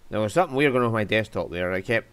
There was something weird going on with my desktop there. I kept.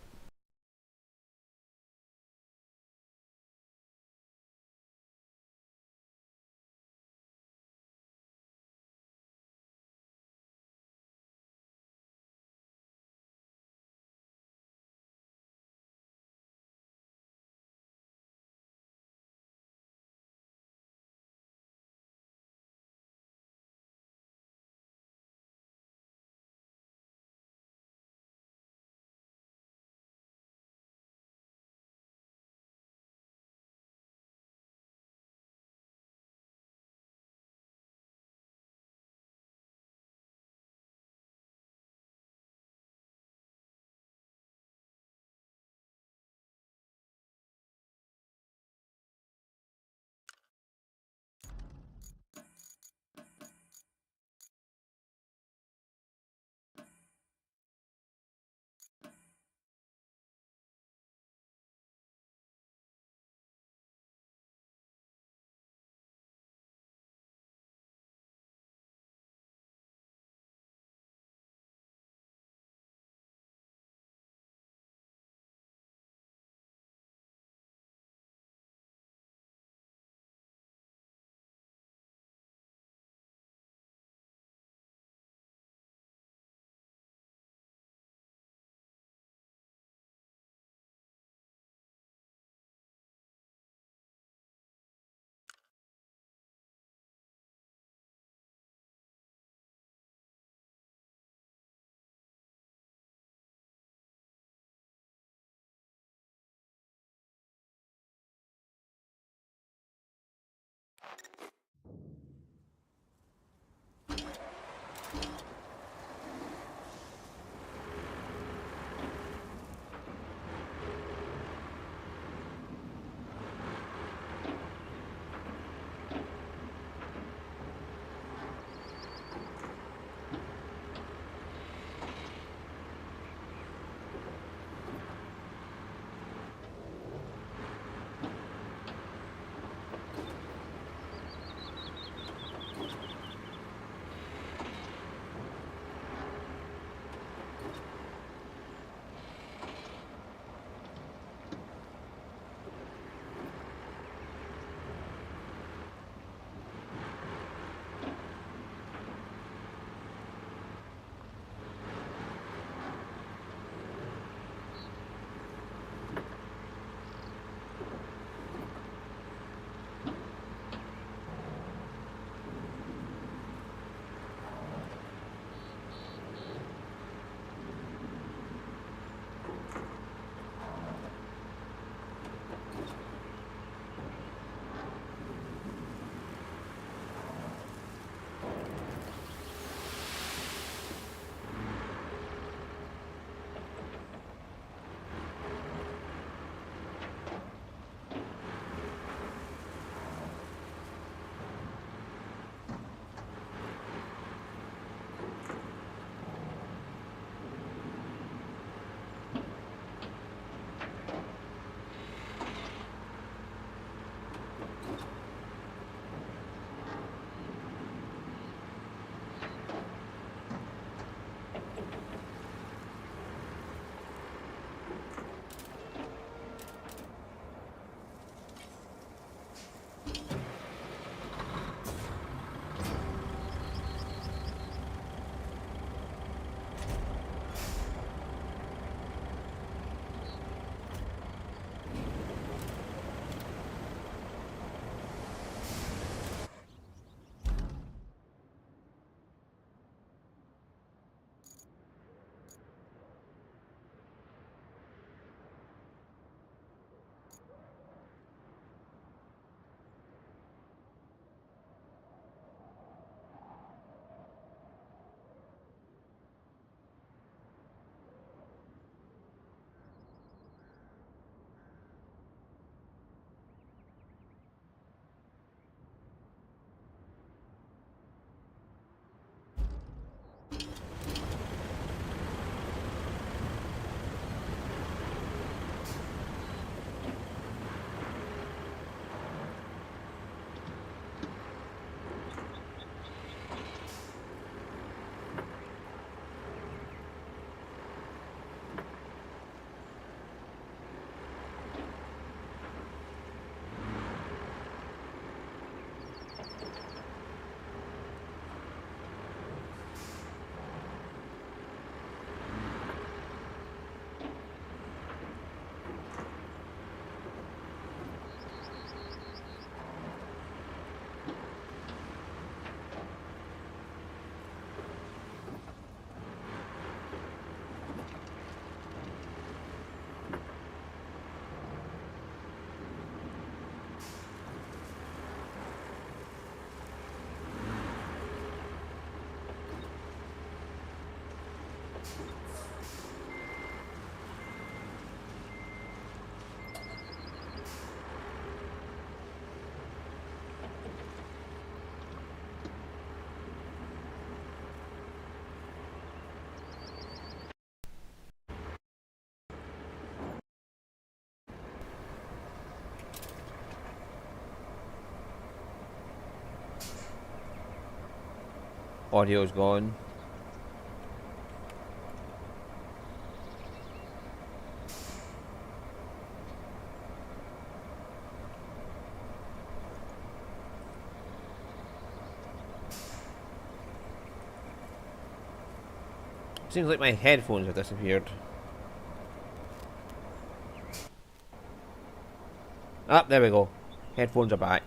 Audio's gone. Seems like my headphones have disappeared. Ah, there we go. Headphones are back.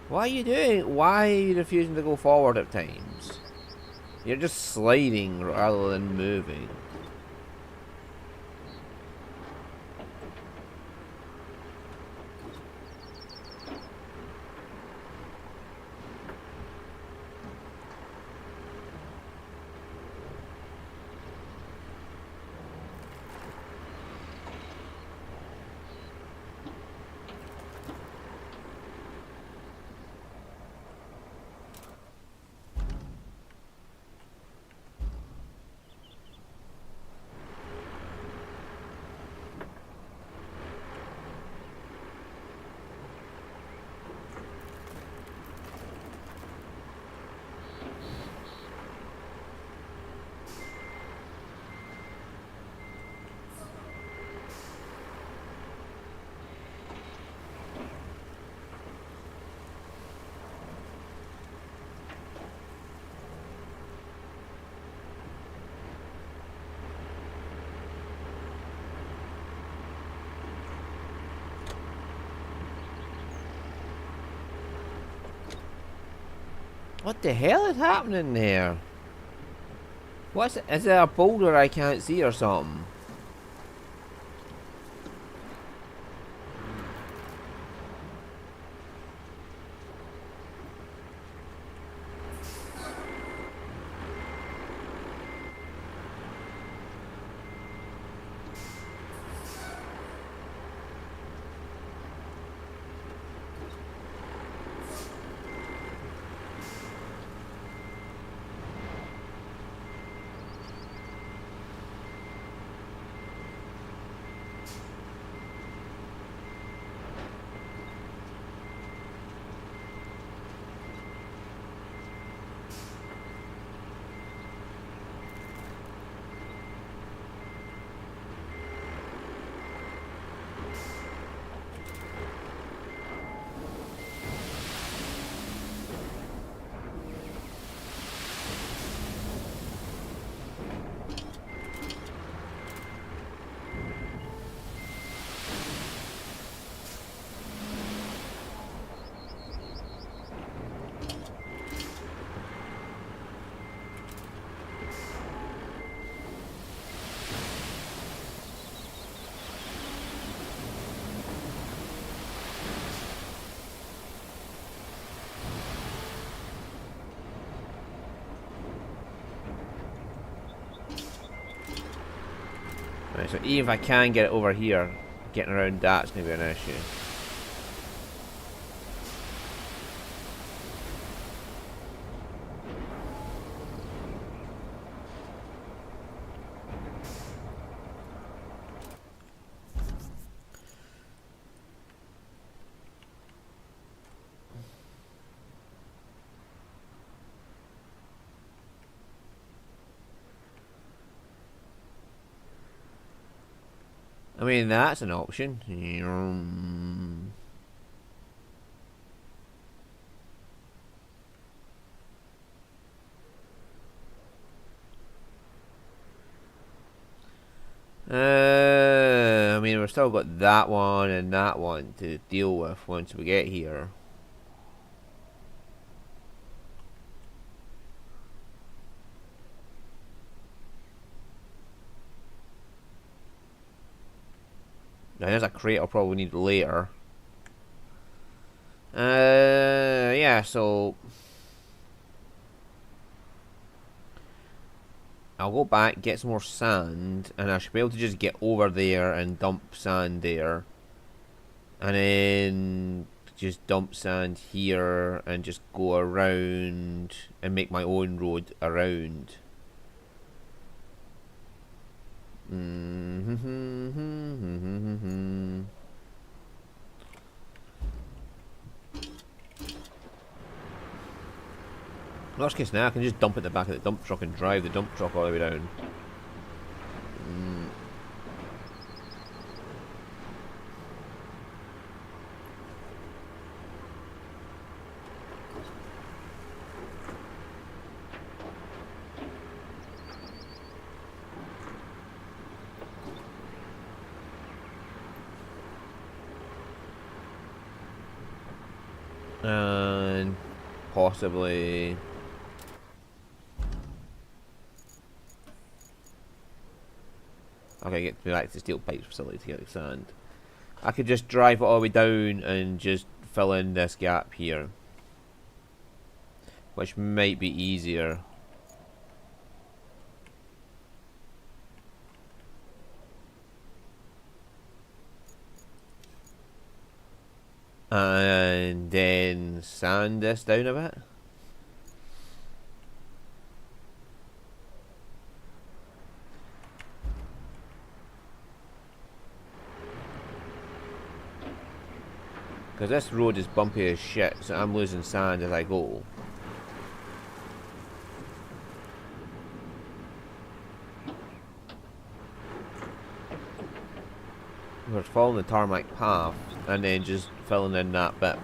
What are you doing? Why are you refusing to go forward at times? You're just sliding rather than moving. What the hell is happening there? What's it? Is there a boulder I can't see or something? Right, so even if I can get it over here, getting around that's going to be an issue. I mean, that's an option. I mean, we've still got that one and that one to deal with once we get here. there's a crate I'll probably need later. Yeah, so I'll go back, get some more sand, and I should be able to just get over there and dump sand there. And then just dump sand here and just go around and make my own road around. Worst case now, I can just dump it in the back of the dump truck and drive the dump truck all the way down. And possibly... Okay, get back to the steel pipes facility to get the sand. I could just drive it all the way down and just fill in this gap here, which might be easier. And then sand this down a bit. Because this road is bumpy as shit, so I'm losing sand as I go. We're following the tarmac path and then just filling in that bit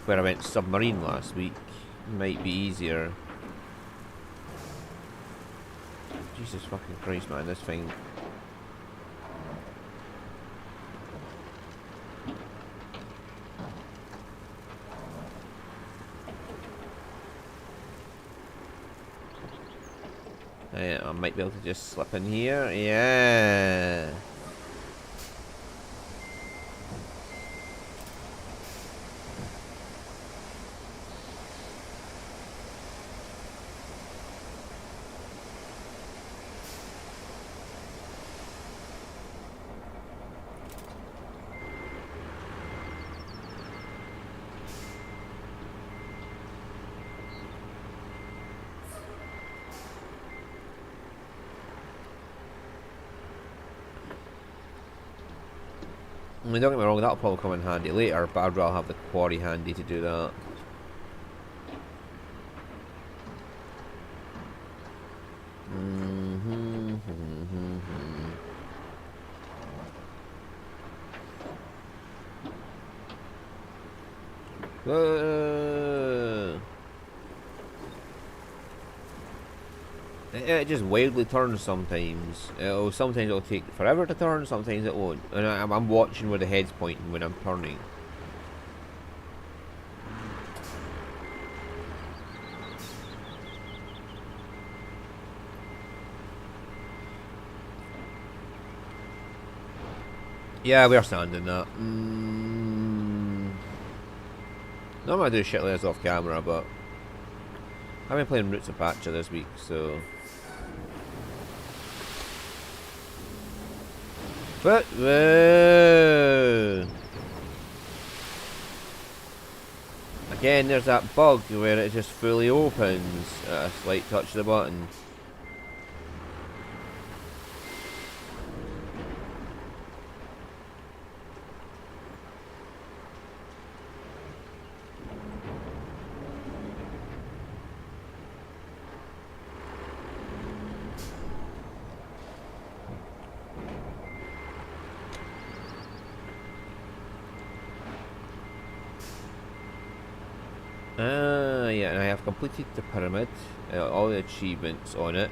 where I went submarine last week. Might be easier. Jesus fucking Christ, man, this thing. I might be able to just slip in here. Yeah. I mean, don't get me wrong, that'll probably come in handy later, but I'd rather have the quarry handy to do that. It just wildly turns sometimes. Sometimes it'll take forever to turn, sometimes it won't. And I'm watching where the head's pointing when I'm turning. Yeah, we're sanding that. Not gonna do shit like this off camera, but I've been playing Roots of Patcha this week, so. But again, there's that bug where it just fully opens at a slight touch of the button. Yeah, and I have completed the pyramid, all the achievements on it.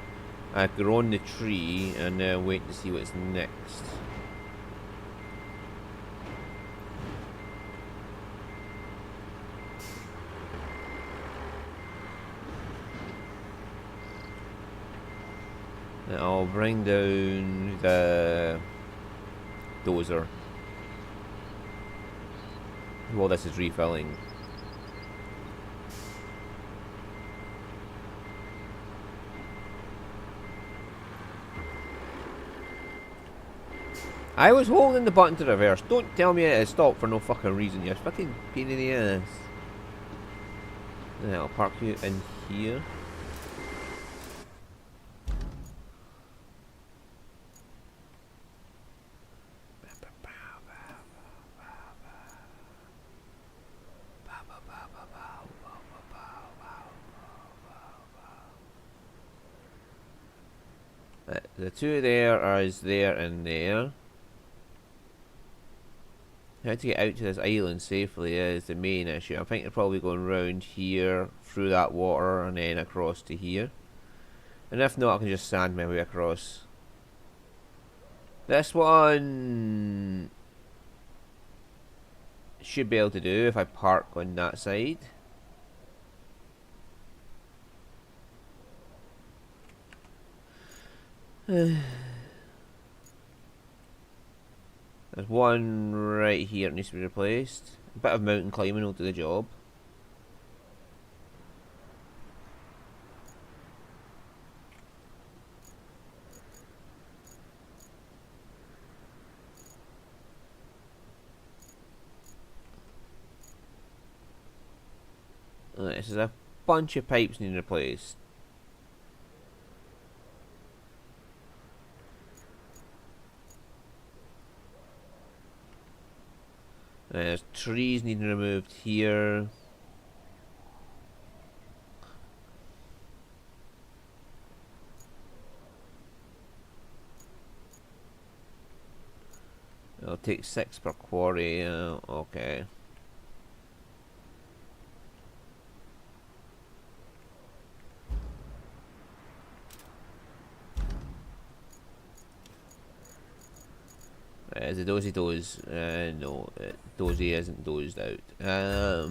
I've grown the tree, and now wait to see what's next. And I'll bring down the dozer. while this is refilling. I was holding the button to reverse. Don't tell me it has stopped for no fucking reason. You're fucking pain in the ass. Yeah, I'll park you in here. The two there are there and there. How to get out to this island safely is the main issue. I think they're probably going round here, through that water, and then across to here. And if not, I can just sand my way across. This one should be able to do if I park on that side. There's one right here that needs to be replaced. A bit of mountain climbing will do the job. This is a bunch of pipes needing replaced. There's trees needing removed here. It'll take 6 per quarry. Okay. Is it dozy doze? No, dozy isn't dozed out. I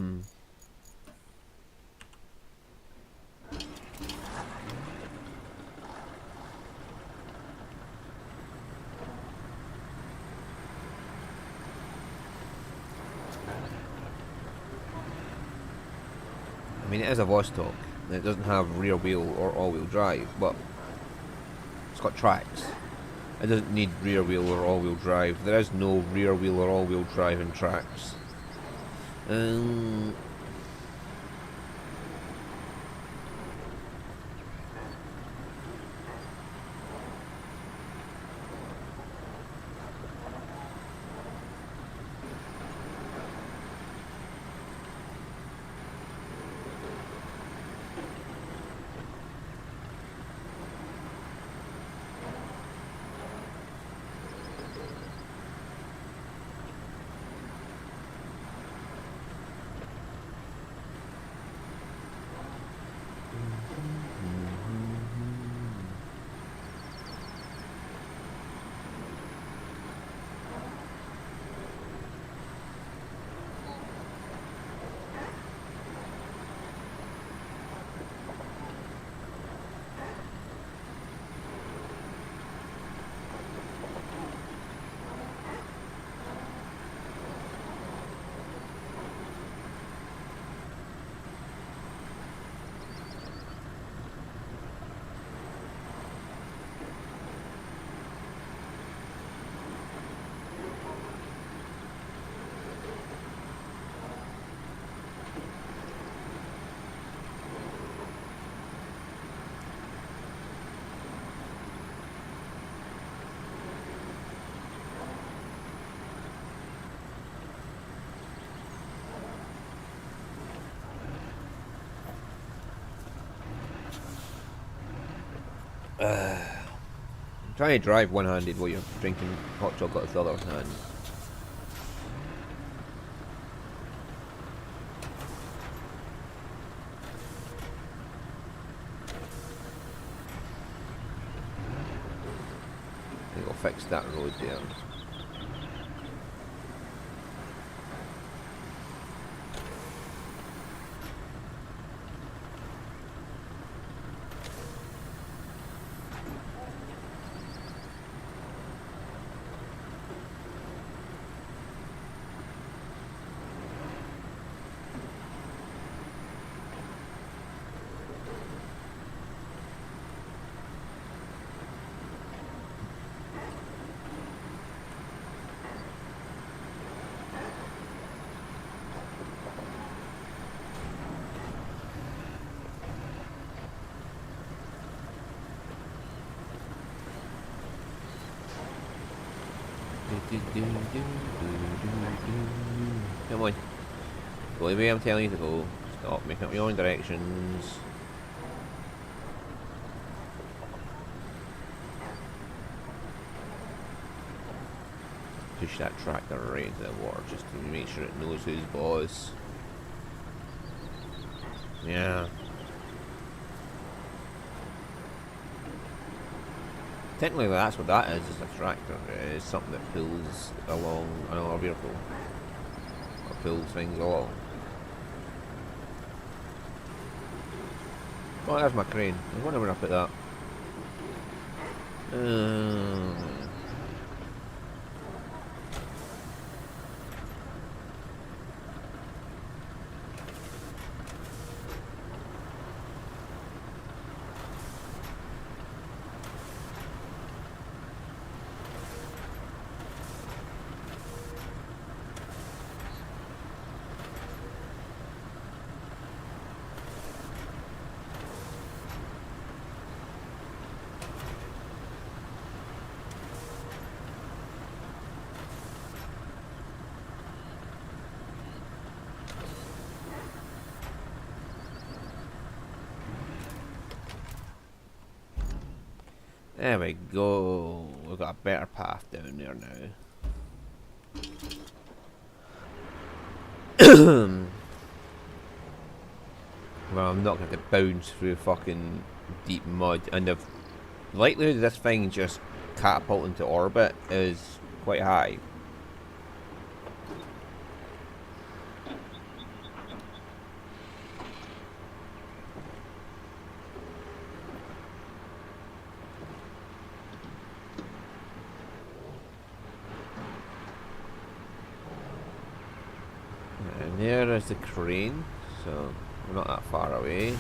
mean, it is a Vostok. It doesn't have rear wheel or all-wheel drive, but it's got tracks. It doesn't need rear wheel or all-wheel drive. There is no rear wheel or all-wheel drive in tracks. Try to drive one-handed while you're drinking hot chocolate with the other hand. I think I'll fix that road there. Come on. Go the way I'm telling you to go. Stop making up your own directions. Push that tractor right into the water just to make sure it knows who's boss. Yeah. Technically that's what that is a tractor. It is something that pulls along another vehicle. Or pulls things along. Oh, there's my crane. I wonder where I put that. There we go. We've got a better path down there now. Well, I'm not going to bounce through fucking deep mud, and the likelihood of this thing just catapult into orbit is quite high. And there is the crane, so we're not that far away.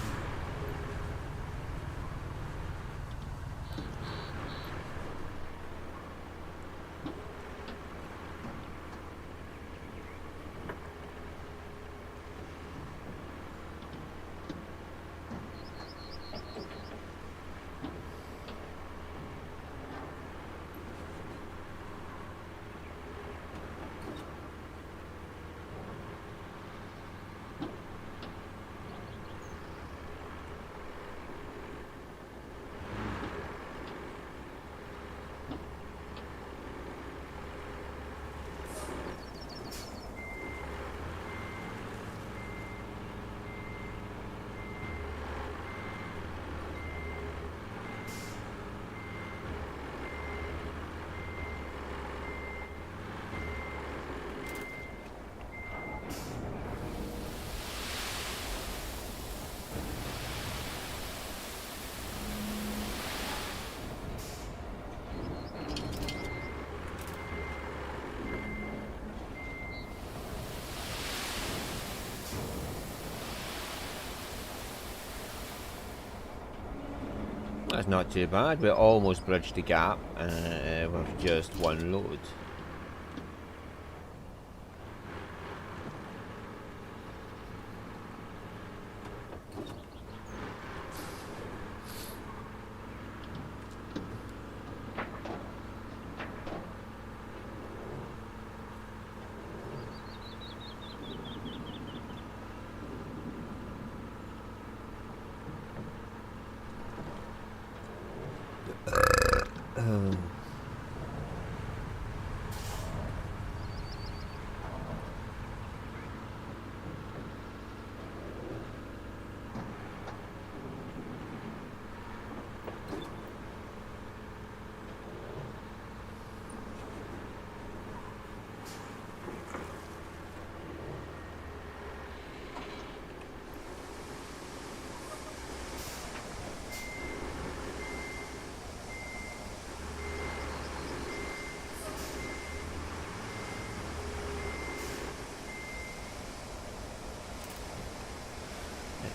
That's not too bad. We almost bridged the gap with just one load.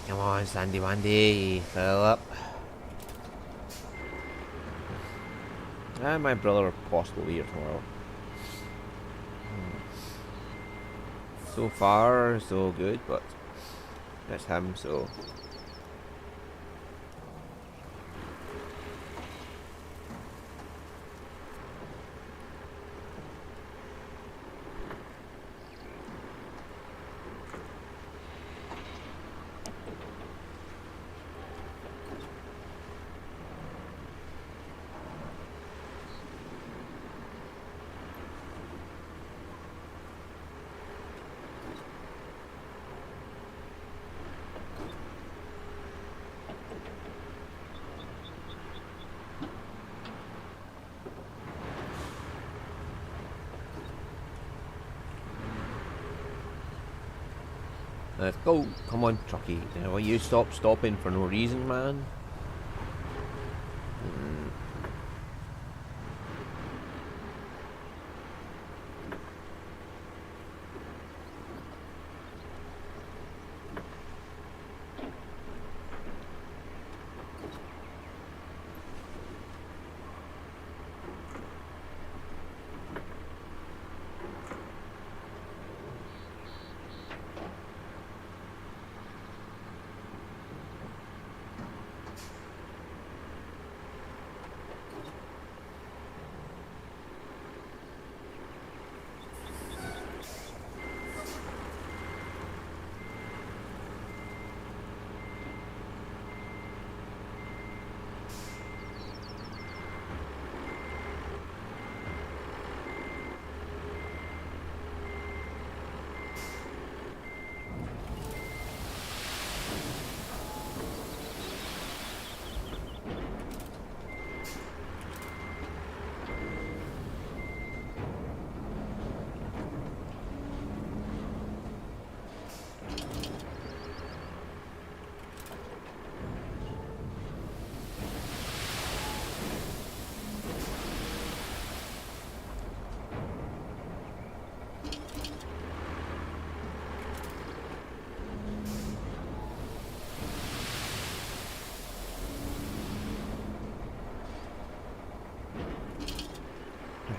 Come on, Sandy Wandy, fill up. And my brother will possibly be here tomorrow. So far, so good, but that's him, so. Let's go. Come on, trucky. Will you stop stopping for no reason, man?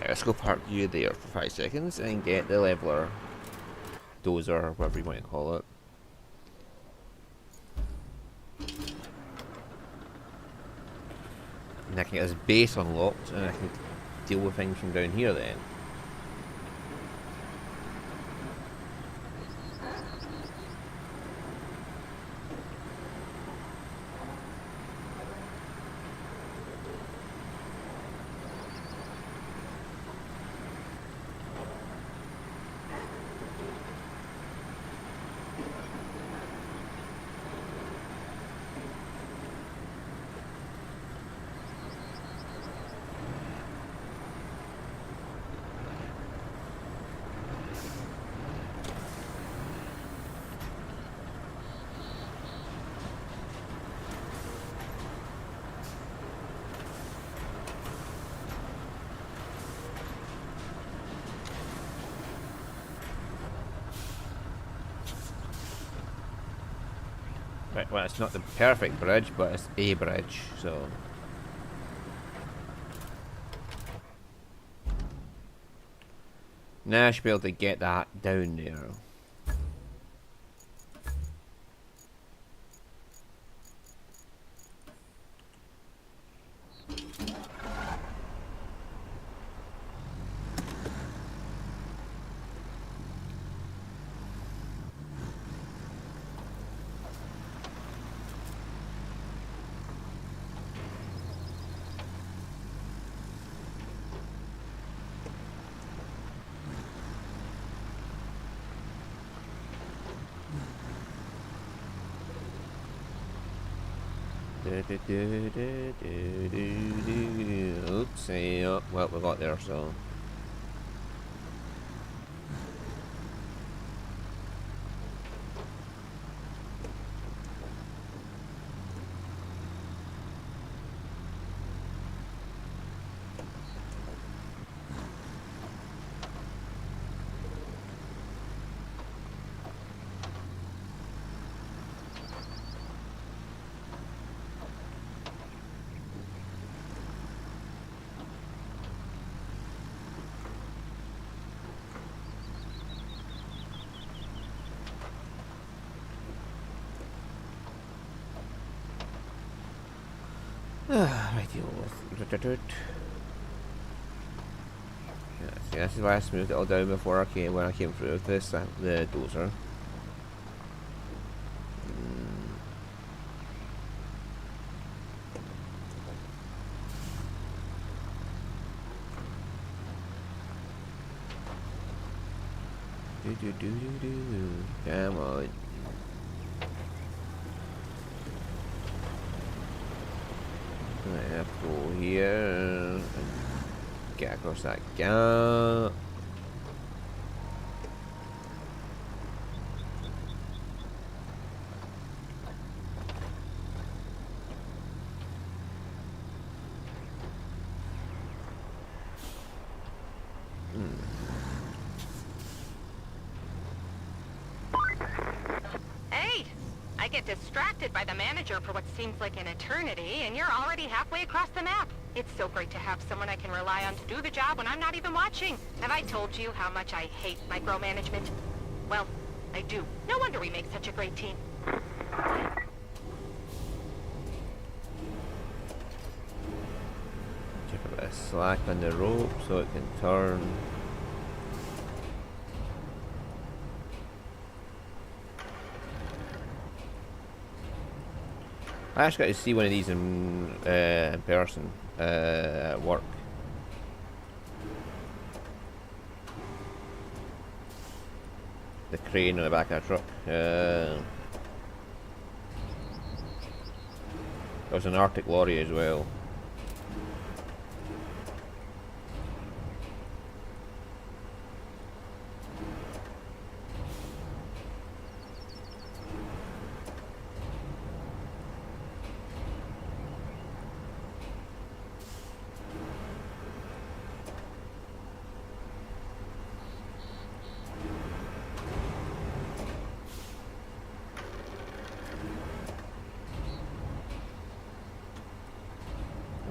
Let's go park you there for 5 seconds and get the leveler, dozer, whatever you want to call it. And I can get this base unlocked and I can deal with things from down here then. Right, well, it's not the perfect bridge, but it's a bridge, so. Now I should be able to get that down there. Oops, yeah, well, we got there, so. Rightio. Yeah, see, this is why I smoothed it all down before I came when I came through with this the dozer. Come on. I have to go here and get across that gap. I get distracted by the manager for what seems like an eternity, and you're already halfway across the map. It's so great to have someone I can rely on to do the job when I'm not even watching. Have I told you how much I hate micromanagement? Well, I do. No wonder we make such a great team. Keep a bit of slack on the rope so it can turn. I actually got to see one of these in person at work. The crane on the back of the truck. There was an Arctic lorry as well.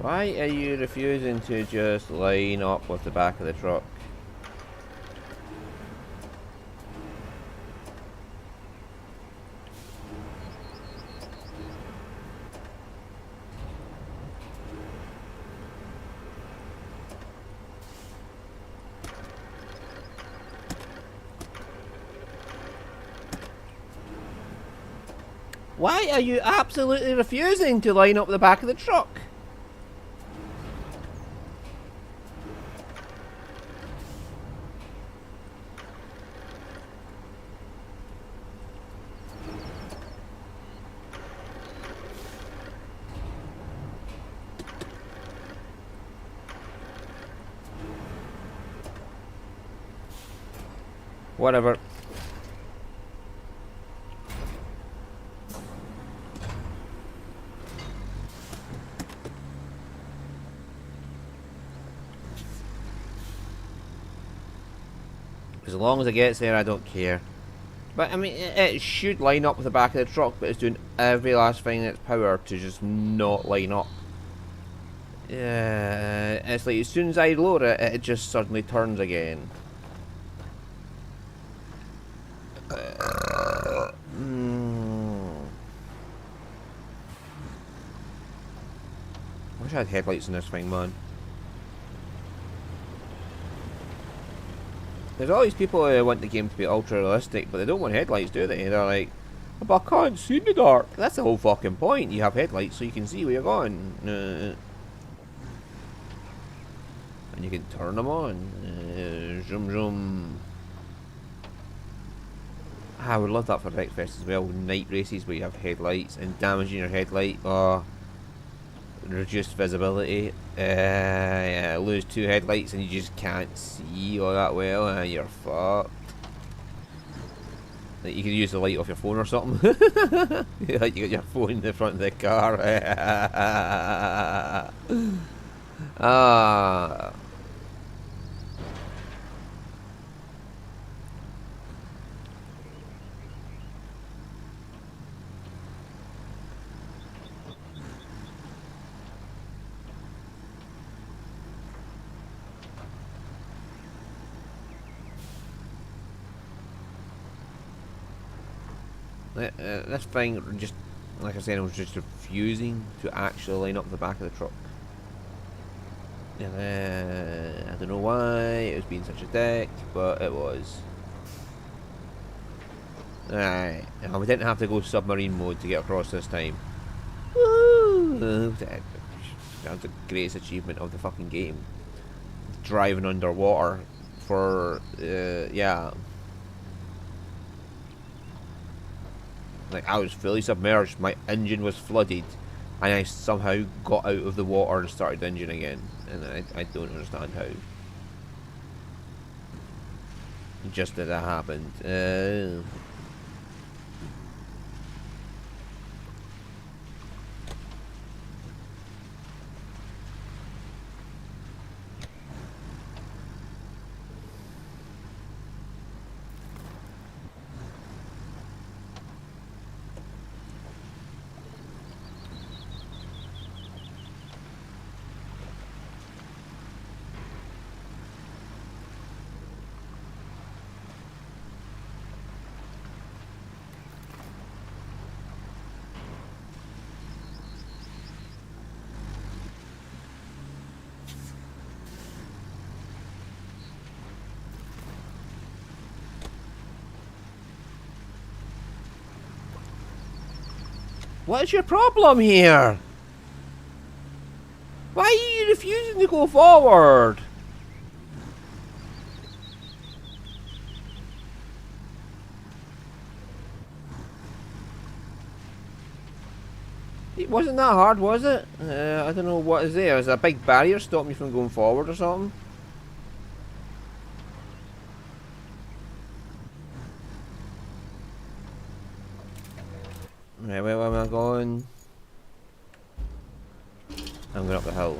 Why are you refusing to just line up with the back of the truck? Why are you absolutely refusing to line up the back of the truck? Whatever. As long as it gets there, I don't care. But I mean, it should line up with the back of the truck, but it's doing every last thing in its power to just not line up. Yeah, it's like as soon as I load it, it just suddenly turns again. I wish I had headlights in this thing, man. There's all these people who want the game to be ultra realistic, but they don't want headlights, do they? They're like, but I can't see in the dark. That's the whole fucking point. You have headlights so you can see where you're going. And you can turn them on. Zoom zoom. I would love that for Wreckfest as well. Night races where you have headlights and damaging your headlight. Oh, reduced visibility. Yeah, lose 2 headlights and you just can't see all that well, and you're fucked. Like you could use the light off your phone or something. Like you got your phone in the front of the car. Ah. This thing just, like I said, it was just refusing to actually line up the back of the truck. I don't know why it was being such a dick, but it was. Alright, we didn't have to go submarine mode to get across this time. Woo! That's the greatest achievement of the fucking game. Driving underwater for, yeah. Like, I was fully submerged, my engine was flooded, and I somehow got out of the water and started the engine again. And I don't understand how. Just that happened. What's your problem here? Why are you refusing to go forward? It wasn't that hard, was it? I don't know what is there. Is there a big barrier stopping you from going forward or something? Right, where am I going? I'm going up the hill.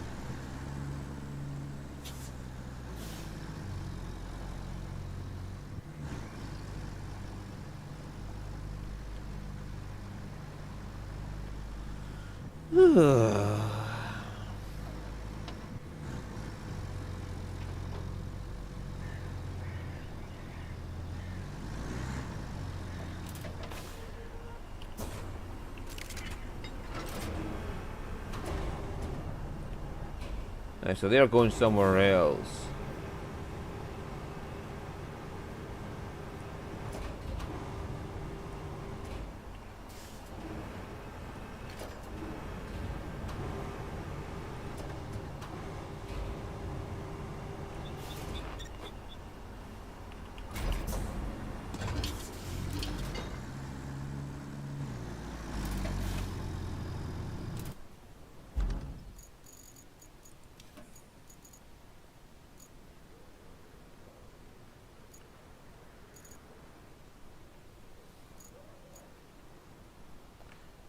Right, so they're going somewhere else.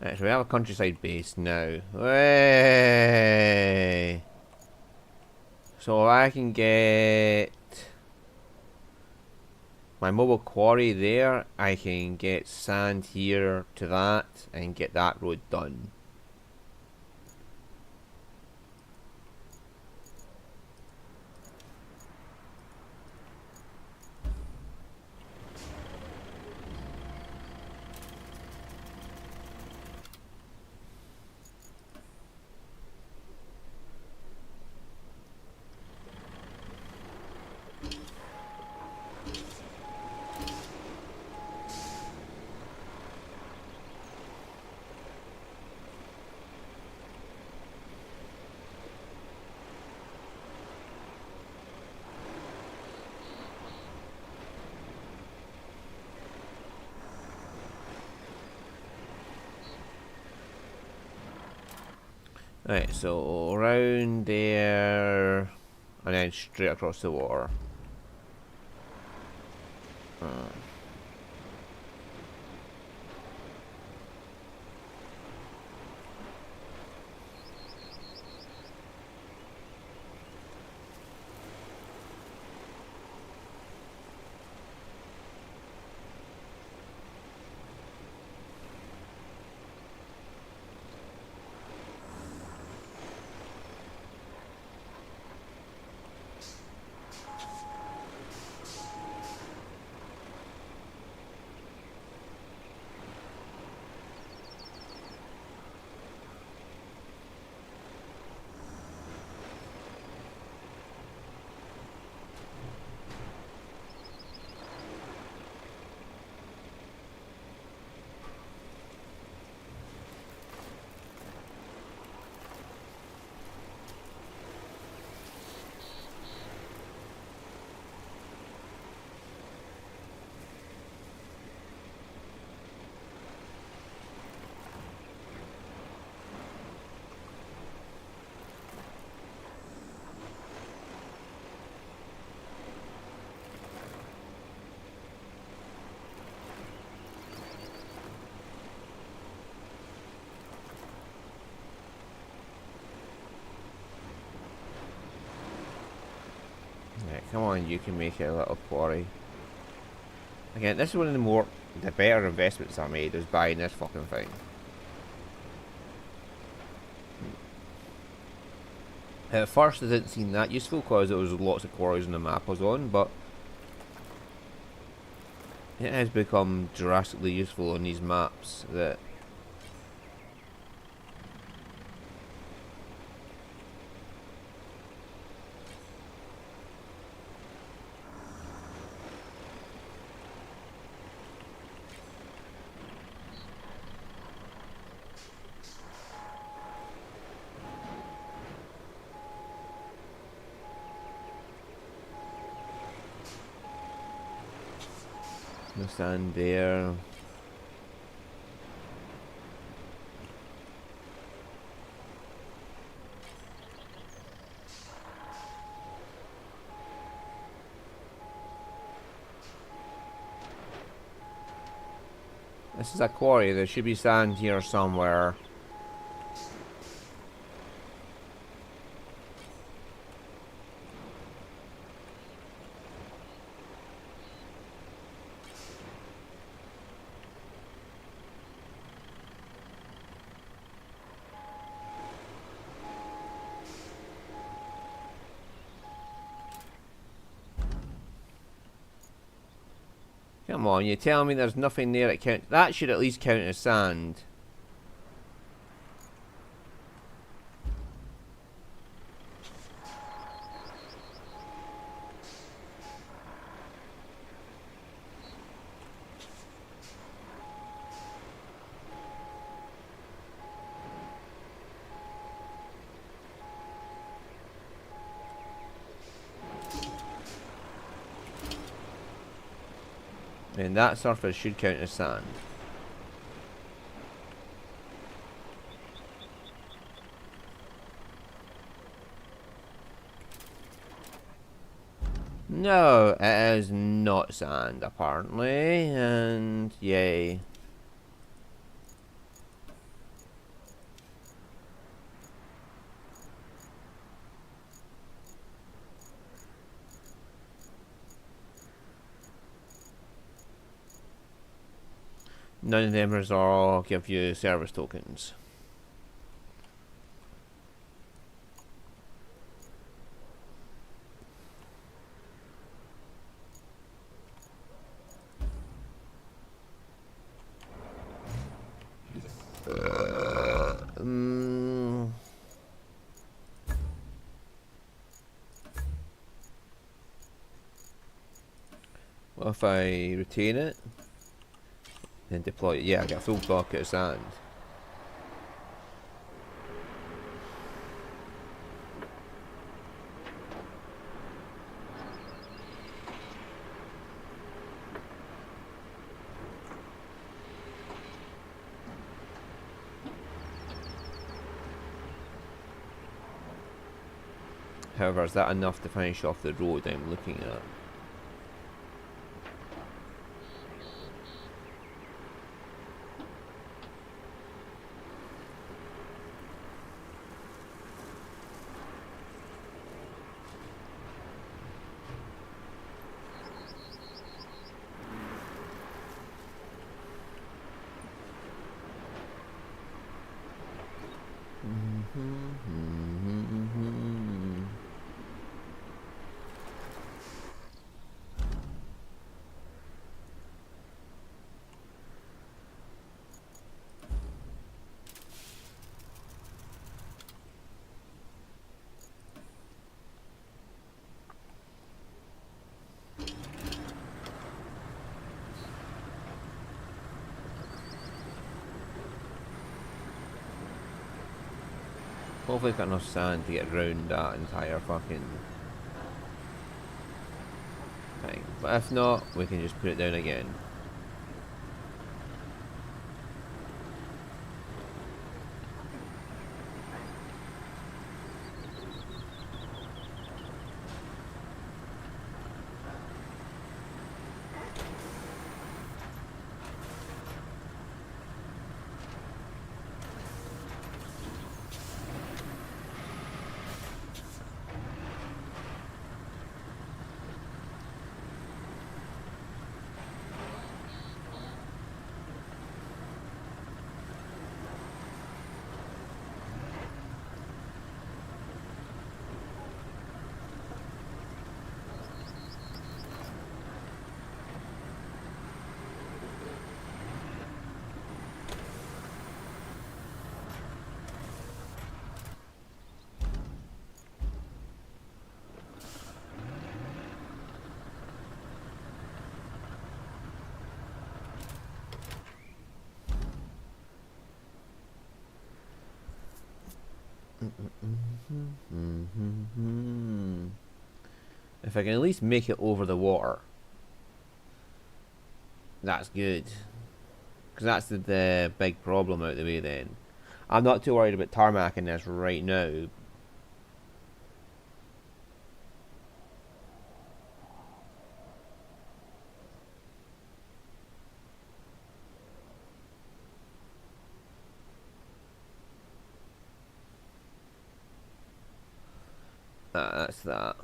Right, so we have a countryside base now. Way. So I can get my mobile quarry there. I can get sand here to that and get that road done. Right, so around there and then straight across the water. Right, come on, you can make it a little quarry. Again, this is one of the better investments I made was buying this fucking thing. At first, it didn't seem that useful because there was lots of quarries on the map I was on, but it has become drastically useful on these maps that No sand there. This is a quarry. There should be sand here somewhere. Come on, you tell me there's nothing there that count. That should at least count as sand. And that surface should count as sand. No, it is not sand, apparently. And yay. None of them all give you service tokens. What if I retain it? Then deploy it. Yeah, I get a full bucket of sand. However, is that enough to finish off the road I'm looking at? Hopefully got enough sand to get around that entire fucking thing. But if not, we can just put it down again. If I can at least make it over the water. That's good. Because that's the big problem out the way then. I'm not too worried about tarmacking this right now. That's that.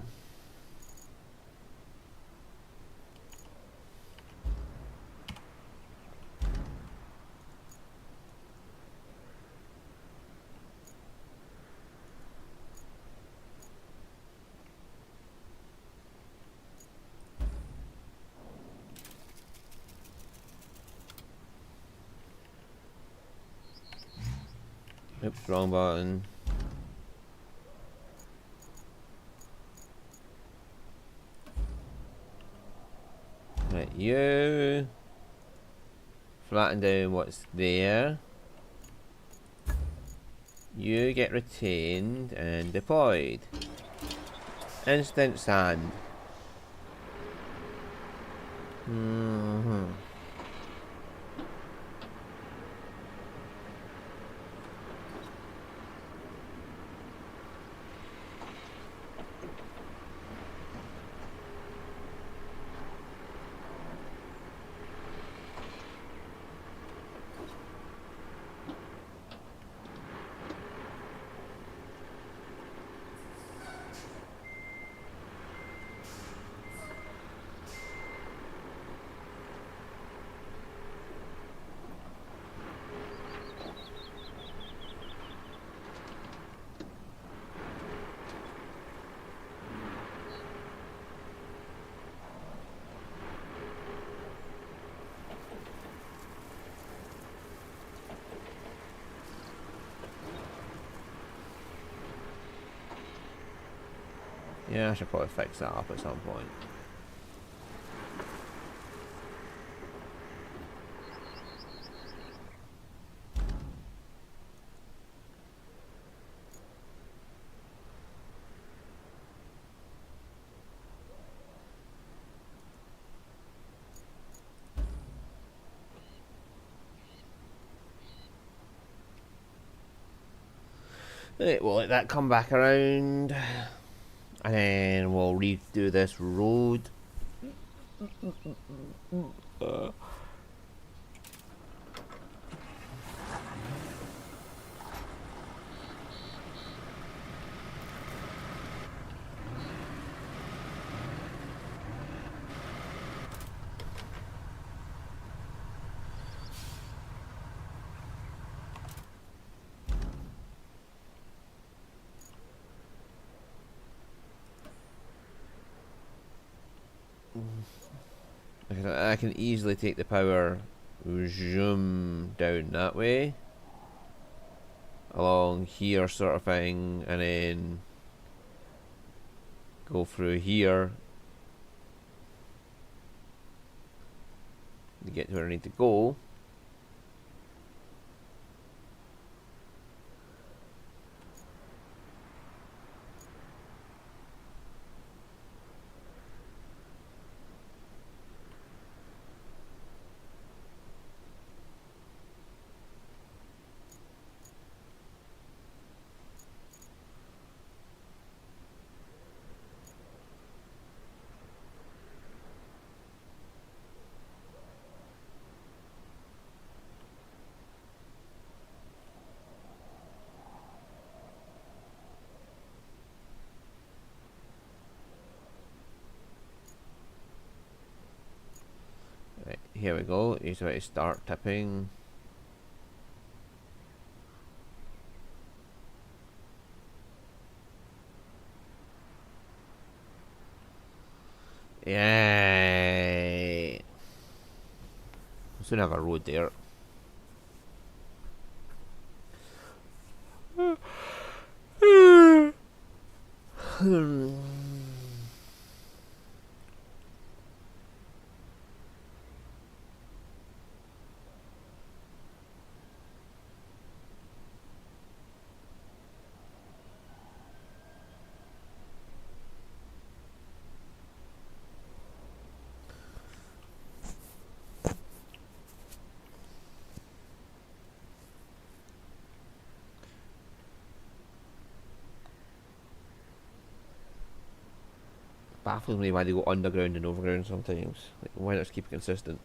Oops, wrong button. Right, you flatten down what's there. You get retained and deployed. Instant sand. Yeah, I should probably fix that up at some point. Right, we'll let that come back around. And then we'll redo this road. I can easily take the power zoom down that way. Along here sort of thing. And then go through here. To get to where I need to go. Right, here we go. He's about to start tipping. Yay! We'll soon have a road there. Baffles me why they go underground and overground sometimes. Like, why not just keep it consistent?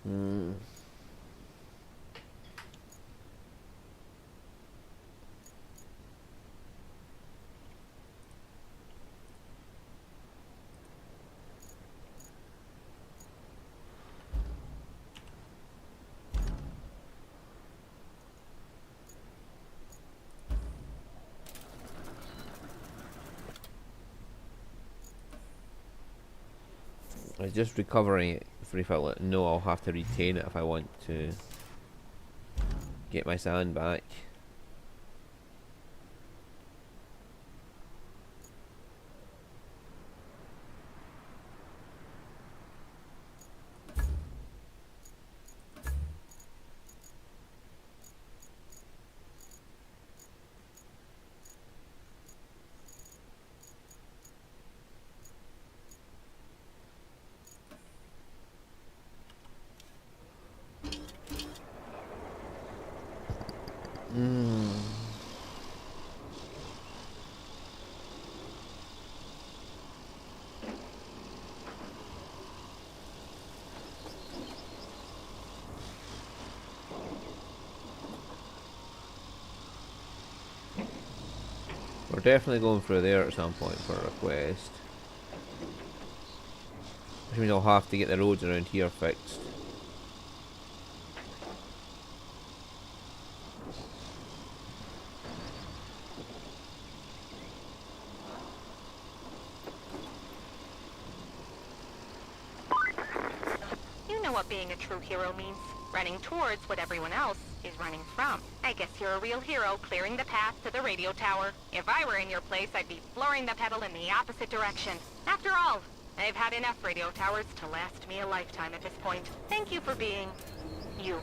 Hmm. It's just recovering it for refill it. No, I'll have to retain it if I want to get my sand back. We're definitely going through there at some point for a request. Which means I'll have to get the roads around here fixed. You know what being a true hero means. Running towards what everyone else is running from. I guess you're a real hero, clearing the path to the radio tower. If I were in your place, I'd be flooring the pedal in the opposite direction. After all, I've had enough radio towers to last me a lifetime at this point. Thank you for being... you.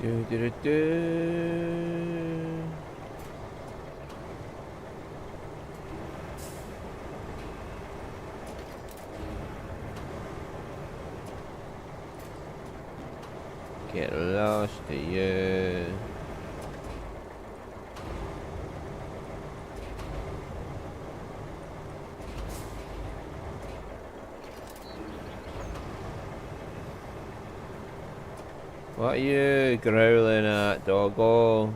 Do, do, do, do. Get lost to you. What are you growling at, doggo?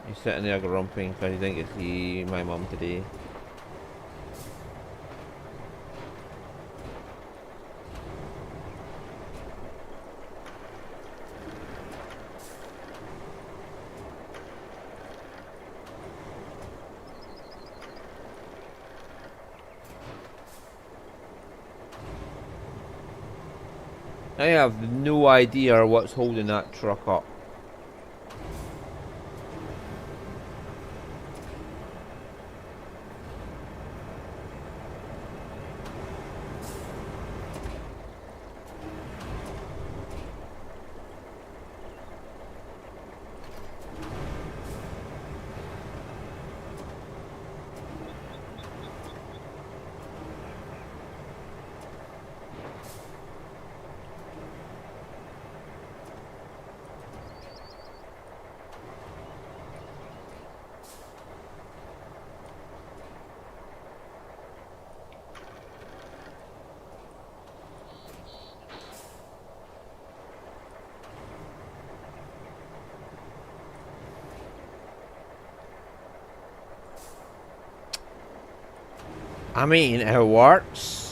You're sitting there grumping because you didn't get to see my mum today. I have no idea what's holding that truck up. I mean, it works.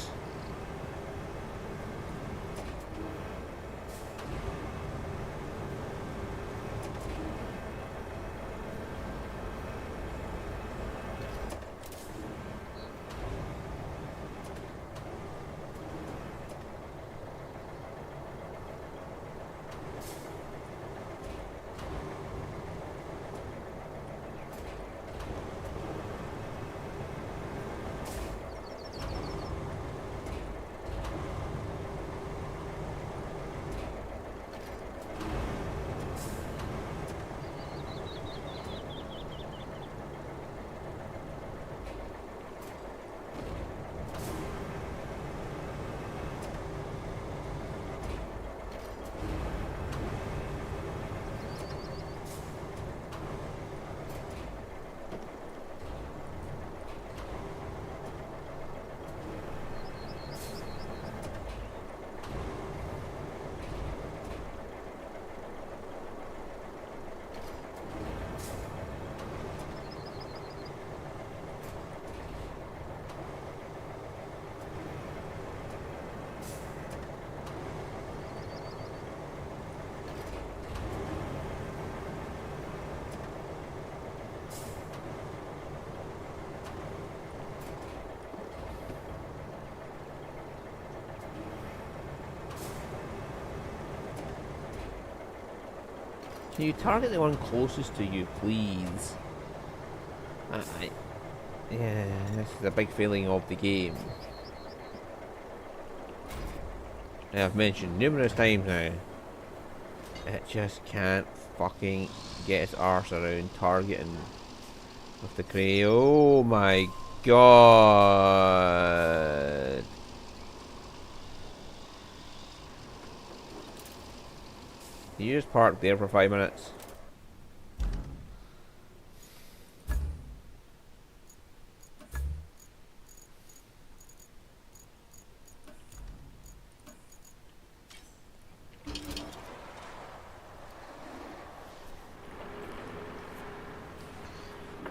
Can you target the one closest to you, please? Yeah, this is a big failing of the game. I've mentioned numerous times now. It just can't fucking get its arse around targeting with the cray. Oh my god. You just parked there for 5 minutes.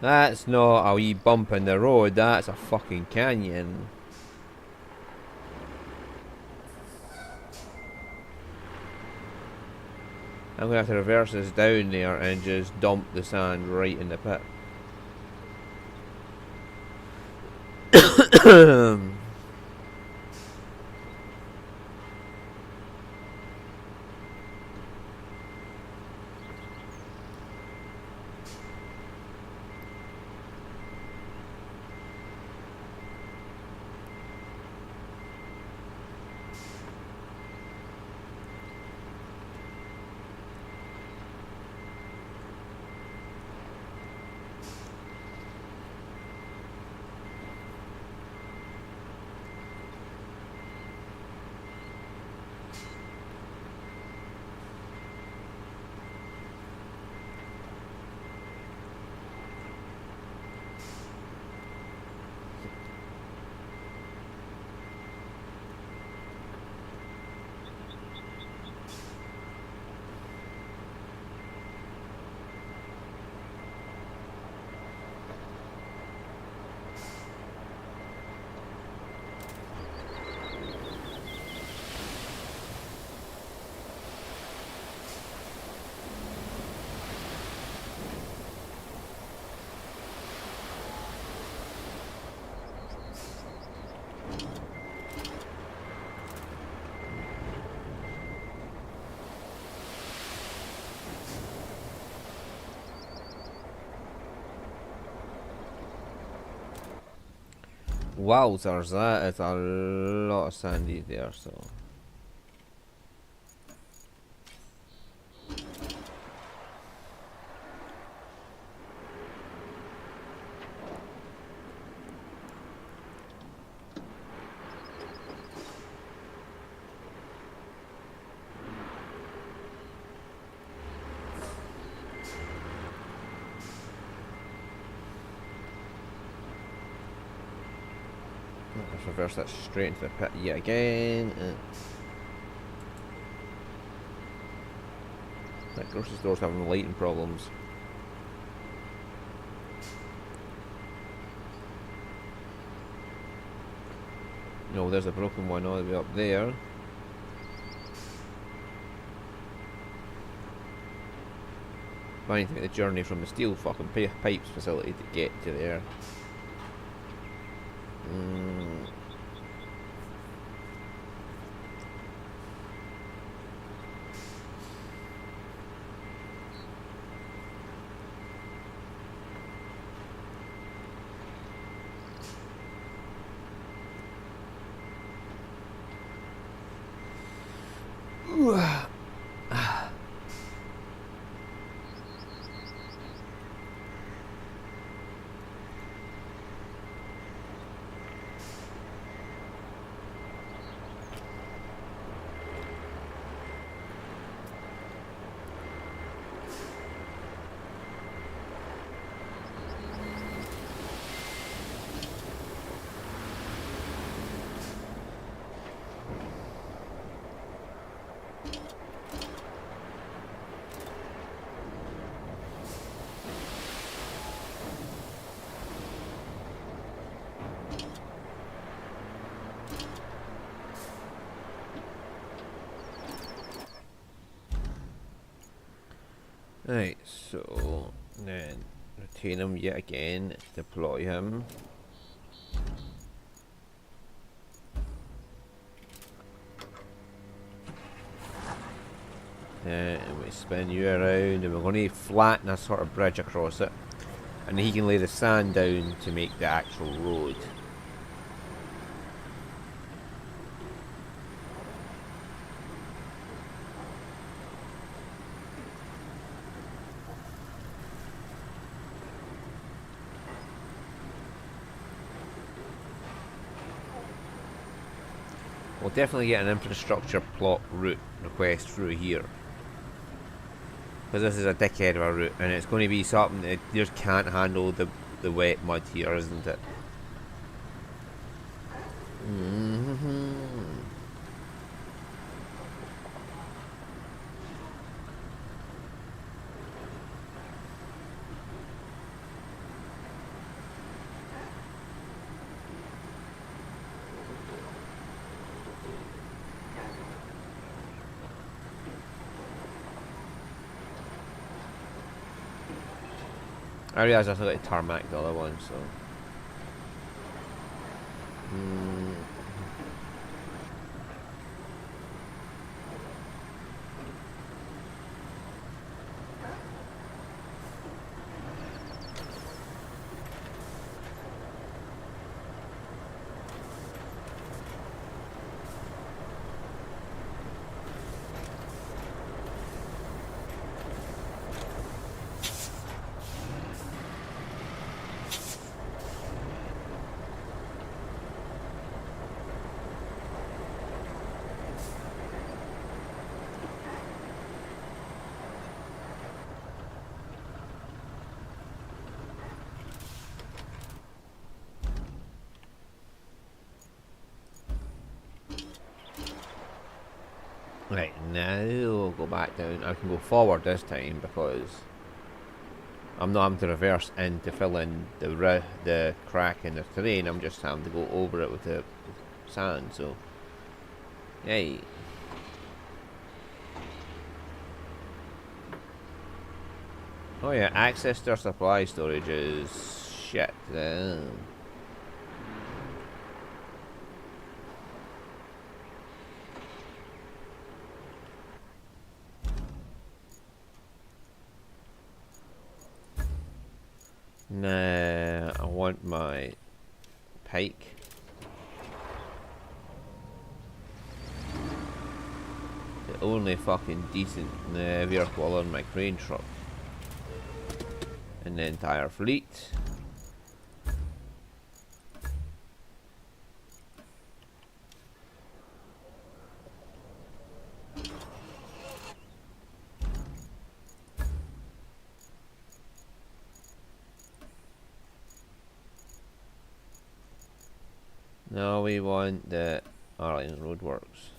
That's not a wee bump in the road, that's a fucking canyon. I'm gonna have to reverse this down there and just dump the sand right in the pit. Wowzers, that is a lot of sandy there, so. Let's reverse that straight into the pit yet again. That grocery store's having lighting problems. No, there's a broken one all the way up there. I need to make the journey from the steel fucking pipes facility to get to there. Right, so then retain him yet again, deploy him. And we spin you around, and we're going to flatten a sort of bridge across it, and he can lay the sand down to make the actual road. We'll definitely get an infrastructure plot route request through here, because this is a dickhead of a route, and it's going to be something that just can't handle the wet mud here, isn't it? I realised I forgot to tarmac the other one, so. Right, now we'll go back down. I can go forward this time because I'm not having to reverse in to fill in the crack in the terrain. I'm just having to go over it with the sand, so yay. Oh yeah, access to our supply storage is shit. Nah, I want my pike. The only fucking decent vehicle on my crane truck. And the entire fleet. No, we want the Arlington Roadworks.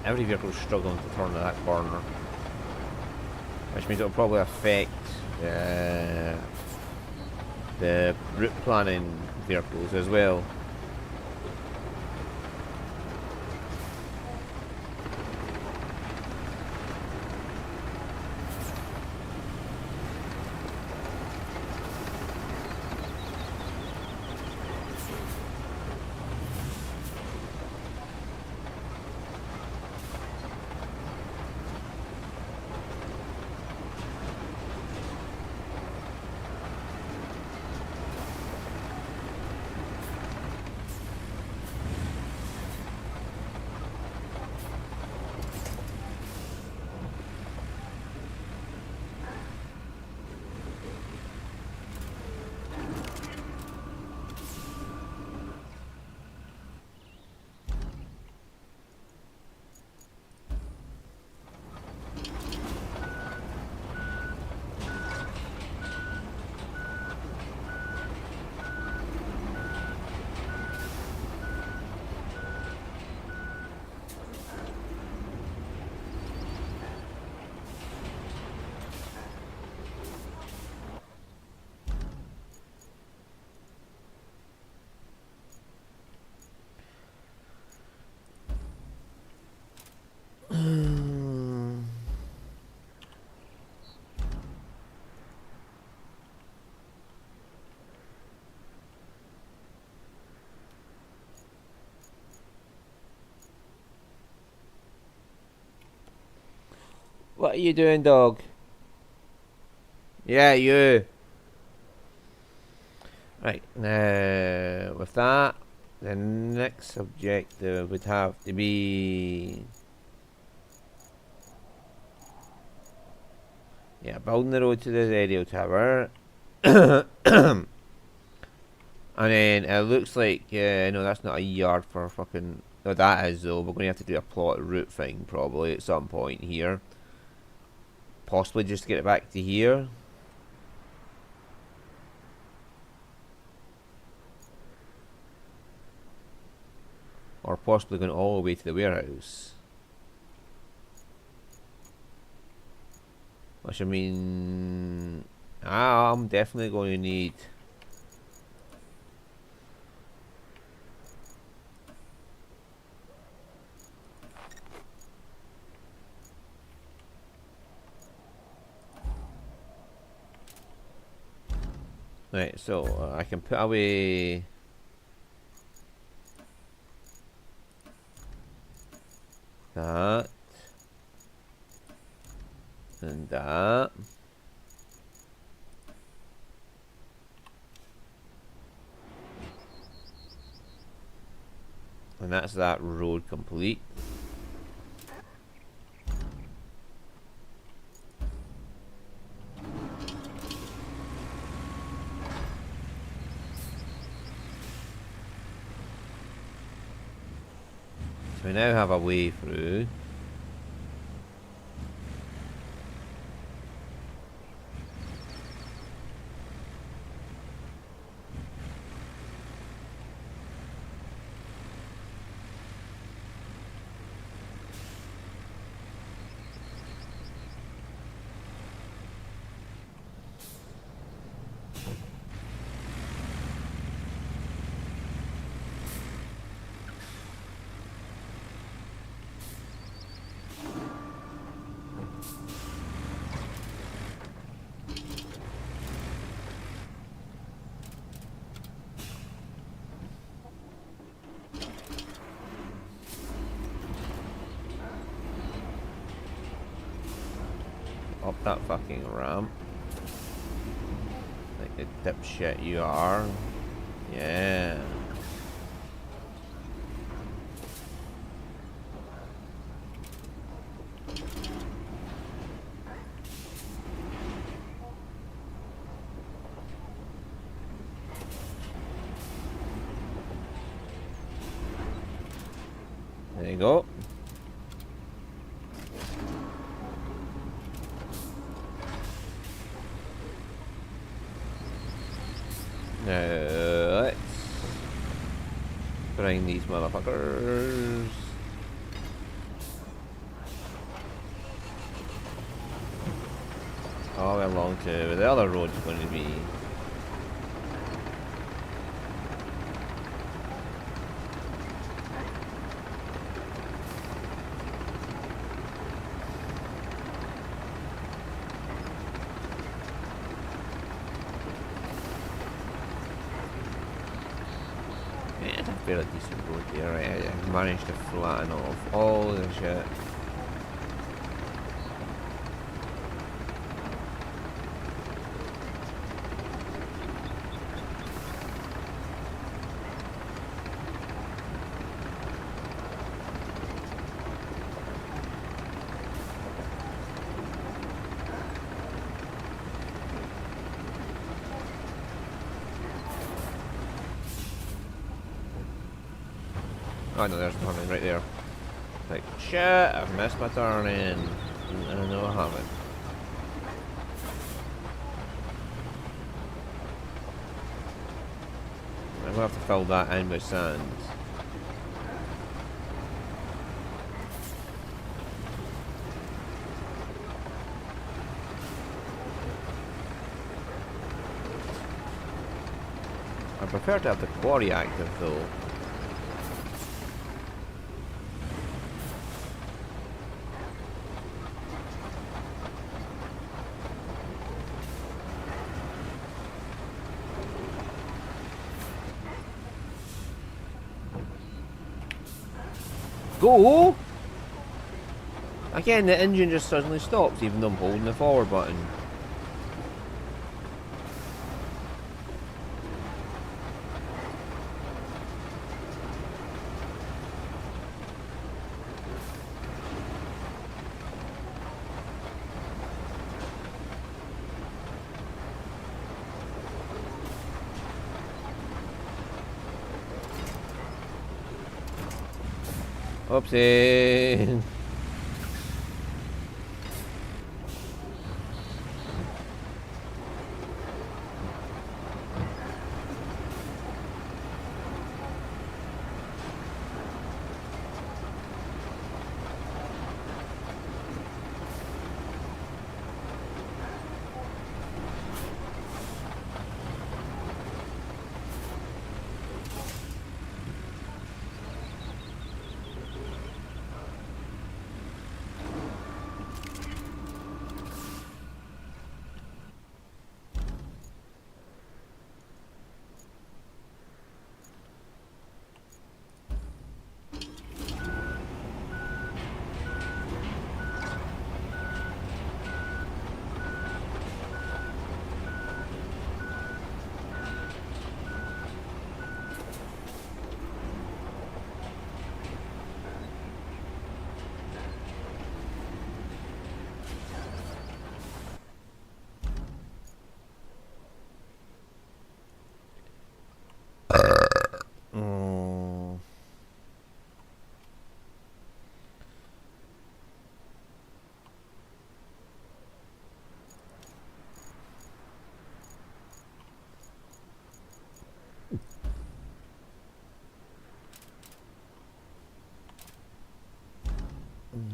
every vehicle's struggling to turn that corner. Which means it'll probably affect the route planning vehicles as well. What are you doing, dog? Yeah, you. Right, now with that, the next objective would have to be... yeah, building the road to the radio tower. And then it looks like, no, that's not a yard for fucking... no, that is though. We're going to have to do a plot route thing probably at some point here. Possibly just to get it back to here. Or possibly going all the way to the warehouse. Which I mean... I'm definitely going to need... right, so I can put away... that. And that. And that's that road complete. So we now have a way through. Up that fucking ramp. Like the dipshit you are. Yeah. There you go. Now let's bring these motherfuckers. to where the other road's going to be. Yeah, it's a fairly decent road there, right? I managed to flatten off all the shit. Oh no, there's a turn in right there. Like, shit, I've missed my turn in. No, I haven't. I'm gonna have to fill that in with sand. I prefer to have the quarry active though. Go! Again, the engine just suddenly stops even though I'm holding the forward button. Oopsie!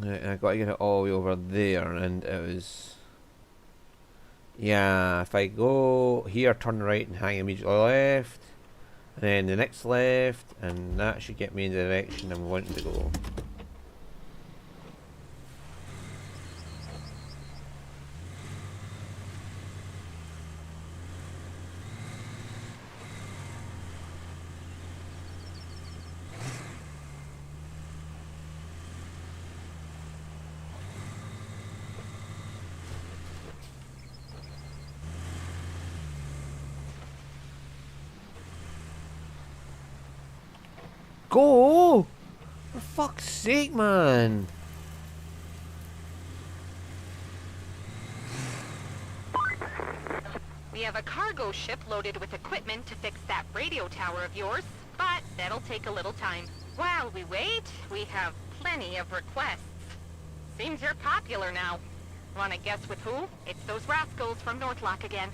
I got to get it all the way over there, and it was... Yeah, if I go here, turn right and hang immediately left, and then the next left, and that should get me in the direction I'm wanting to go. Go! For fuck's sake, man! We have a cargo ship loaded with equipment to fix that radio tower of yours, but that'll take a little time. While we wait, we have plenty of requests. Seems you're popular now. Wanna guess with who? It's those rascals from Northlock again.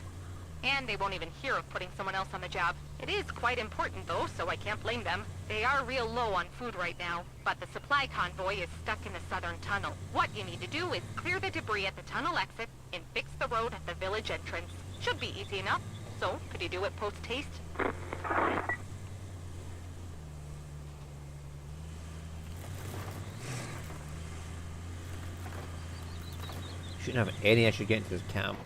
And they won't even hear of putting someone else on the job. It is quite important, though, so I can't blame them. They are real low on food right now, but the supply convoy is stuck in the southern tunnel. What you need to do is clear the debris at the tunnel exit and fix the road at the village entrance. Should be easy enough. So, could you do it post-haste? Shouldn't have any issue getting to this camp.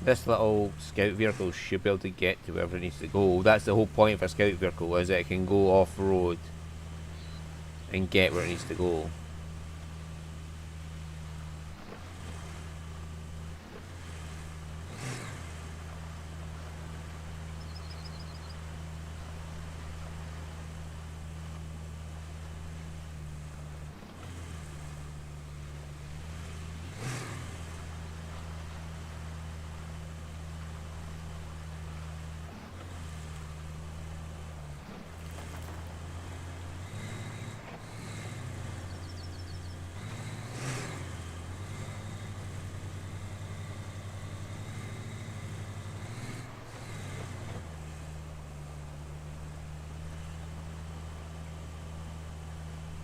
This little scout vehicle should be able to get to wherever it needs to go. That's the whole point of a scout vehicle, is that it can go off-road and get where it needs to go.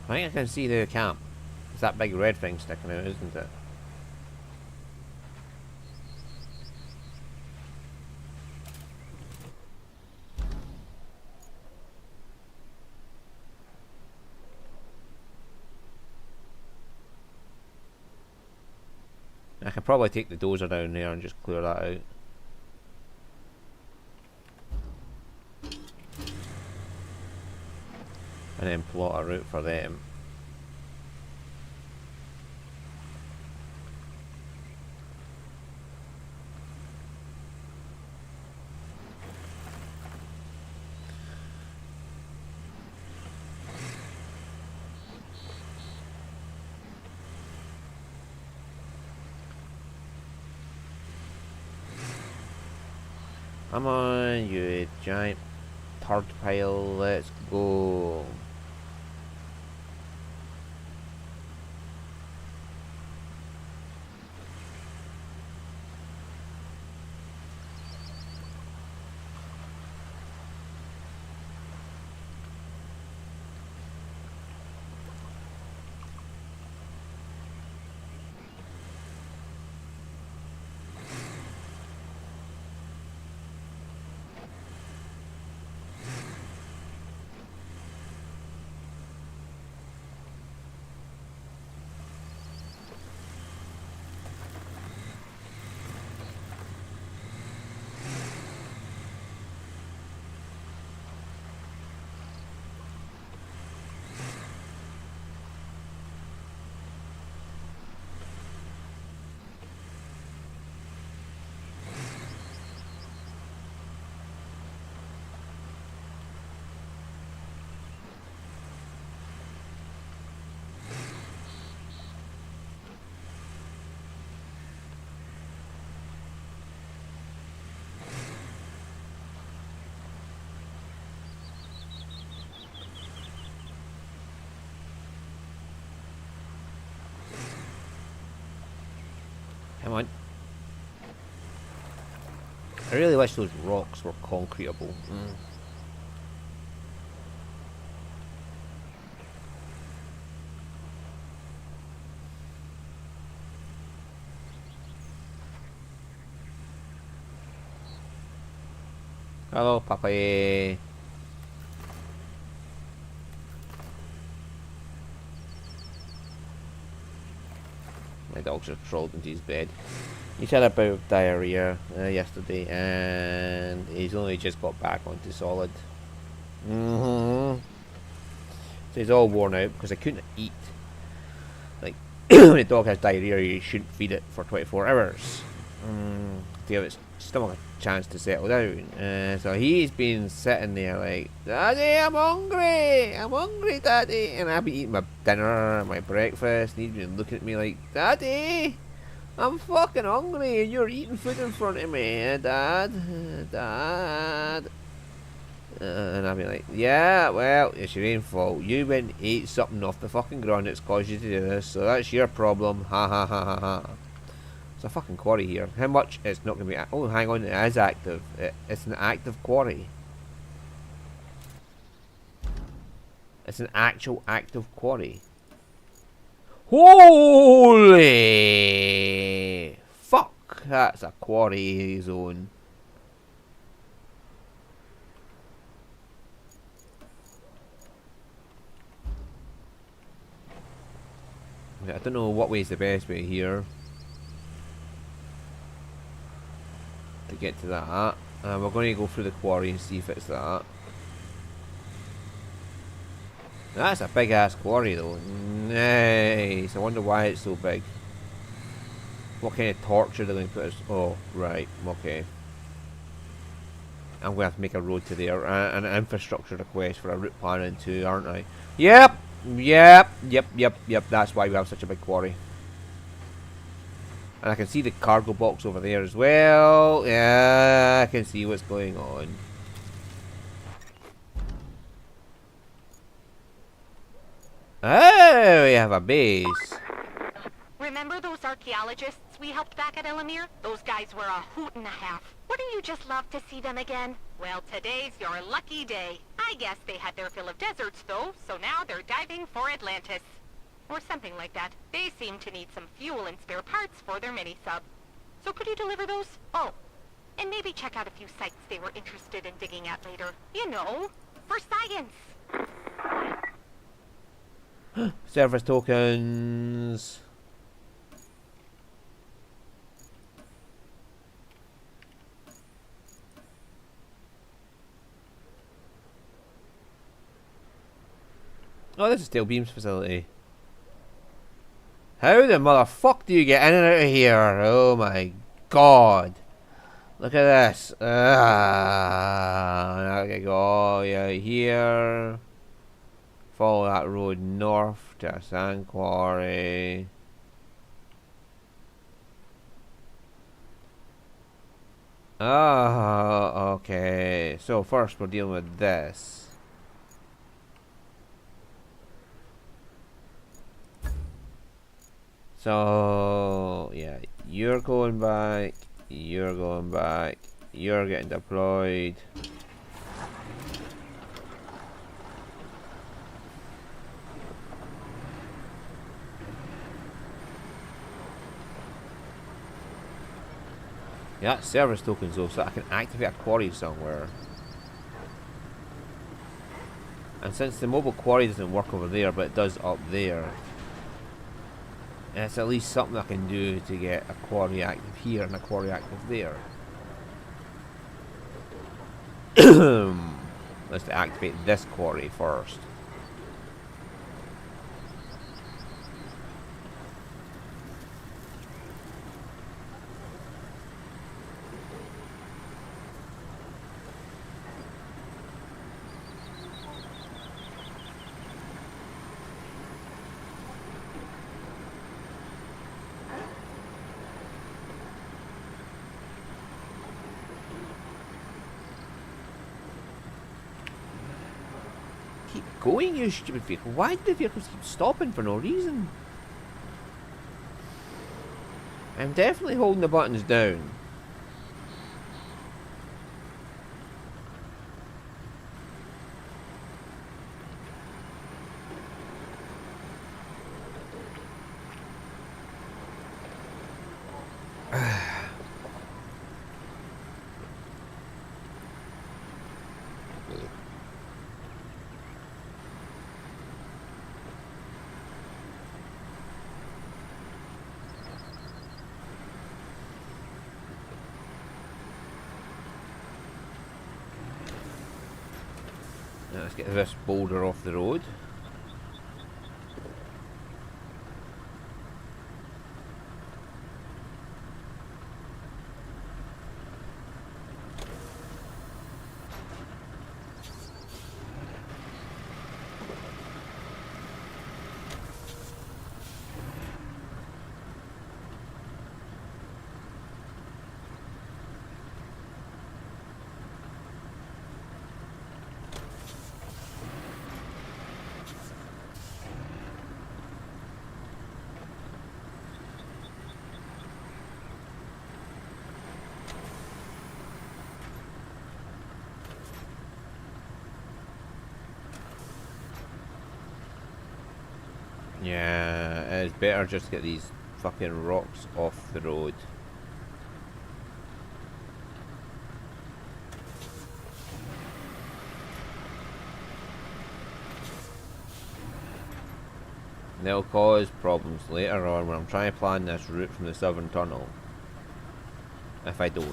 I think I can see the camp. It's that big red thing sticking out, isn't it? I can probably take the dozer down there and just clear that out. And then plot a route for them. Come on, you giant turd pile, let's go. Come on. I really wish those rocks were concreteable. Hello, Papa. My dog's just crawled into his bed. He's had a bout of diarrhea yesterday, and he's only just got back onto solid. So he's all worn out because I couldn't eat. Like, when a dog has diarrhea, you shouldn't feed it for 24 hours to give its stomach a chance to settle down. So he's been sitting there like, Daddy, I'm hungry, Daddy. And I've been eating my dinner, my breakfast, and he's been looking at me like, Daddy, I'm fucking hungry, and you're eating food in front of me, Dad. And I'll be like, yeah, well, it's your own fault. You went and ate something off the fucking ground that's caused you to do this, so that's your problem. Ha ha ha ha ha. There's a fucking quarry here. How much? It's not going to be... Oh, hang on. It is active. It's an active quarry. It's an actual active quarry. Holy fuck! That's a quarry zone. I don't know what way is the best way here to get to that. We're going to go through the quarry and see if it's that. That's a big ass quarry though. Nice. I wonder why it's so big. What kind of torture they're going to put us? Oh, right. Okay. I'm going to have to make a road to there. An infrastructure request for a route planning too, aren't I? Yep. Yep. That's why we have such a big quarry. And I can see the cargo box over there as well. Yeah, I can see what's going on. Oh, we have a base. Remember those archaeologists we helped back at Elamir? Those guys were a hoot and a half. Wouldn't you just love to see them again? Well, today's your lucky day. I guess they had their fill of deserts, though, so now they're diving for Atlantis. Or something like that. They seem to need some fuel and spare parts for their mini-sub. So could you deliver those? Oh, and maybe check out a few sites they were interested in digging at later. You know, for science. Service tokens. Oh, this is Steel Beam's facility. How the motherfuck do you get in and out of here? Oh my god. Look at this. Now I go yeah, here. Follow that road north to a sand quarry. Oh, okay. So first we're dealing with this. So yeah, you're going back, you're going back, you're getting deployed. Yeah, service tokens though, so I can activate a quarry somewhere. And since the mobile quarry doesn't work over there, but it does up there, it's at least something I can do to get a quarry active here and a quarry active there. Let's activate this quarry first. Going, you stupid vehicle. Why do the vehicles keep stopping for no reason? I'm definitely holding the buttons down. Now let's get this boulder off the road. Yeah, it's better just to get these fucking rocks off the road. They'll cause problems later on when I'm trying to plan this route from the southern tunnel. If I don't.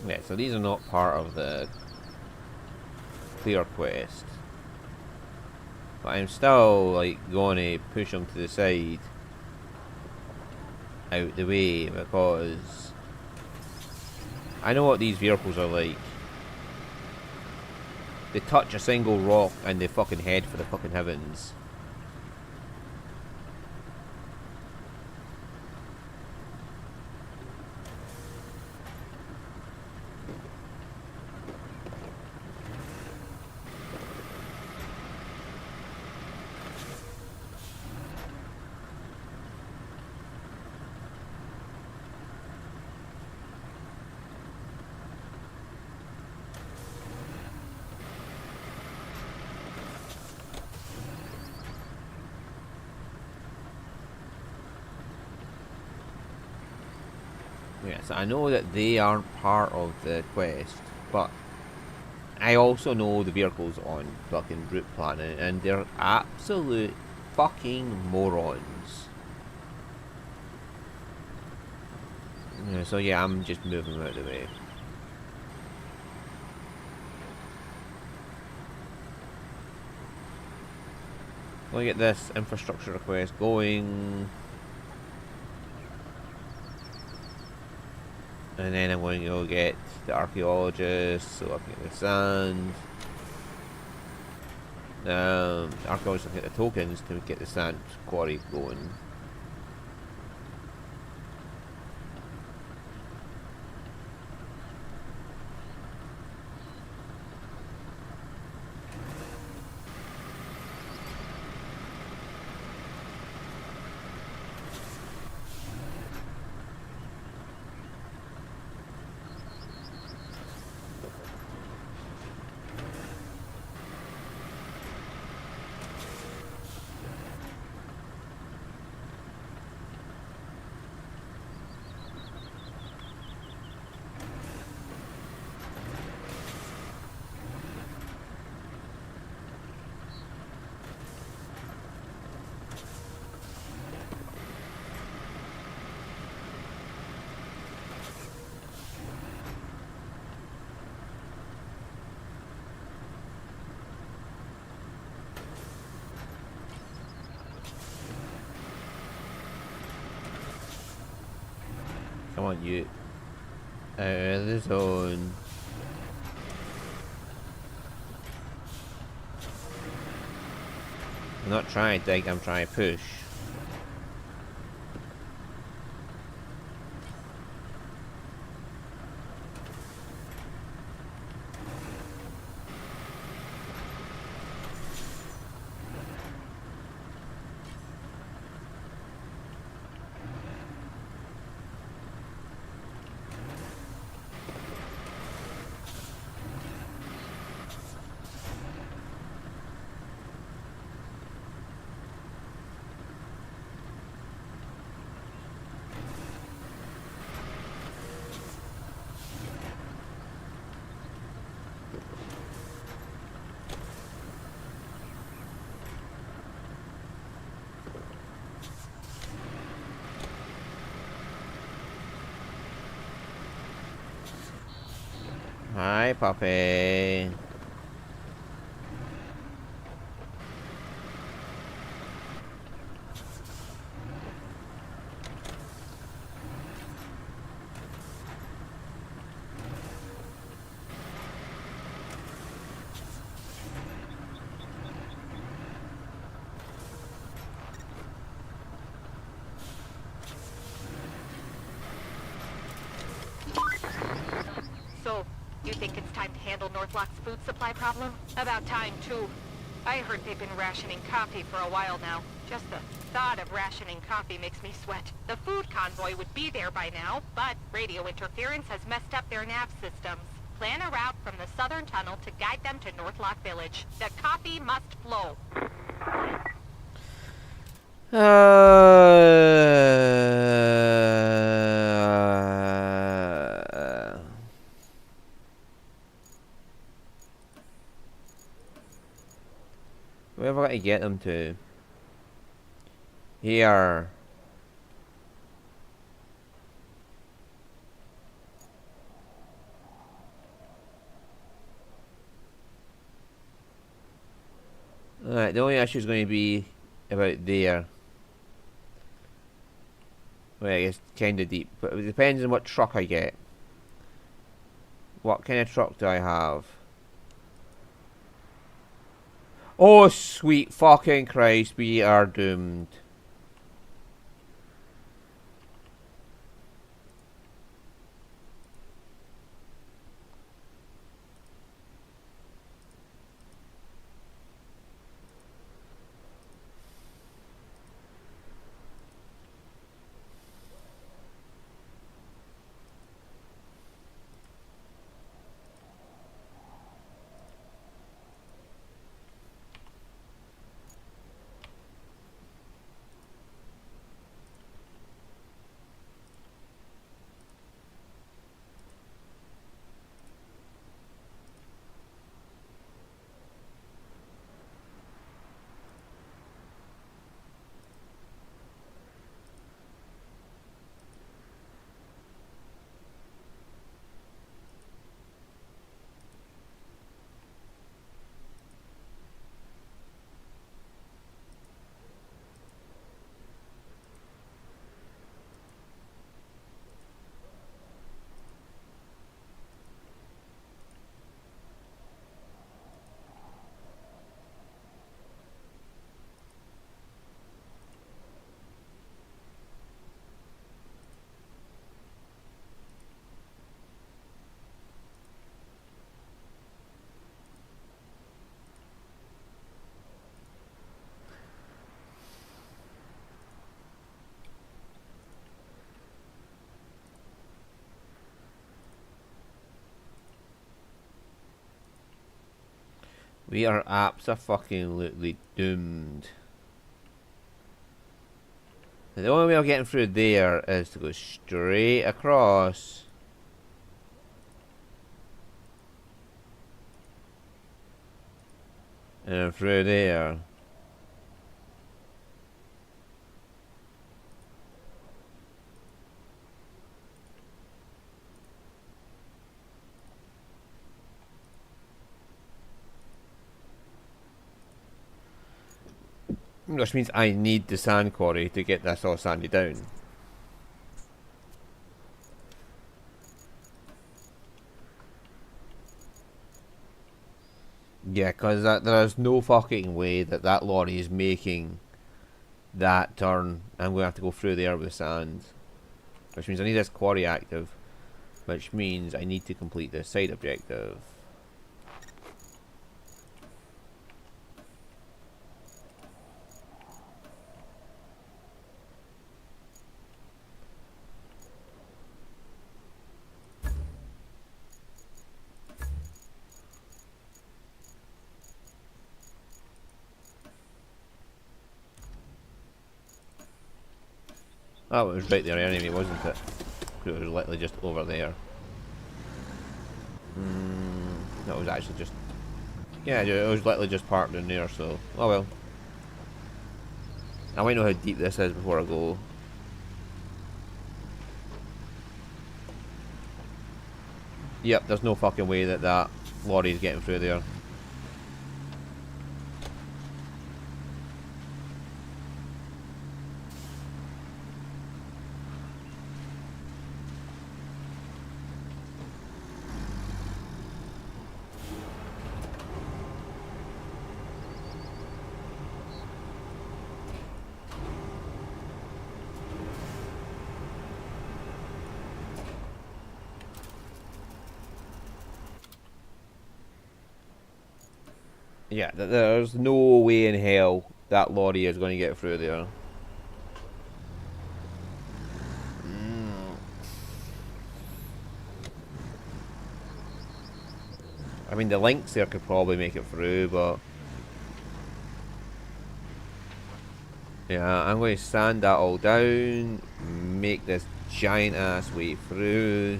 Yeah, so these are not part of the clear quest. But I'm still, like, going to push them to the side. Out the way, because I know what these vehicles are like. They touch a single rock and they fucking head for the fucking heavens. Yes, I know that they aren't part of the quest, but I also know the vehicles on fucking Root Planet, and they're absolute fucking morons. Yeah, so yeah, I'm just moving them out of the way. Let me get this infrastructure request going. And then I'm going to go get the archaeologist so I can get the sand. The archaeologist will get the tokens to get the sand quarry going. Come on, you. Out of the zone. I'm not trying to dig, I'm trying to push. Hi, puppy. think it's time to handle Northlock's food supply problem? About time, too. I heard they've been rationing coffee for a while now. Just the thought of rationing coffee makes me sweat. The food convoy would be there by now, but radio interference has messed up their nav systems. Plan a route from the southern tunnel to guide them to Northlock Village. The coffee must flow. Where have I got to get them to? Here. Alright, the only issue is going to be about there. Well, it's kind of deep, but it depends on what truck I get. What kind of truck do I have? Oh, sweet fucking Christ, we are doomed. We are abso-fucking-lutely doomed. The only way of getting through there is to go straight across. And then through there. Which means I need the sand quarry to get this all sanded down. Yeah, because there's no fucking way that that lorry is making that turn. I'm going to have to go through there with sand. Which means I need this quarry active. Which means I need to complete this side objective. Oh, it was right there anyway, wasn't it? It was literally just over there. No, it was actually just... Yeah, it was literally just parked in there, so... Oh well. I might know how deep this is before I go. Yep, there's no fucking way that that lorry is getting through there. Yeah, there's no way in hell that lorry is going to get through there. I mean, the links there could probably make it through, but yeah, I'm going to sand that all down, make this giant ass way through.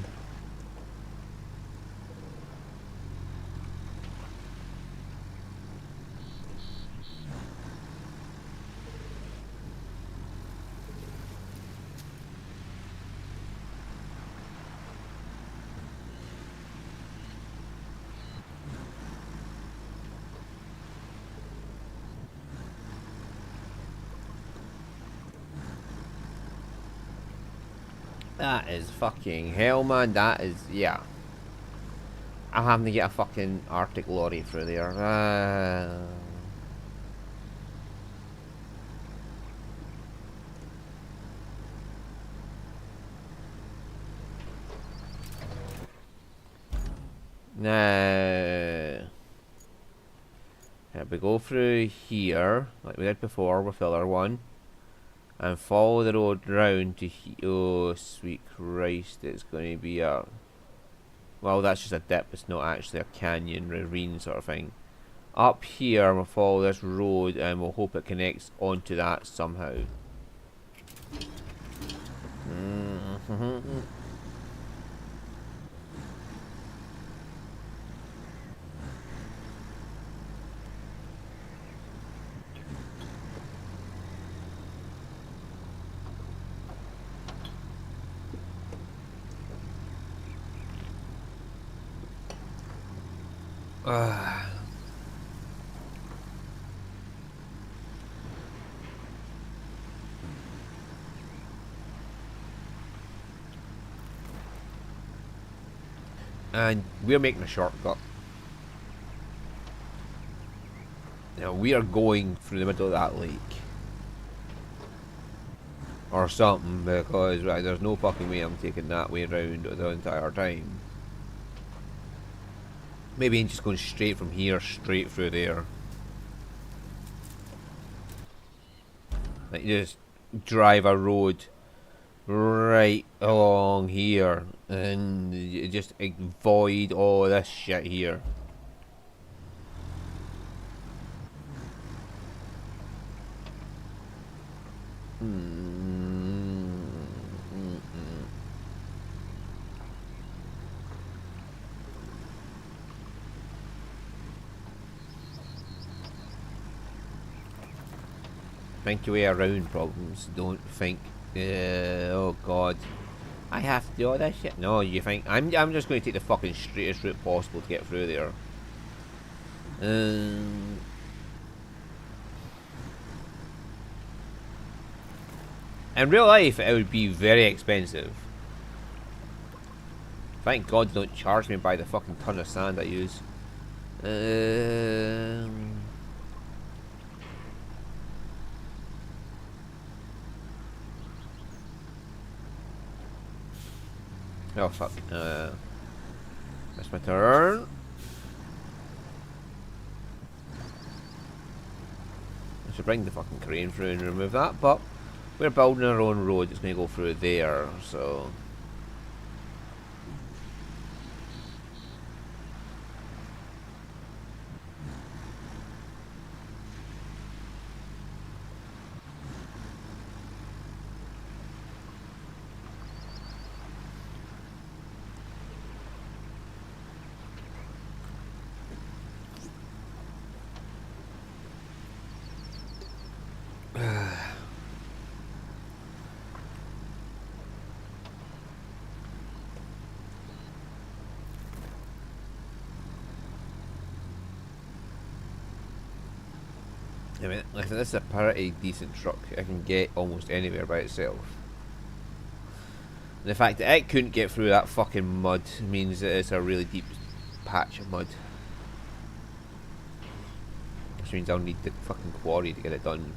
That is fucking hell, man. That is, yeah. I'm having to get a fucking Arctic lorry through there. Now, we go through here, like we did before with filler one, and follow the road round to oh, sweet Christ, it's going to be a... Well, that's just a dip, it's not actually a canyon, ravine sort of thing. Up here, we'll follow this road and we'll hope it connects onto that somehow. And we're making a shortcut. Now we are going through the middle of that lake. Or something, because right, there's no fucking way I'm taking that way around the entire time. Maybe I'm just going straight from here, straight through there. Like, just drive a road right along here and you just avoid all this shit here. Think your way around problems. Don't think, oh god, I have to do all that shit. No, you think I'm just going to take the fucking straightest route possible to get through there. In real life, it would be very expensive. Thank God they don't charge me by the fucking ton of sand I use. Oh fuck. That's my turn. I should bring the fucking crane through and remove that, but we're building our own road. It's going to go through there, so... I mean, listen, this is a pretty decent truck. It can get almost anywhere by itself. And the fact that it couldn't get through that fucking mud means that it's a really deep patch of mud. Which means I'll need the fucking quarry to get it done.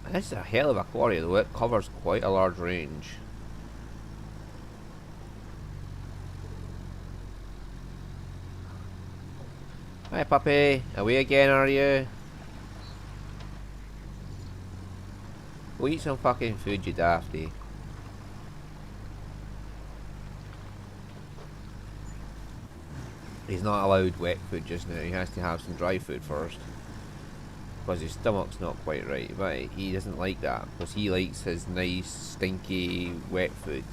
And this is a hell of a quarry though, it covers quite a large range. Hi puppy, away again are you? Go eat some fucking food, you dafty. He's not allowed wet food just now, he has to have some dry food first. Because his stomach's not quite right, but he doesn't like that, because he likes his nice, stinky, wet food.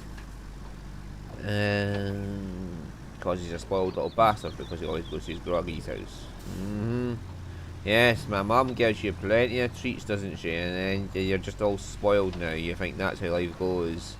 Because he's a spoiled little bastard, because he always goes to his groggy's house. Yes, my mum gives you plenty of treats, doesn't she? And then you're just all spoiled now, you think that's how life goes.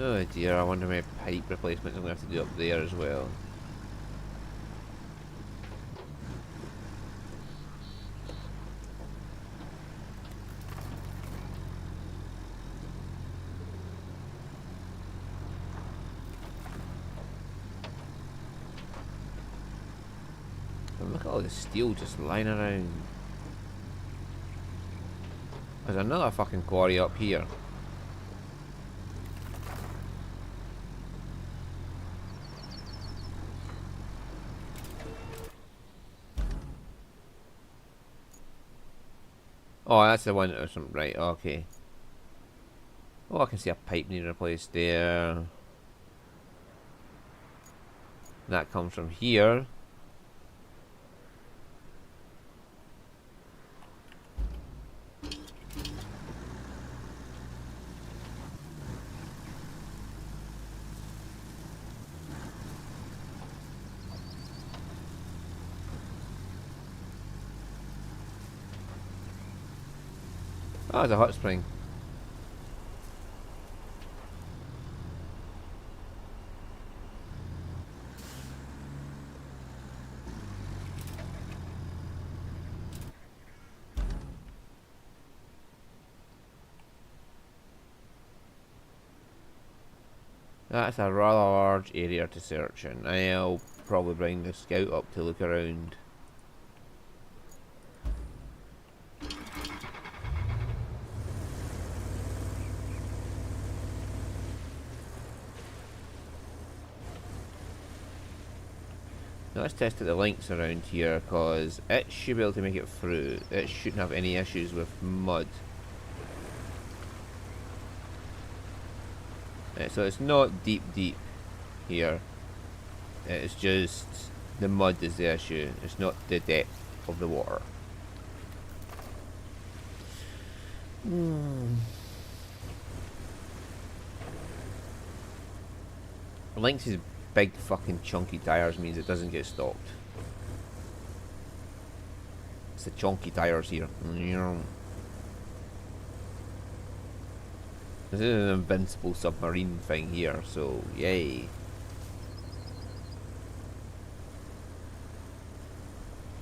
Oh dear, I wonder how many pipe replacements I'm going to have to do up there as well. And look at all the steel just lying around. There's another fucking quarry up here. Oh, that's the one or something. Right, okay. Oh, I can see a pipe needing replaced there. That comes from here. Oh, there's a hot spring. That's a rather large area to search in. I'll probably bring the scout up to look around. Now let's test the links around here, because it should be able to make it through. It shouldn't have any issues with mud. So it's not deep here. It's just the mud is the issue. It's not the depth of the water. Lynx's big fucking chunky tires means it doesn't get stopped. It's the chunky tires here. This is an invincible submarine thing here, so yay.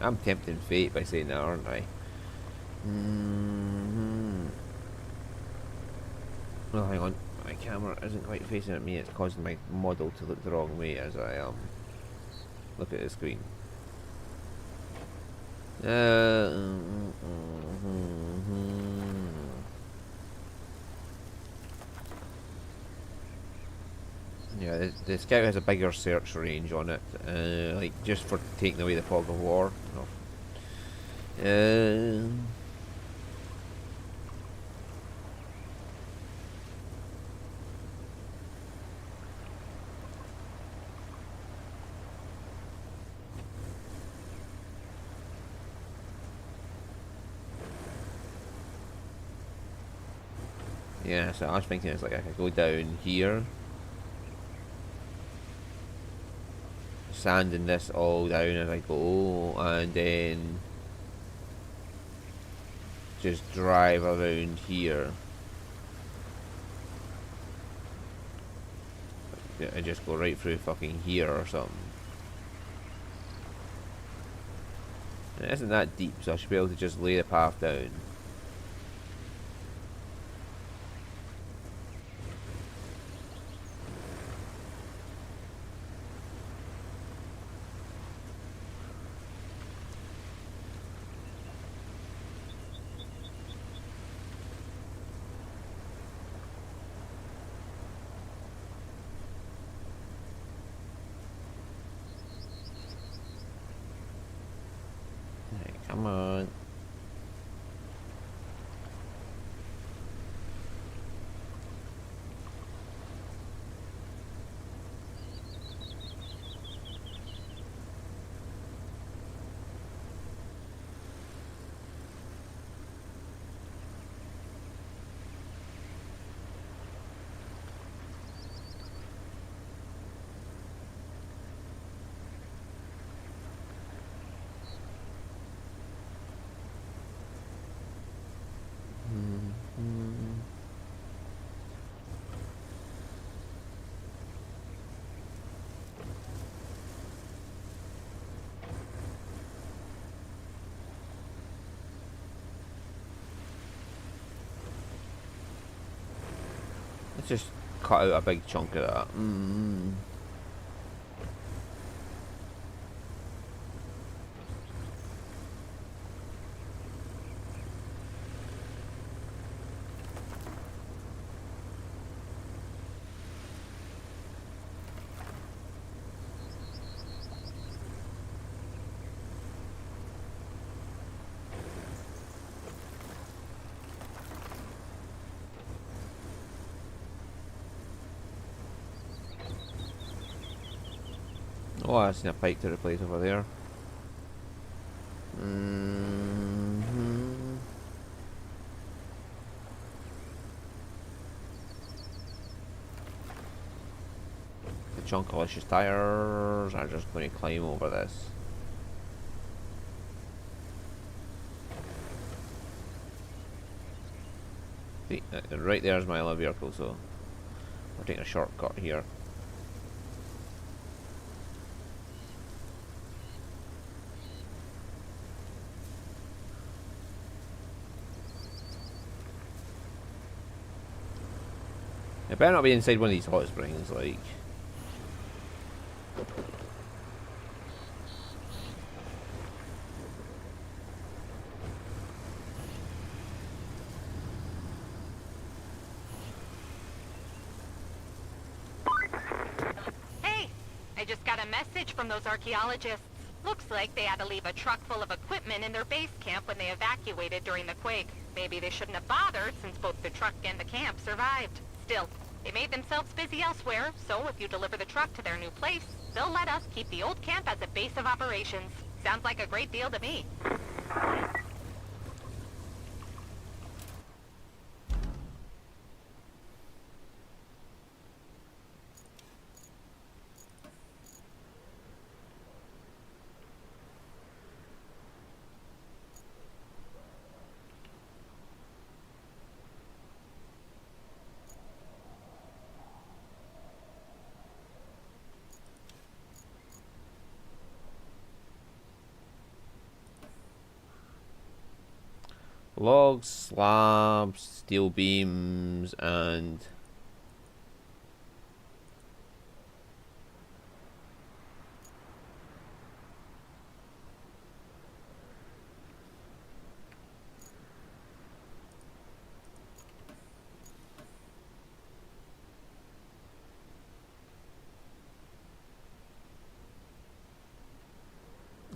I'm tempting fate by saying that, aren't I? Oh, hang on. My camera isn't quite facing at me. It's causing my model to look the wrong way as I look at the screen. Yeah, the Scout has a bigger search range on it, like just for taking away the fog of war. Yeah, so I was thinking it's like I could go down here, sanding this all down as I go, and then just drive around here. Yeah, and just go right through fucking here or something. It isn't that deep, so I should be able to just lay the path down. Right, come on. Let's just cut out a big chunk of that. Oh, I seen a pipe to replace over there. The chunkalicious tires are just going to climb over this. See, right there's my other vehicle, so we're taking a shortcut here. It better not be inside one of these hot springs, like. Hey, I just got a message from those archaeologists. Looks like they had to leave a truck full of equipment in their base camp when they evacuated during the quake. Maybe they shouldn't have bothered since both the truck and the camp survived. Still, they made themselves busy elsewhere, so if you deliver the truck to their new place, they'll let us keep the old camp as a base of operations. Sounds like a great deal to me. Logs, slabs, steel beams, and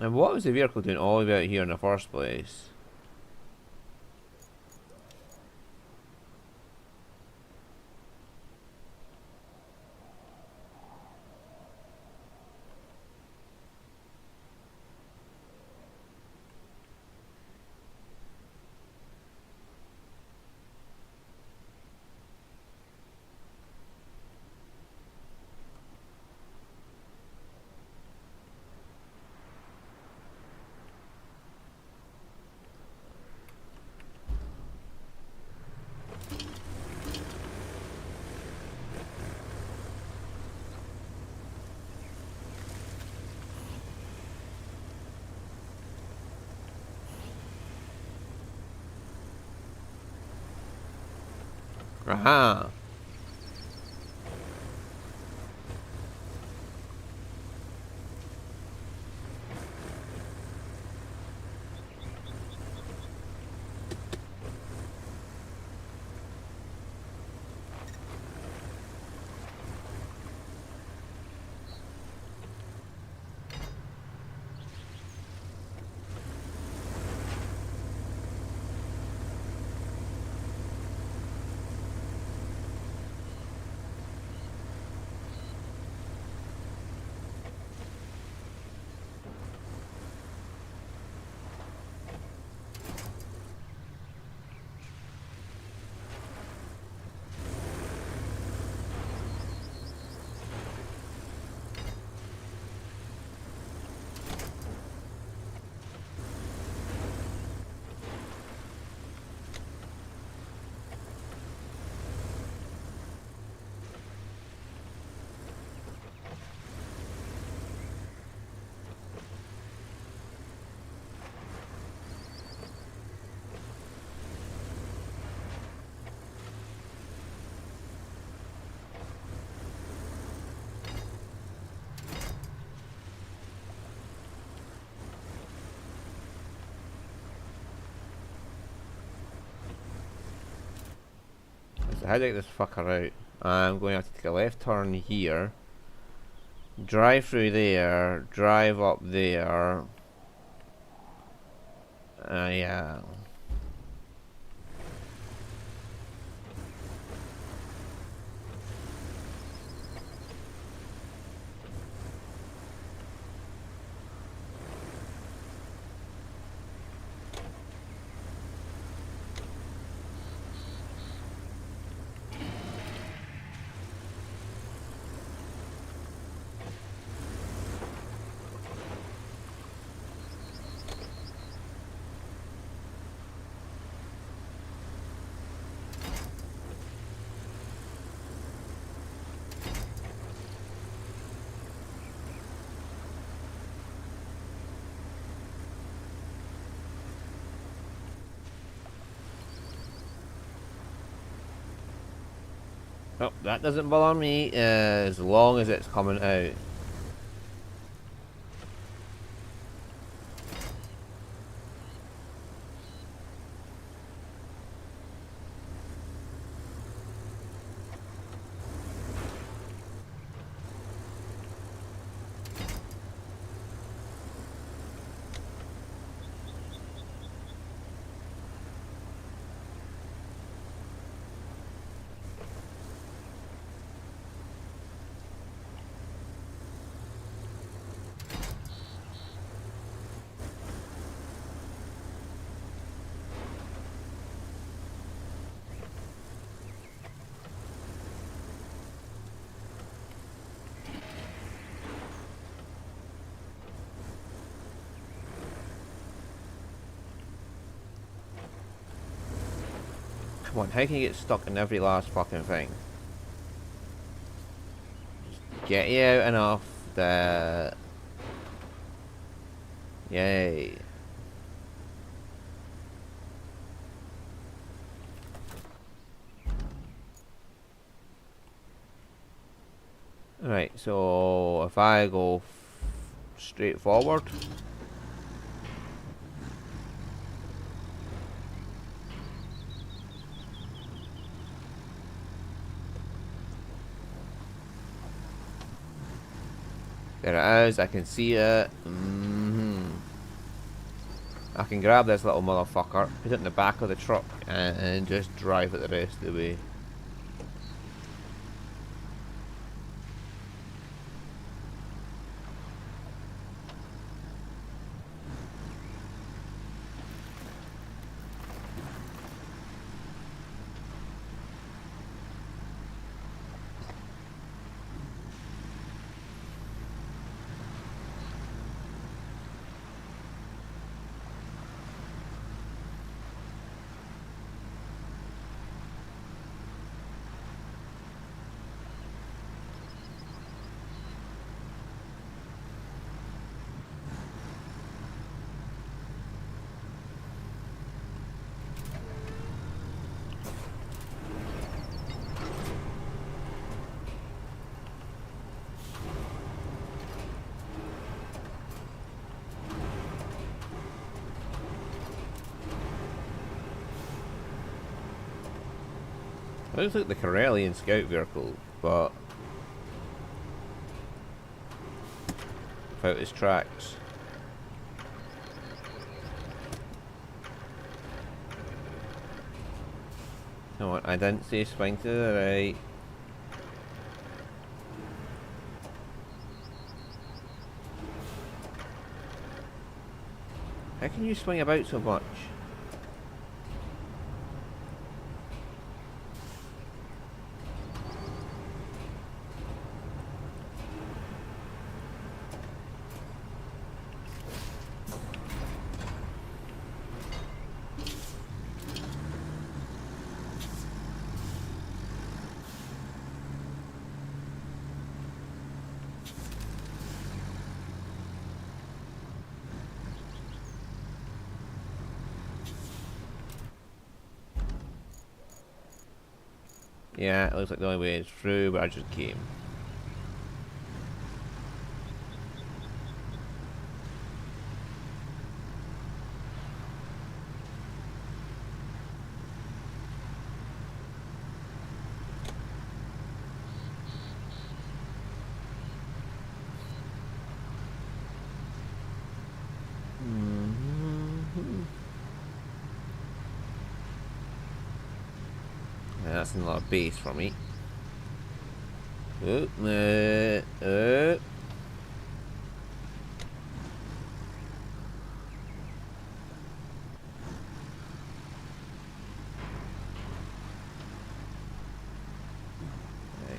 what was the vehicle doing all the way out here in the first place? Aha! So how do I get this fucker out? I'm going to have to take a left turn here. Drive through there. Drive up there. Yeah. Oh, that doesn't bother me as long as it's coming out. Come on, how can you get stuck in every last fucking thing? Just get you out enough that... Yay. Right, so if I go straight forward... There it is, I can see it. I can grab this little motherfucker, put it in the back of the truck, and just drive it the rest of the way. It looks like the Corellian scout vehicle, but without its tracks. No, I didn't say swing to the right. How can you swing about so much? Yeah, it looks like the only way is through, but I just came. Yeah, that's another base for me. Oh, Right,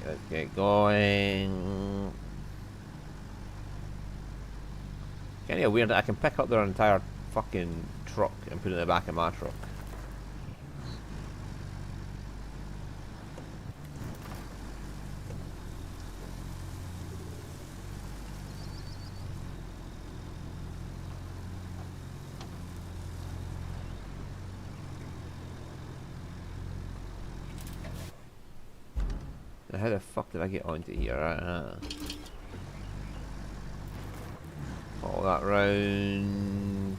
let's get going. Kinda weird that I can pick up their entire fucking truck and put it in the back of my truck. Now how the fuck did I get onto here? Follow that round.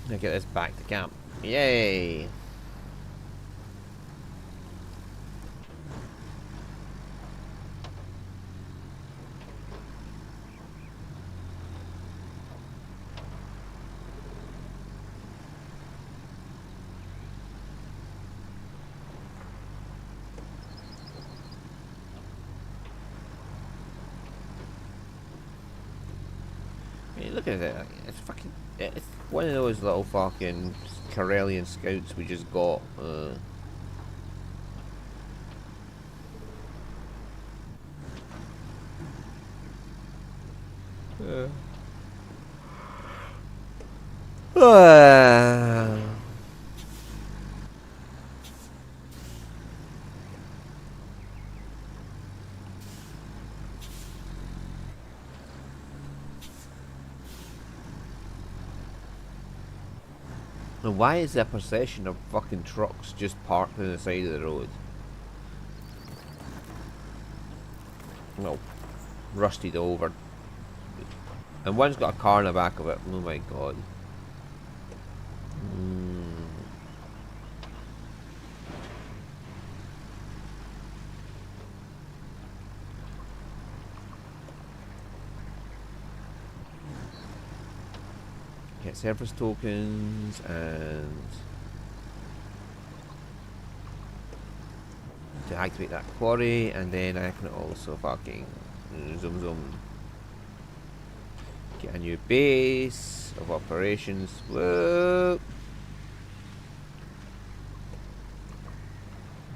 Now get this back to camp. Yay! I mean, look at it. It's fucking. It's one of those little fucking Corellian scouts we just got. Now, why is there a procession of fucking trucks just parked on the side of the road? Well, rusted over. And one's got a car in the back of it. Oh my god. Get service tokens and to activate that quarry, and then I can also fucking zoom get a new base of operations. Whoa.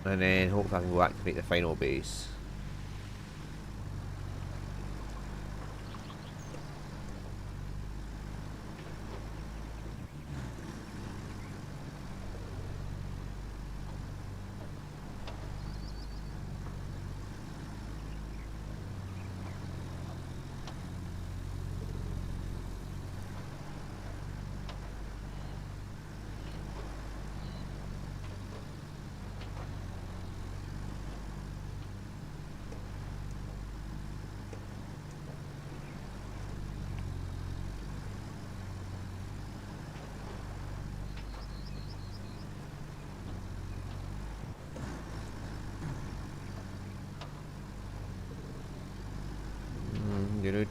And then hopefully I can go activate the final base. I'm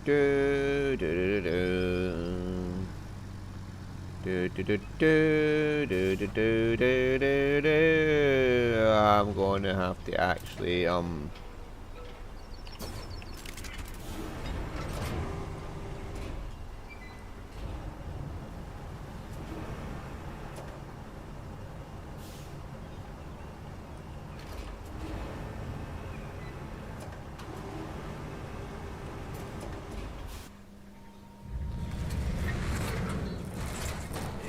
gonna have to actually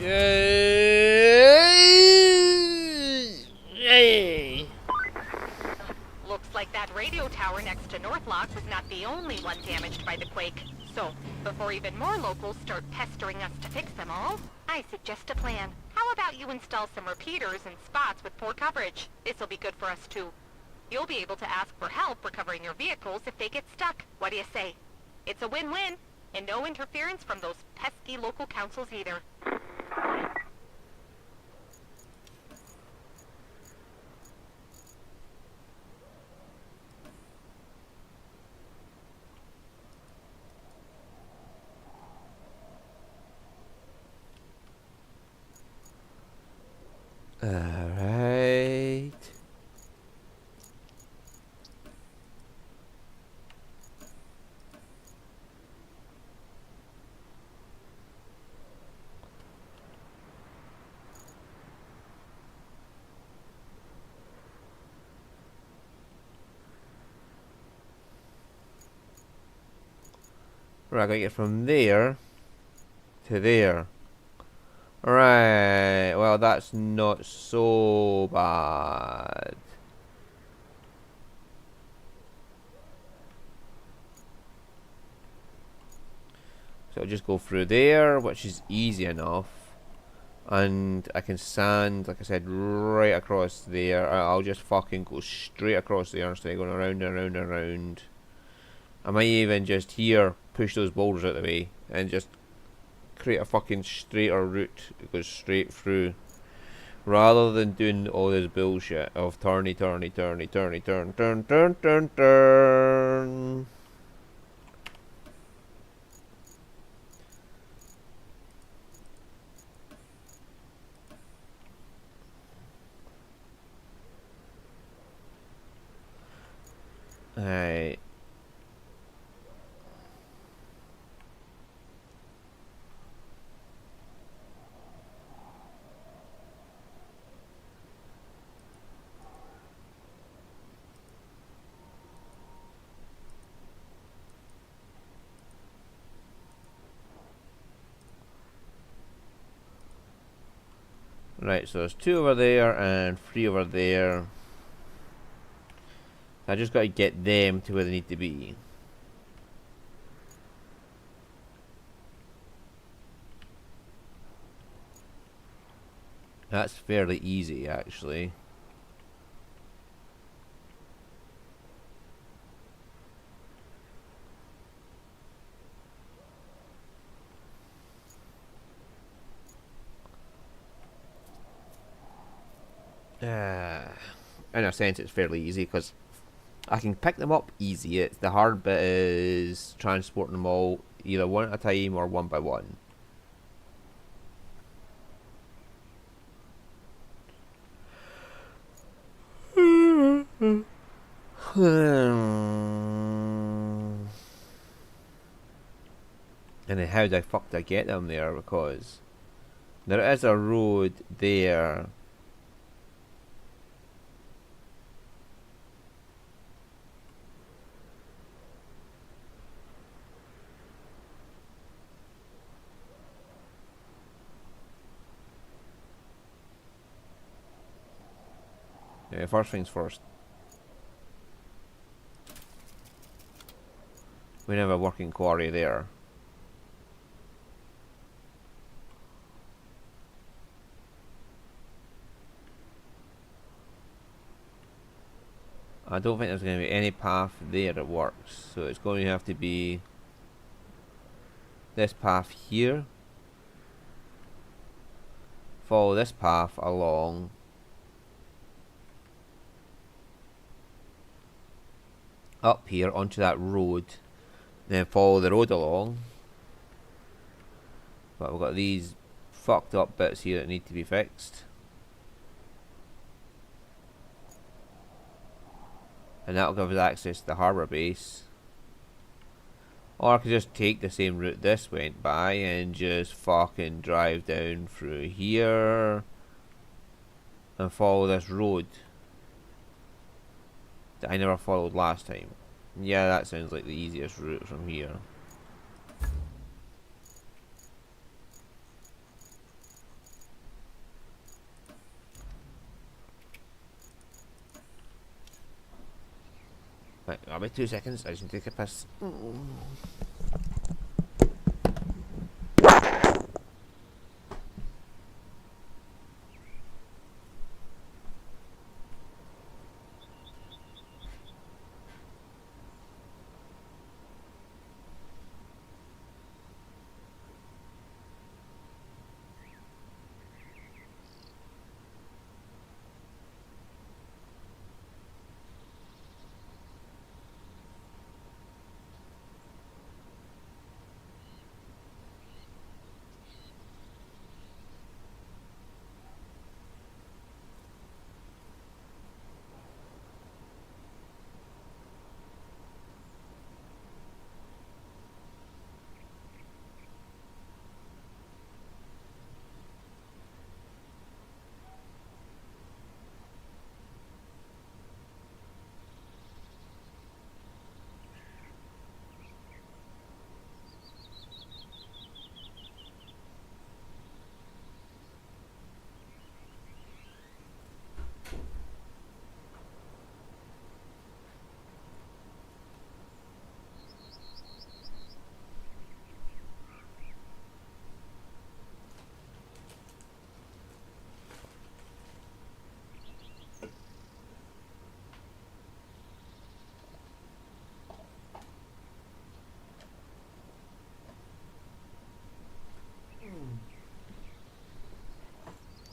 Yay! Looks like that radio tower next to Northlock was not the only one damaged by the quake. So, before even more locals start pestering us to fix them all, I suggest a plan. How about you install some repeaters in spots with poor coverage? This'll be good for us too. You'll be able to ask for help recovering your vehicles if they get stuck. What do you say? It's a win-win, and no interference from those pesky local councils either. Alright. Right, I gotta get from there to there. Right, well that's not so bad. So I'll just go through there, which is easy enough. And I can sand, like I said, right across there. I'll just fucking go straight across there instead of going around and around and around. I might even just here push those boulders out of the way and just create a fucking straighter route that goes straight through, rather than doing all this bullshit of turny turn turn. Alright. Right, so there's 2 over there and 3 over there. I just gotta get them to where they need to be. That's fairly easy, actually. In a sense, it's fairly easy because I can pick them up easy. It's the hard bit is transporting them all either one at a time or one by one. And then how the fuck did I get them there? Because there is a road there. Yeah, first things first. We have a working quarry there. I don't think there's going to be any path there that works, so it's going to have to be this path here. Follow this path along. Up here onto that road then follow the road along. But we've got these fucked up bits here that need to be fixed. And that'll give us access to the harbour base. Or I could just take the same route this went by and just fucking drive down through here and follow this road that I never followed last time. Yeah, that sounds like the easiest route from here. Right, I'll be 2 seconds, I just need to take a piss.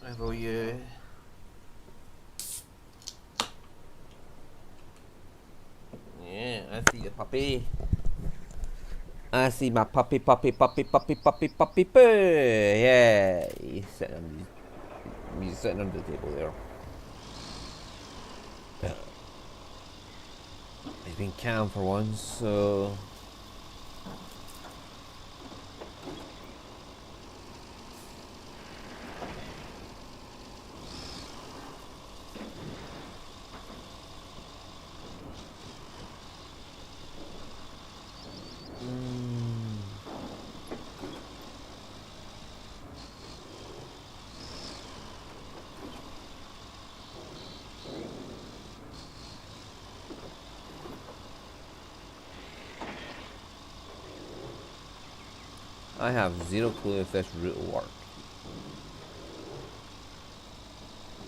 I will you. Yeah, I see the puppy. I see my puppy poo. Yeah, he's sitting under the table there. He's been calm for once, so. I have zero clue if this route will work.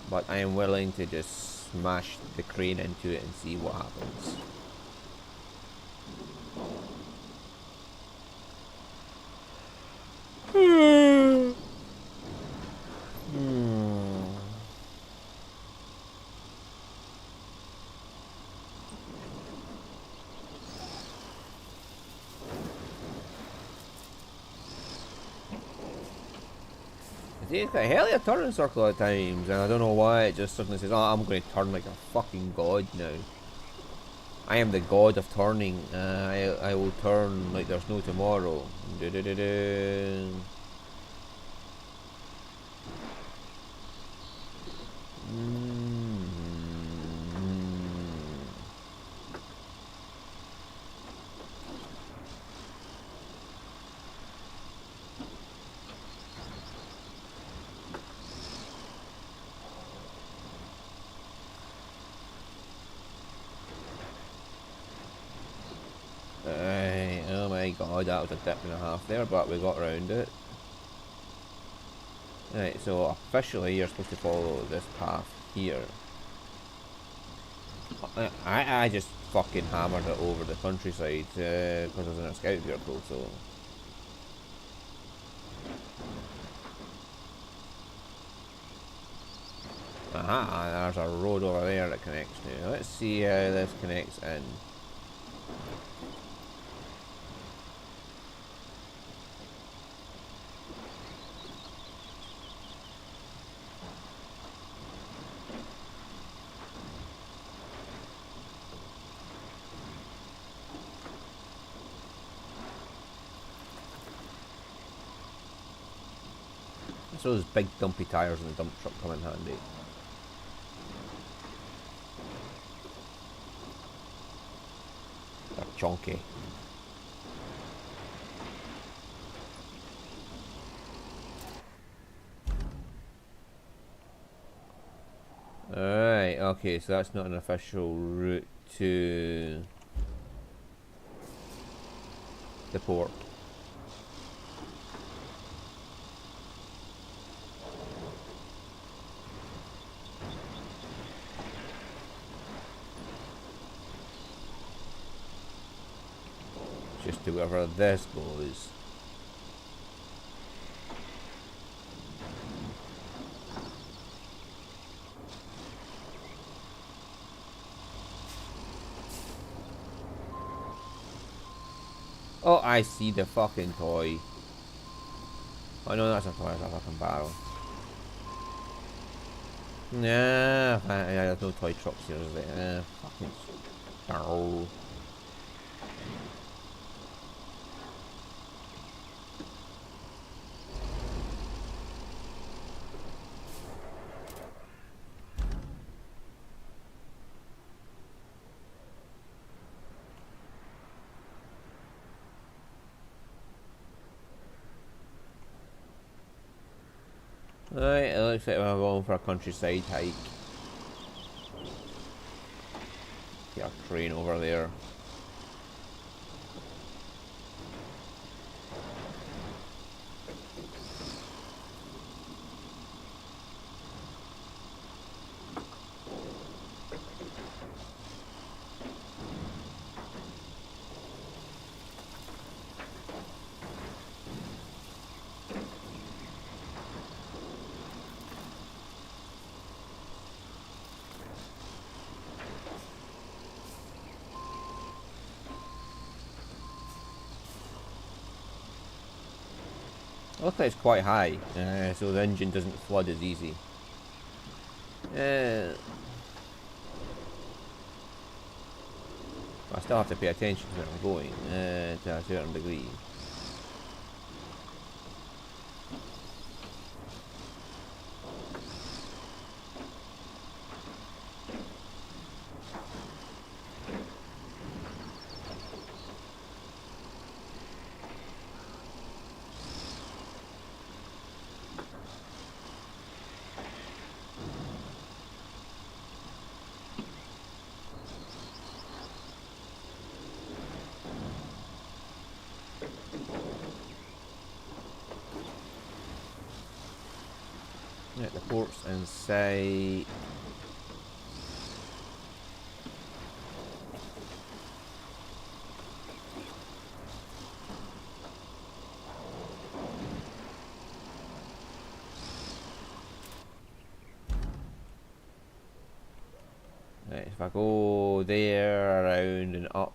But I am willing to just smash the crane into it and see what happens. It's got a hell of a turning circle at times, and I don't know why it just suddenly says, oh, I'm going to turn like a fucking god now. I am the god of turning. I will turn like there's no tomorrow. Oh my god, that was a dip and a half there, but we got around it. Right, so officially you're supposed to follow this path here. I just fucking hammered it over the countryside because I was in a scout vehicle, so. Aha, there's a road over there that connects to. Let's see how this connects in. So those big dumpy tires in the dump truck come in handy. They're chunky. Alright, okay, so that's not an official route to the port. Just to wherever this goes. Oh, I see the fucking toy. Oh no, that's a toy, that's a fucking barrel. Nah, there's no toy trucks here, is there? Fucking barrel. Right, it looks like we're going for a countryside hike. Get a train over there. Looks like it's quite high, so the engine doesn't flood as easy. I still have to pay attention to where I'm going, to a certain degree. Yeah, the port's in sight. Right, if I go there, around and up.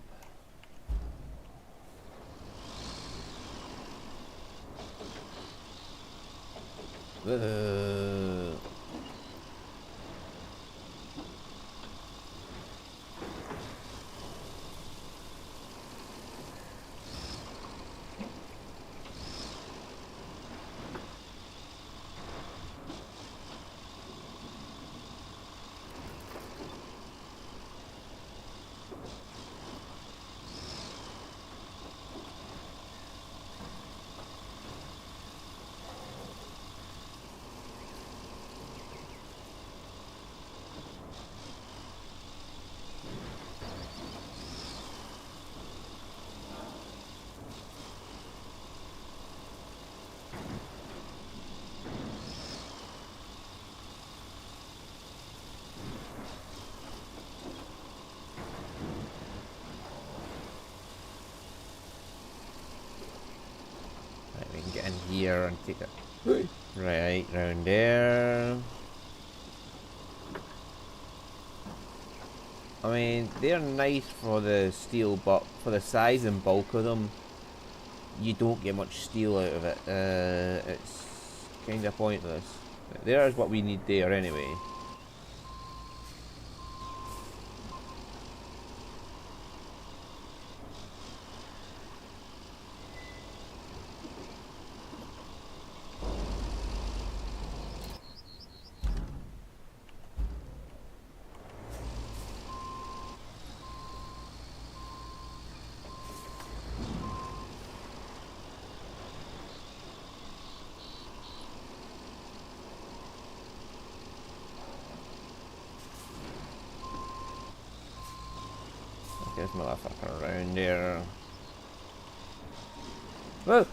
Right, we can get in here and take it. Right, round there. I mean, they're nice for the steel, but for the size and bulk of them, you don't get much steel out of it. It's kind of pointless. There's what we need there anyway. this motherfucker around here. Why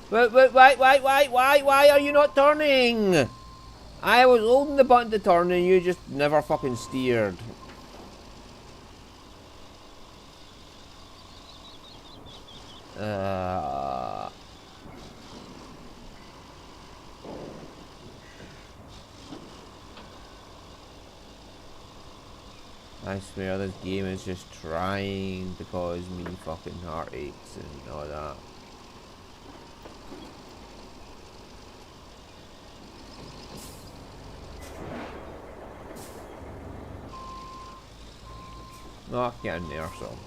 are you not turning? I was holding the button to turn and you just never fucking steered. I swear this game is just trying to cause me fucking heartaches and all that. No, I can't get in there, so.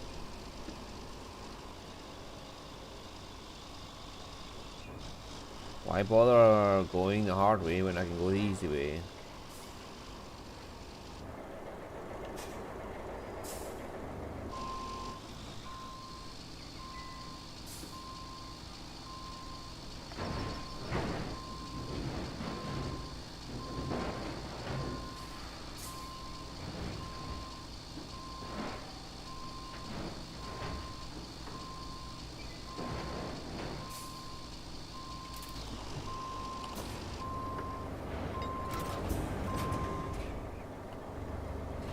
Why bother going the hard way when I can go the easy way?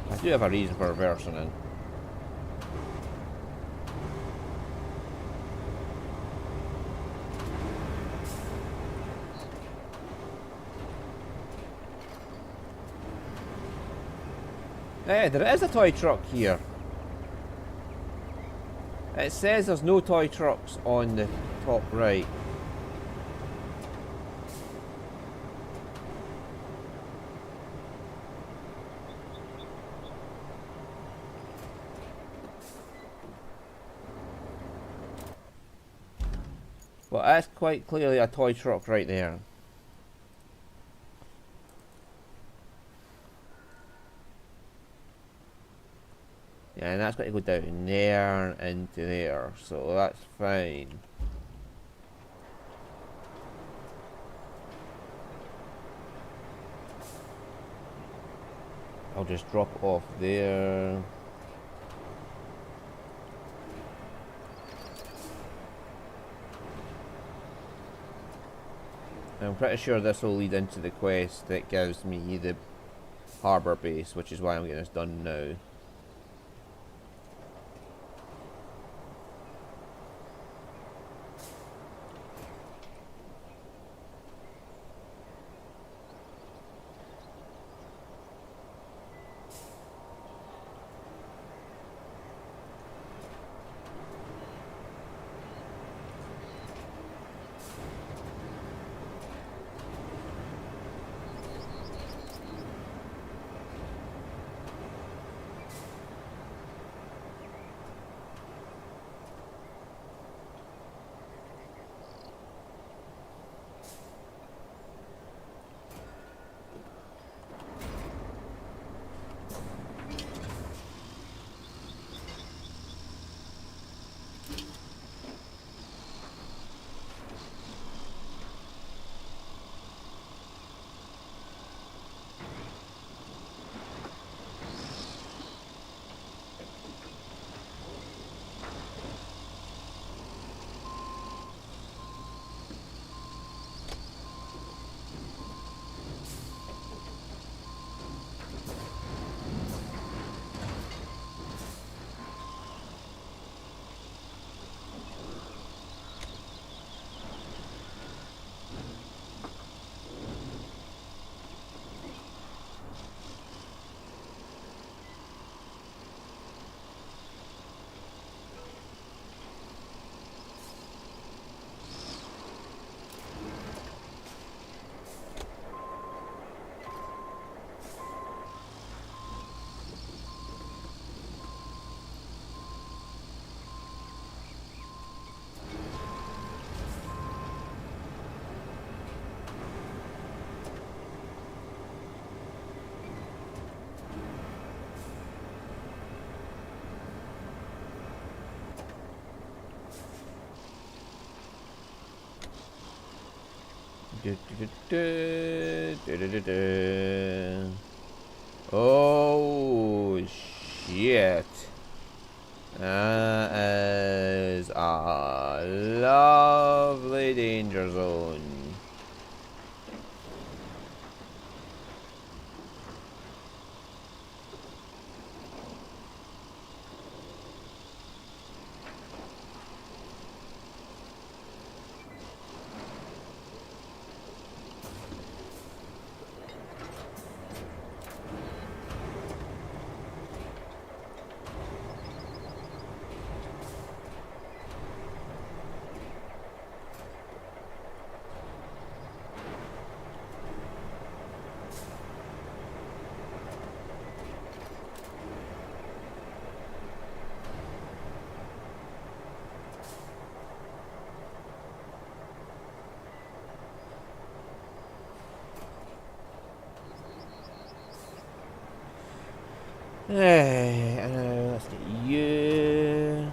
I do have a reason for reversing in. Hey, there is a toy truck here. It says there's no toy trucks on the top right. But that's quite clearly a toy truck right there. Yeah, and that's got to go down there and into there, so that's fine. I'll just drop it off there. I'm pretty sure this will lead into the quest that gives me the harbour base, which is why I'm getting this done now. Oh shit. That is a lovely danger zone. Hey, let's get you.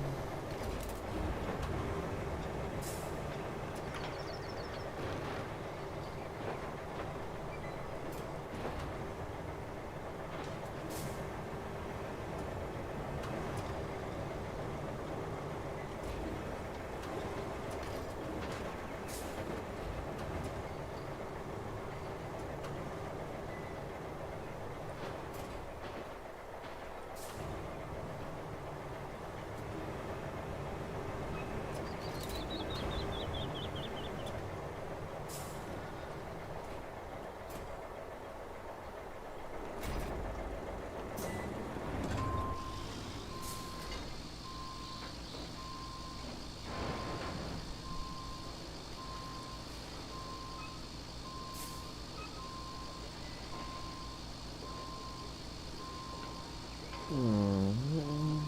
Mm-hmm.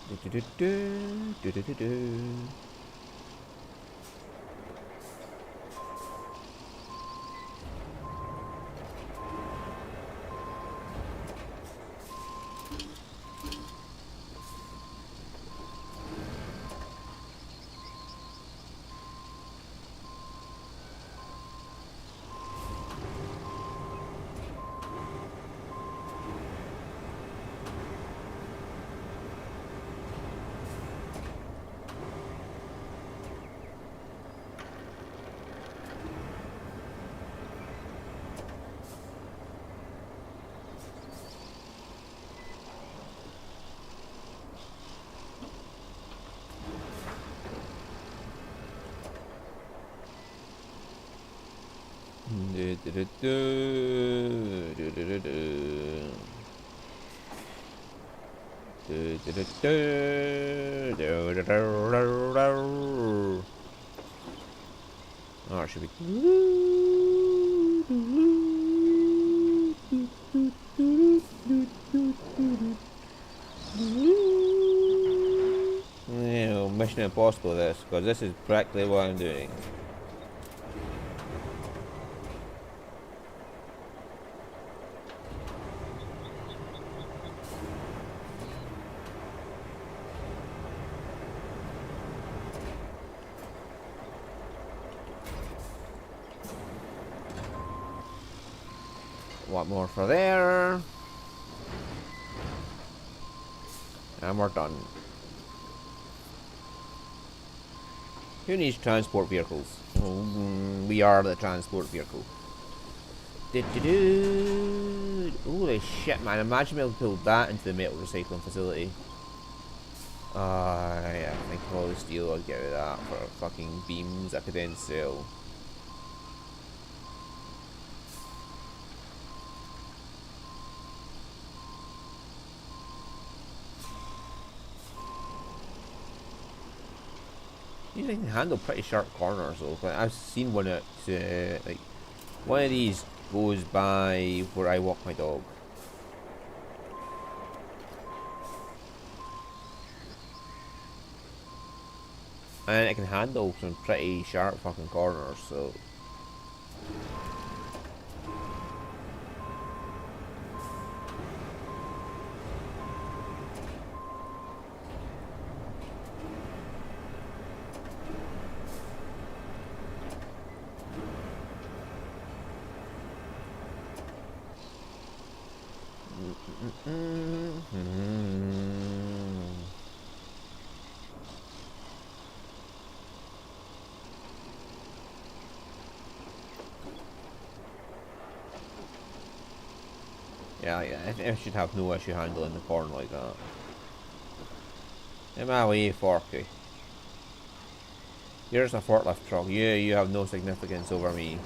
Do-do-do-do, do-do-do-do. Do-do-do-do, do-do-do-do. Do-do-do-do, do-do-do-do-do. Oh, it should be. Yeah, Mission Impossible this, because this is practically what I'm doing. What more for there? And we're done. Who needs transport vehicles? We are the transport vehicle. Holy shit, man. Imagine being able to pull that into the metal recycling facility. Yeah, think of all the steel I'd get rid of that for fucking beams I could then sell. These things can handle pretty sharp corners though. Like, I've seen one at like one of these goes by where I walk my dog. And it can handle some pretty sharp fucking corners, so. Yeah, I should have no issue handling the corn like that. In my way, Forky. You're just a forklift truck. You have no significance over me.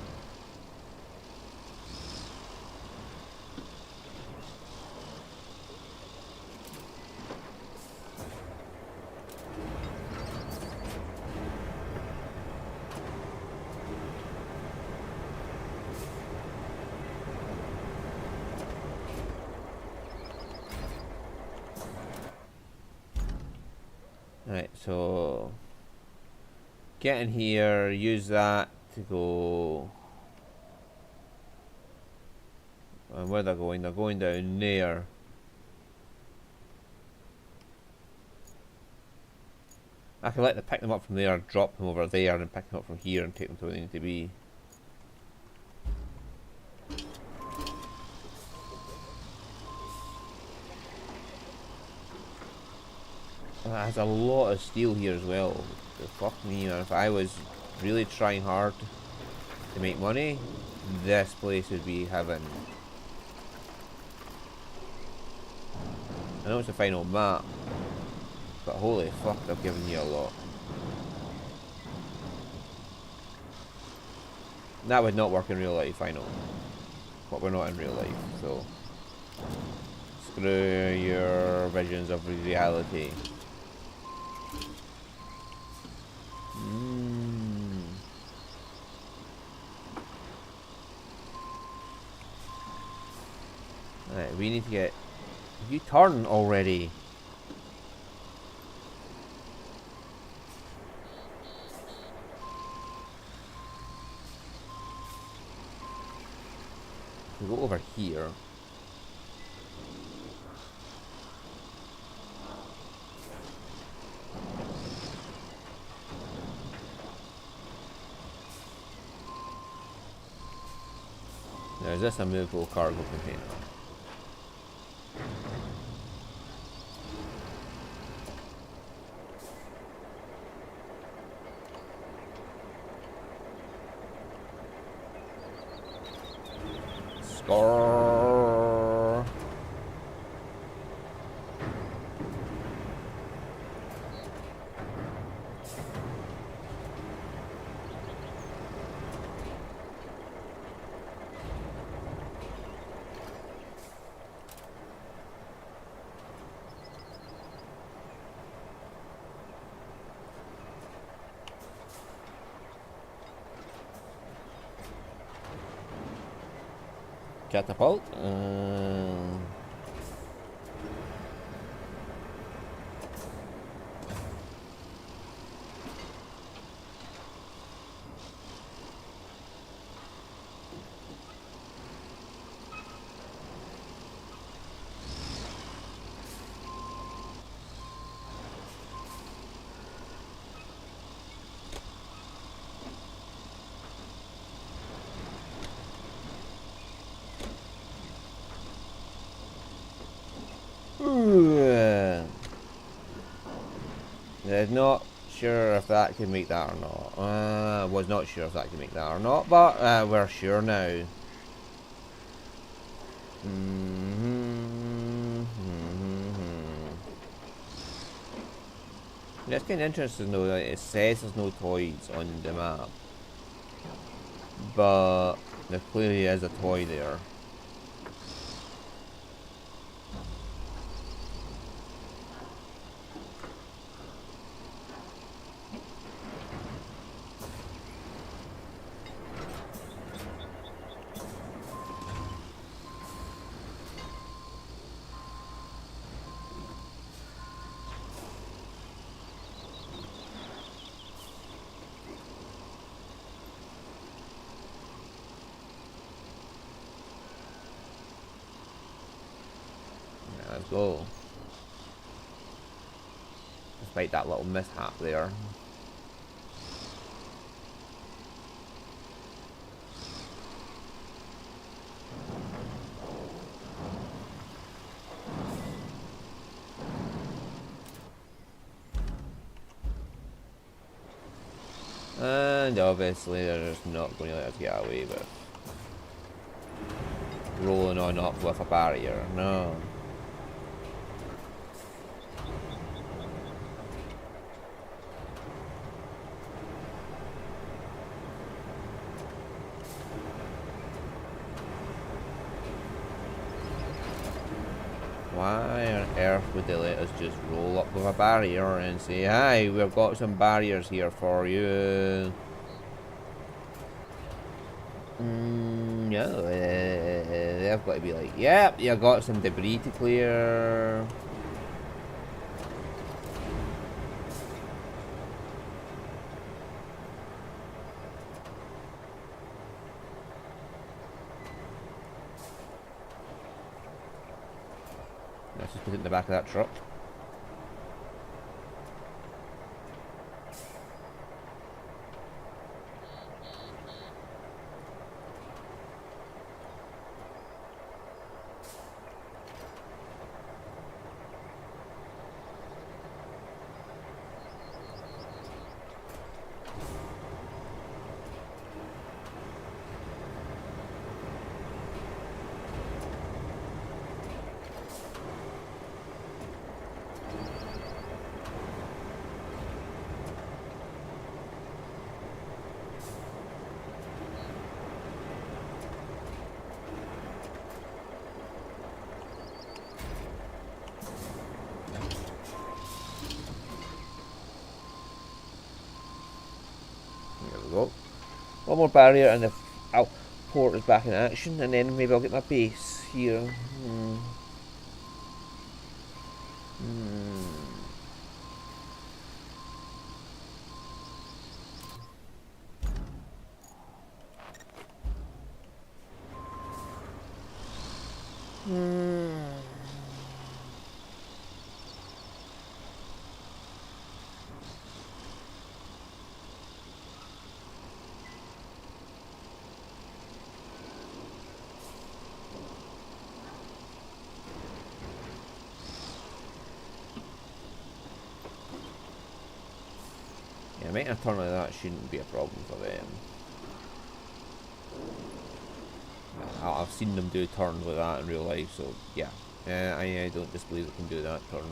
Right, so get in here, use that to go. And where they're going? They're going down there. I can let them pick them up from there, drop them over there, and pick them up from here and take them to where they need to be. That has a lot of steel here as well. Fuck me, man. If I was really trying hard to make money, this place would be heaven. I know it's the final map, but holy fuck, they've given you a lot. That would not work in real life, I know. But we're not in real life, so screw your visions of reality. Right, we need to get. Have you turned already? We go over here. Now, is this a movable cargo container? Score. Catapult. Not sure if that could make that or not. Was not sure if that could make that or not, but we're sure now. Yeah, it's kind of interesting though that it says there's no toys on the map, but there clearly is a toy there. let's go. Despite that little mishap there. And obviously they're just not going to let us get away with rolling on up with a barrier. No. Why on earth would they let us just roll up with a barrier and say, hi, we've got some barriers here for you? No, they've got to be like, yep, you got some debris to clear. Let's just put it in the back of that truck. There we go. One more barrier and the port is back in action, and then maybe I'll get my base here. Yeah, making a turn like that shouldn't be a problem for them. I've seen them do turns like that in real life, so yeah. I don't disbelieve they can do that turn.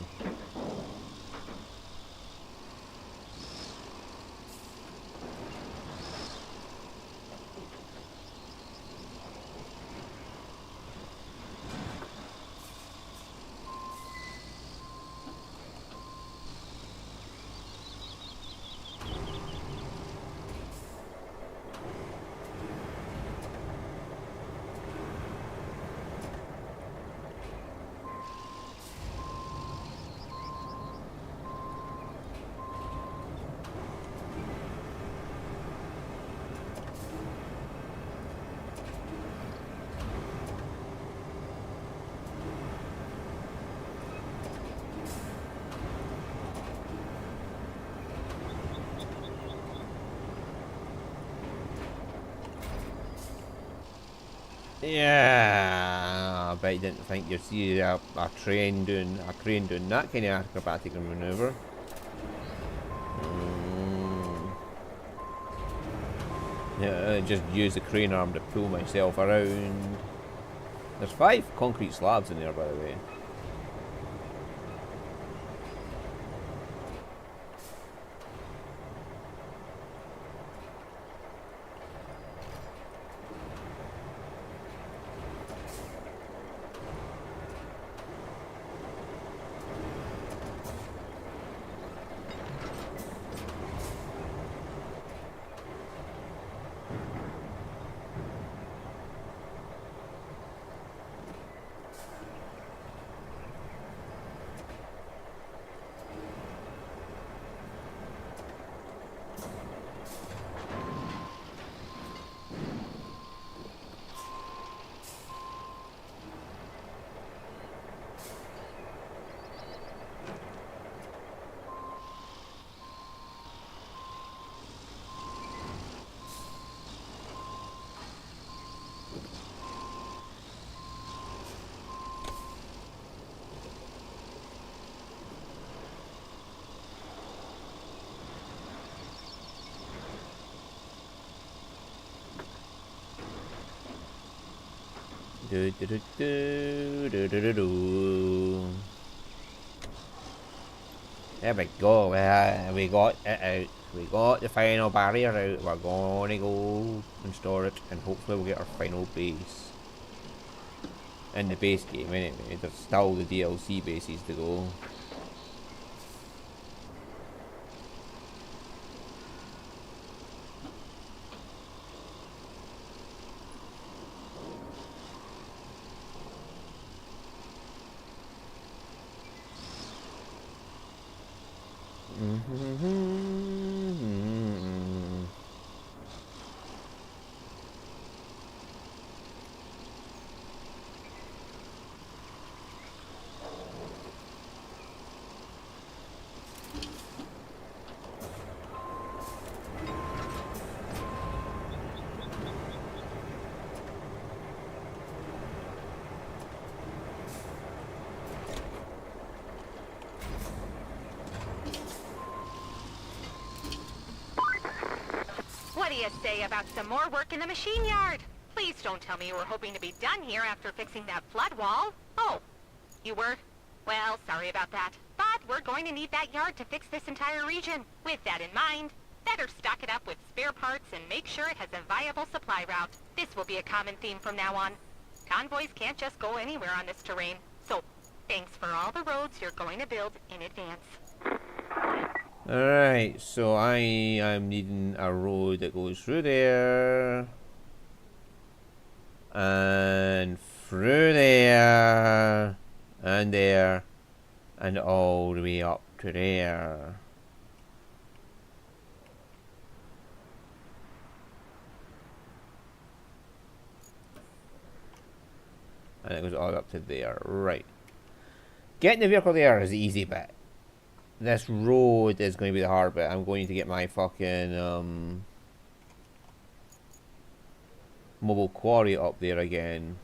Yeah, I bet you didn't think you'd see a crane doing that kind of acrobatic maneuver. Yeah, just use the crane arm to pull myself around. There's 5 concrete slabs in there, by the way. Do, do, do, do, do, do, do, do. There we go. We got it out. We got the final barrier out. We're gonna go and store it, and hopefully we'll get our final base. In the base game, anyway. There's still the DLC bases to go. What do you say about some more work in the machine yard? Please don't tell me you were hoping to be done here after fixing that flood wall. Oh, you were? Well, sorry about that. But we're going to need that yard to fix this entire region. With that in mind, better stock it up with spare parts and make sure it has a viable supply route. This will be a common theme from now on. Convoys can't just go anywhere on this terrain. So, thanks for all the roads you're going to build in advance. Alright, so I am needing a road that goes through there. And through there. And there. And all the way up to there. And it goes all up to there. Right. Getting the vehicle there is the easy bit. This road is going to be the hard bit. I'm going to get my fucking mobile quarry up there again.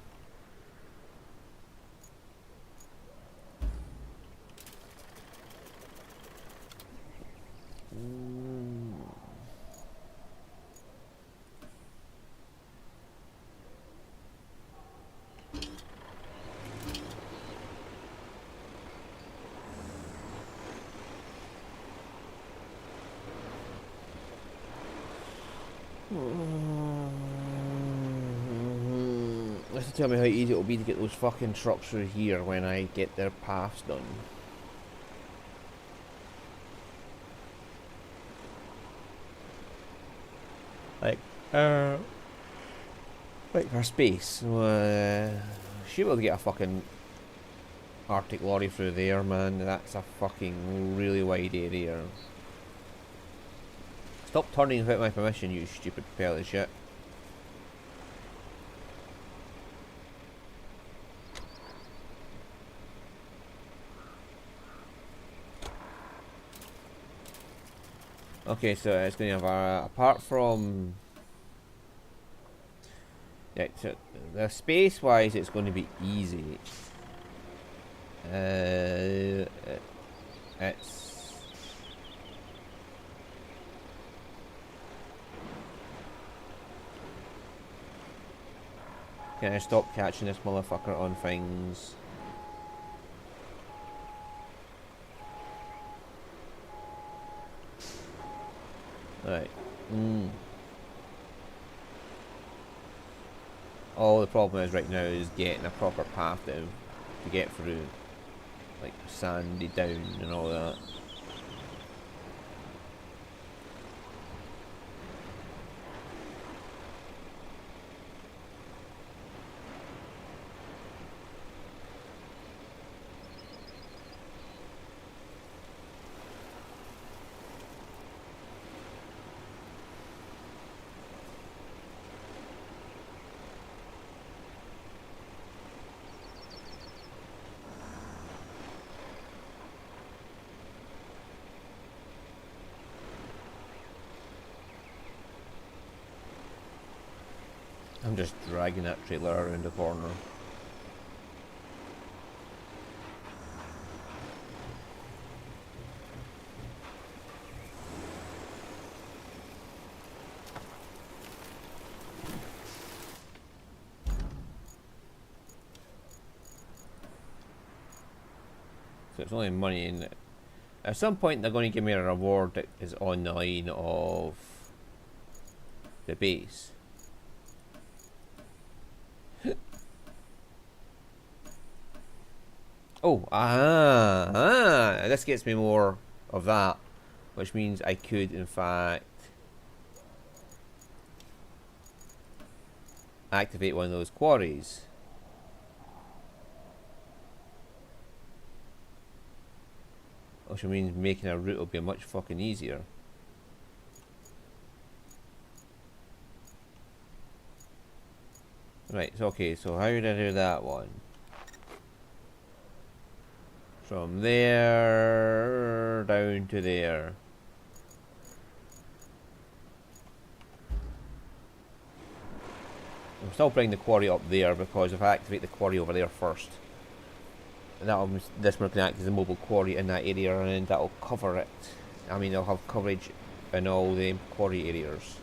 This will tell me how easy it will be to get those fucking trucks through here when I get their paths done. Like for space. Should be able to get a fucking Arctic lorry through there, man. That's a fucking really wide area. Stop turning without my permission, you stupid pile of shit. Okay, so it's going to have apart from... Yeah, so the space-wise, it's going to be easy. It's... Can I stop catching this motherfucker on things? Right. All the problem is right now is getting a proper path down to get through, like sandy down and all that. I'm just dragging that trailer around the corner. So it's only money, and at some point they're going to give me a reward that is on the line of the base. Oh, this gets me more of that, which means I could, in fact, activate one of those quarries. Which means making a route will be much fucking easier. Right, so okay, so how did I do that one? From there down to there. I'm still bringing the quarry up there because if I activate the quarry over there first, this one can act as a mobile quarry in that area, and then that'll cover it. I mean, I'll have coverage in all the quarry areas.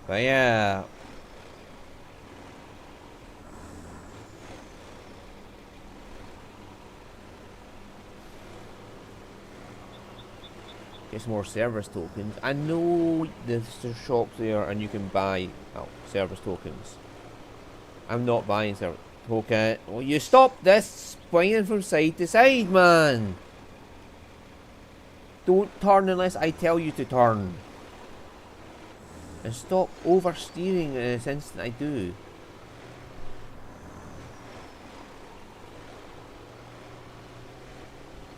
But yeah. Get some more service tokens. I know there's shops there and you can buy service tokens. I'm not buying service token. Well, you stop this swinging from side to side, man. Don't turn unless I tell you to turn. And stop oversteering in the sense that I do.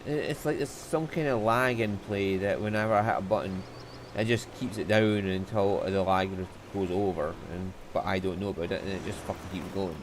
It's like there's some kind of lag in play that whenever I hit a button, it just keeps it down until the lag goes over, but I don't know about it, and it just fucking keeps going.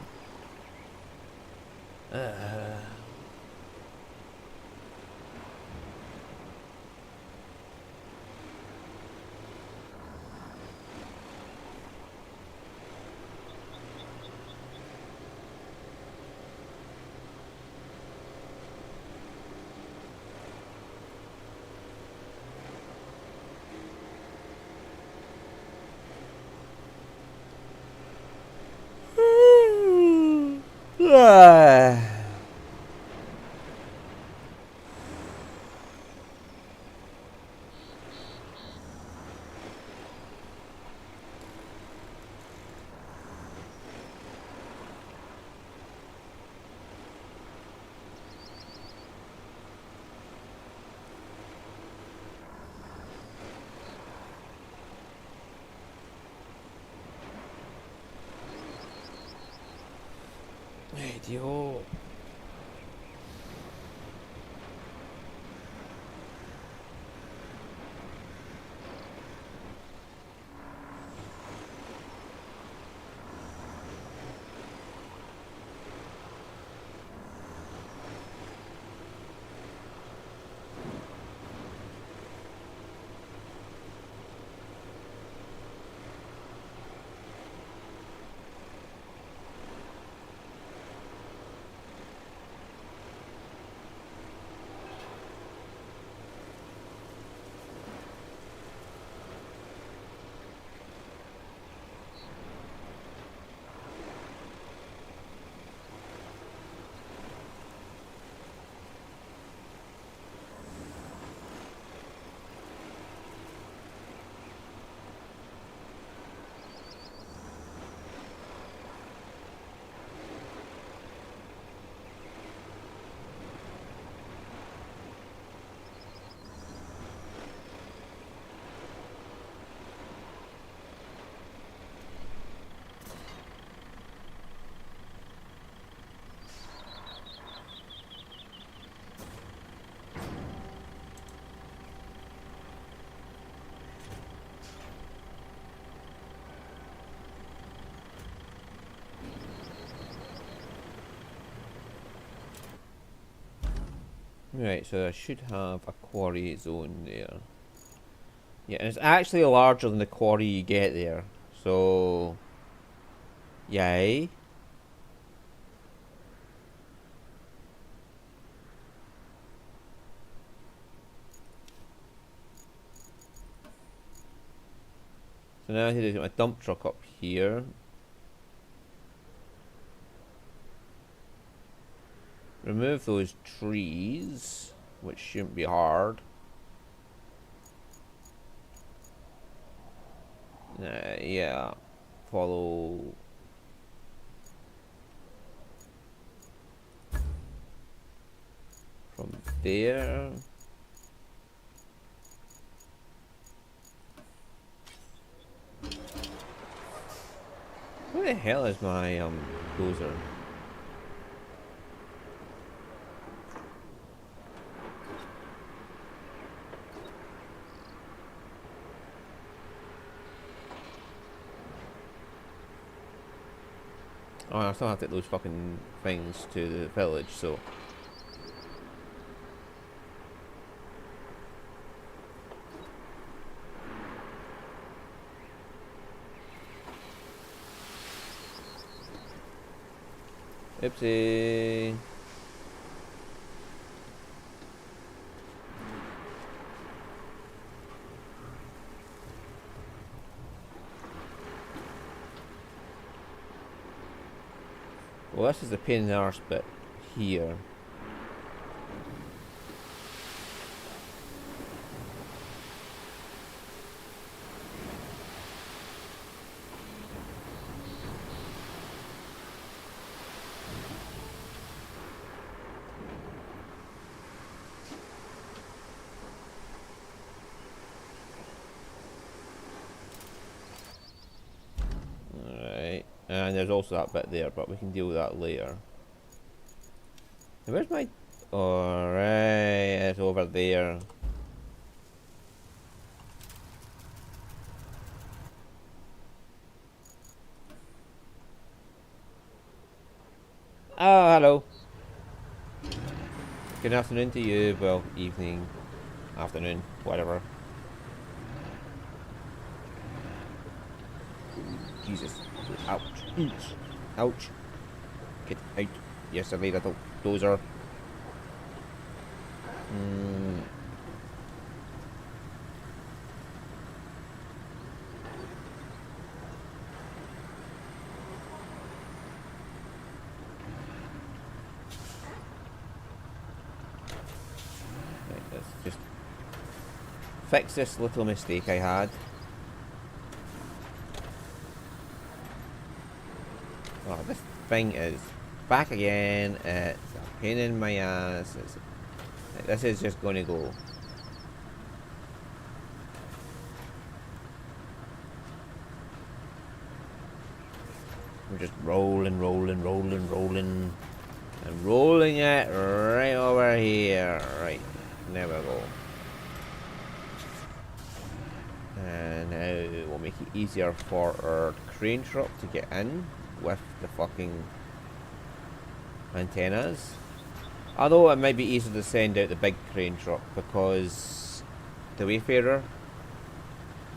Yo. Right, so I should have a quarry zone there. Yeah, and it's actually larger than the quarry you get there. So, yay. So now I need to get my dump truck up here. Remove those trees, which shouldn't be hard. Yeah. Follow. From there. Where the hell is my dozer? Oh, I still have to take those fucking things to the village, so. Oopsie. Well, this is the pain in the arse bit here. Alright. And there's also that bit there, but we can deal with that later. Where's my... Alright, it's over there. Oh, hello. Good afternoon to you. Well, evening, afternoon, whatever. Jesus. Ouch. Ouch. Get out. Yes, I made a dozer. Right, let's just fix this little mistake I had. Oh, this thing is back again. It's a pain in my ass. This is just going to go. We're just rolling, rolling, rolling, rolling. And rolling it right over here. Right. There we go. And now we'll make it easier for our crane truck to get in with the fucking antennas. Although it might be easier to send out the big crane truck because the Wayfarer,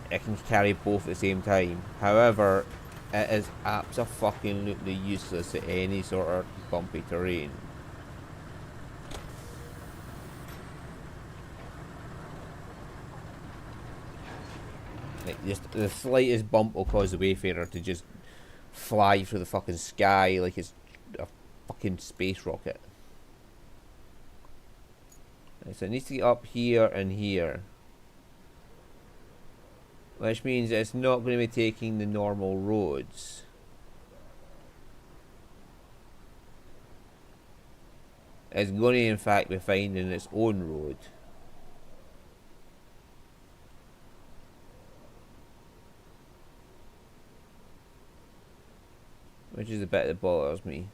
it can carry both at the same time. However, it is absolutely useless at any sort of bumpy terrain. Like just the slightest bump will cause the Wayfarer to just fly through the fucking sky like it's a fucking space rocket. Right, so it needs to get up here and here. Which means it's not going to be taking the normal roads. It's going to in fact be finding its own road. Which is the bit that bothers me.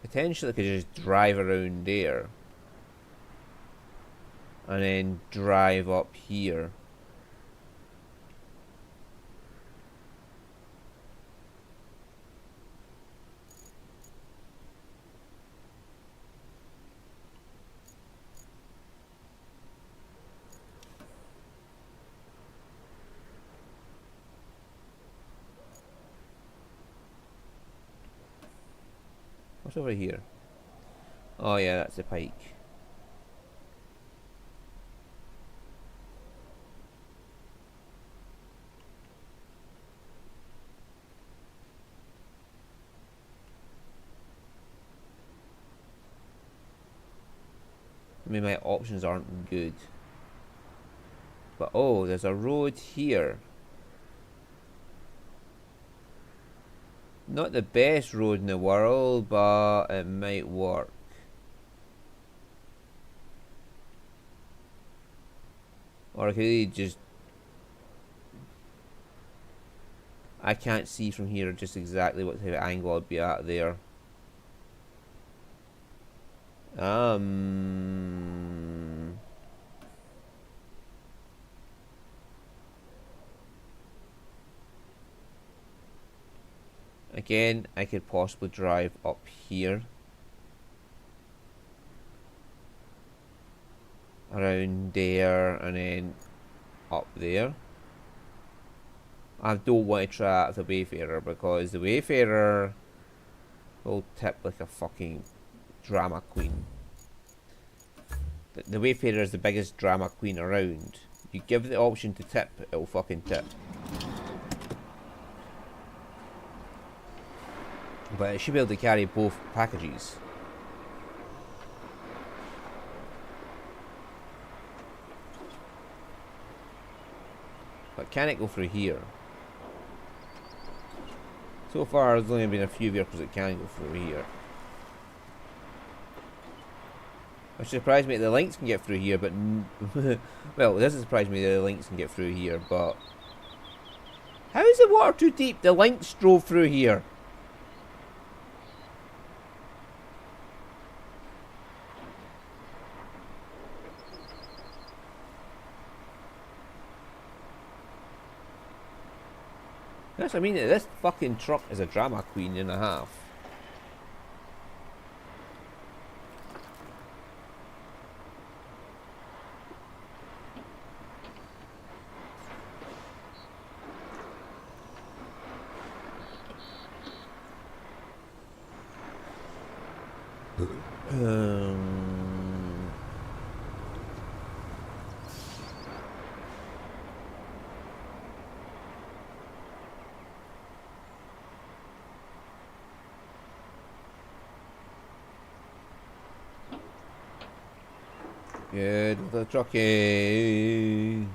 Potentially I could just drive around there. And then drive up here. What's over here? Oh yeah, that's the pike. I mean, my options aren't good. But oh, there's a road here. Not the best road in the world, but it might work. Or I could just... I can't see from here just exactly what type of angle I'd be at there. Again, I could possibly drive up here. Around there and then up there. I don't want to try out the Wayfarer because the Wayfarer will tip like a fucking drama queen. The Wayfarer is the biggest drama queen around. You give it the option to tip, it'll fucking tip. But it should be able to carry both packages. But can it go through here? So far there's only been a few vehicles that can go through here. Which surprised me that the Lynx can get through here, but... well, it doesn't surprise me that the Lynx can get through here, but... How is the water too deep? The Lynx drove through here. Yes, I mean, this fucking truck is a drama queen and a half. Good, the truckie.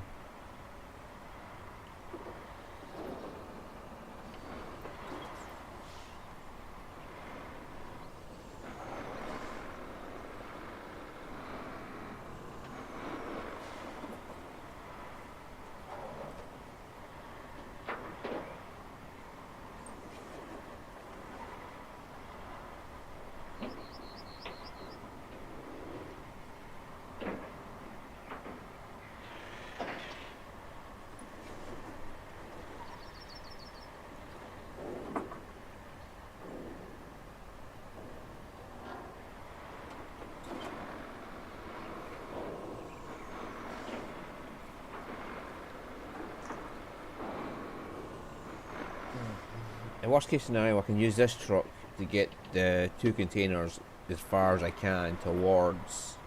In worst case scenario, I can use this truck to get the 2 containers as far as I can towards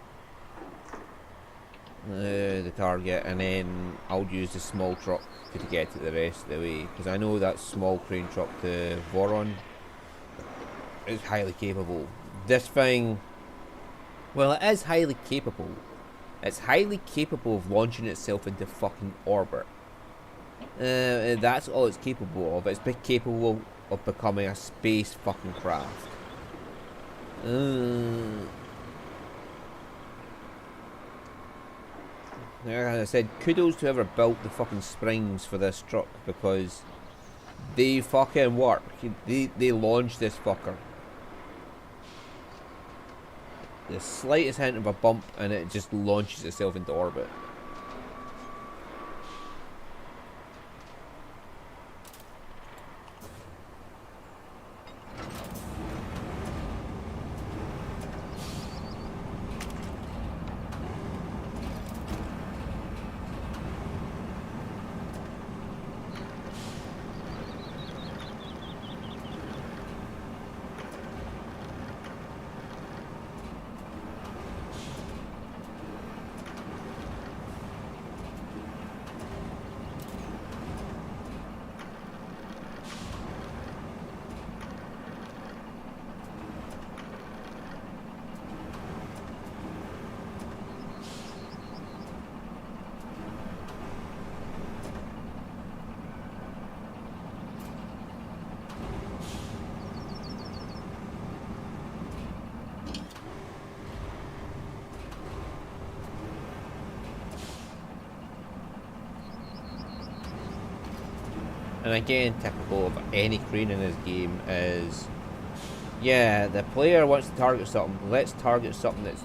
the target, and then I'll use the small truck to get it the rest of the way, because I know that small crane truck to Voron is highly capable. This thing, well, it is highly capable. It's highly capable of launching itself into fucking orbit. That's all it's capable of. It's capable of becoming a space fucking craft. As I said, kudos to whoever built the fucking springs for this truck, because they fucking work. They launched this fucker. The slightest hint of a bump and it just launches itself into orbit. and again, typical of any crane in this game, is yeah, the player wants to target something. Let's target something that's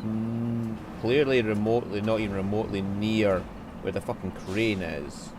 clearly remotely, not even remotely near where the fucking crane is.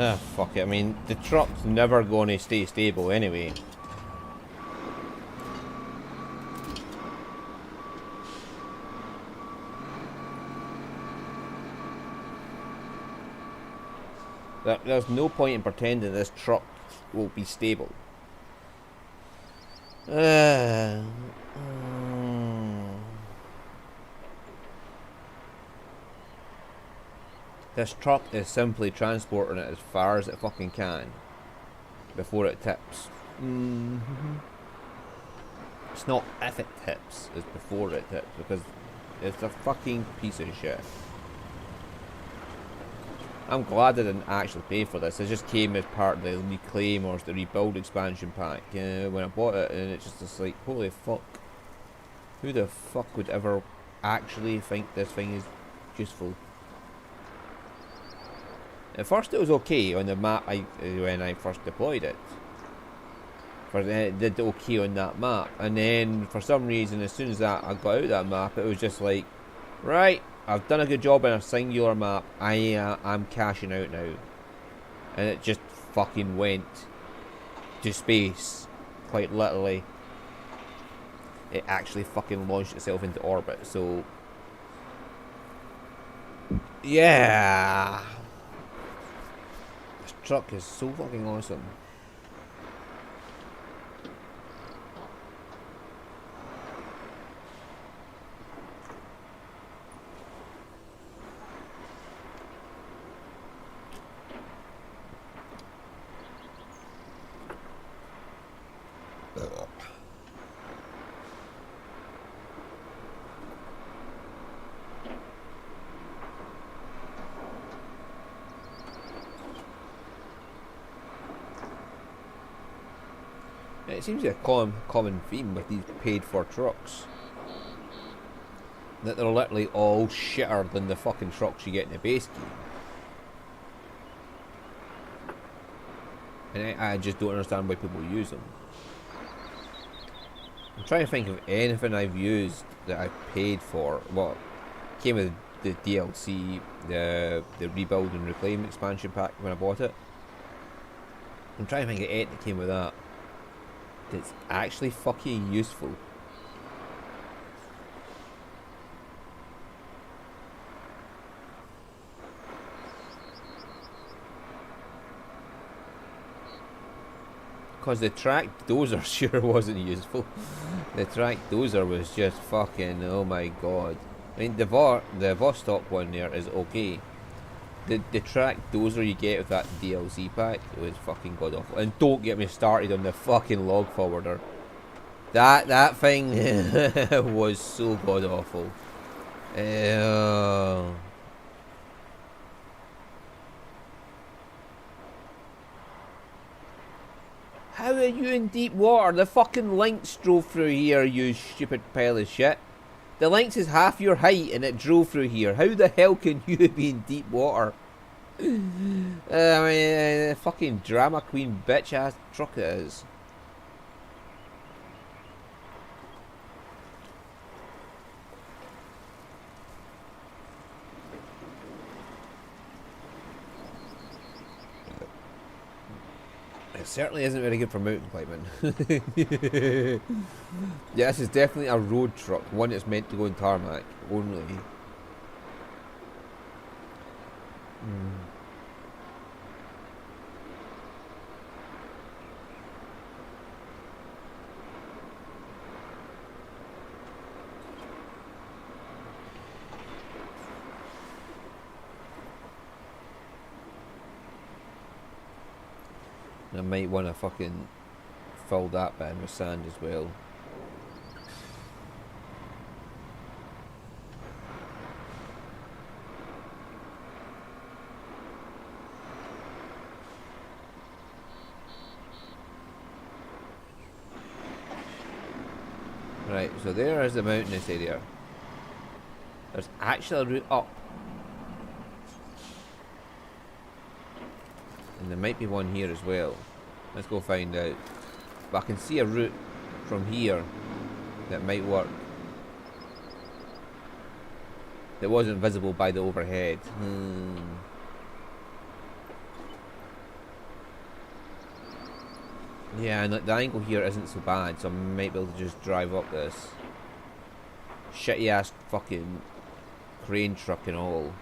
Ah, fuck it. I mean, the truck's never going to stay stable anyway. There's no point in pretending this truck will be stable. This truck is simply transporting it as far as it fucking can before it tips. It's not if it tips, it's before it tips, because it's a fucking piece of shit. I'm glad I didn't actually pay for this. It just came as part of the Reclaim or the Rebuild expansion pack when I bought it, and it's just like, holy fuck. Who the fuck would ever actually think this thing is useful? At first it was okay on the map when I first deployed it. It did okay on that map, and then for some reason as soon as I got out of that map, it was just like, right, I've done a good job on a singular map, I'm cashing out now. And it just fucking went to space, quite literally. It actually fucking launched itself into orbit, so yeah. This truck is so fucking awesome. It seems to be a common theme with these paid-for trucks. That they're literally all shitter than the fucking trucks you get in the base game. And I just don't understand why people use them. I'm trying to think of anything I've used that I've paid for. Well, came with the DLC, the Rebuild and Reclaim expansion pack when I bought it. I'm trying to think of anything that came with that. It's actually fucking useful. Because the track dozer sure wasn't useful. The track dozer was just fucking, oh my god. I mean, the Vostok one there is okay. The track dozer you get with that DLC pack was fucking god awful. And don't get me started on the fucking log forwarder. That thing was so god awful. How are you in deep water? The fucking Lynx drove through here, you stupid pile of shit. The Lynx is half your height and it drove through here. How the hell can you be in deep water? I mean, fucking drama queen bitch ass truck it is. Certainly isn't very good for mountain climbing. Yeah, this is definitely a road truck, one that's meant to go in tarmac only. I might want to fucking fill that bit in with sand as well. Right, so there is the mountainous area. There's actually a route up. And there might be one here as well. Let's go find out. But I can see a route from here that might work. That wasn't visible by the overhead. Yeah, and the angle here isn't so bad, so I might be able to just drive up this shitty ass fucking crane truck and all.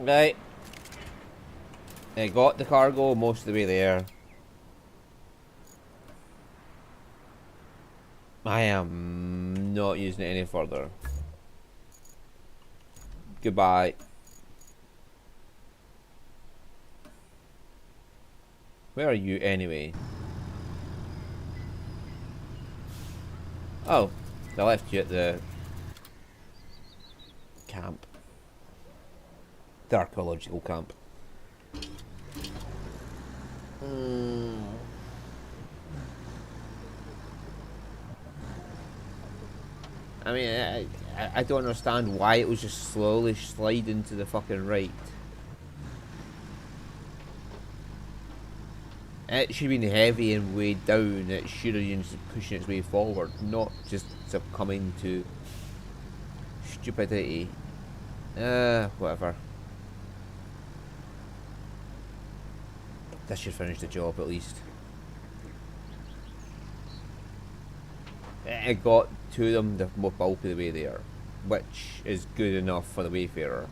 Right. I got the cargo most of the way there. I am not using it any further. Goodbye. Where are you anyway? Oh, I left you at the camp. The archaeological camp. I mean, I don't understand why it was just slowly sliding to the fucking right. It should have been heavy and weighed down. It should have been just pushing its way forward, not just succumbing to stupidity. Whatever. This should finish the job at least. I got to them the bulk of the way there, which is good enough for the Wayfarer.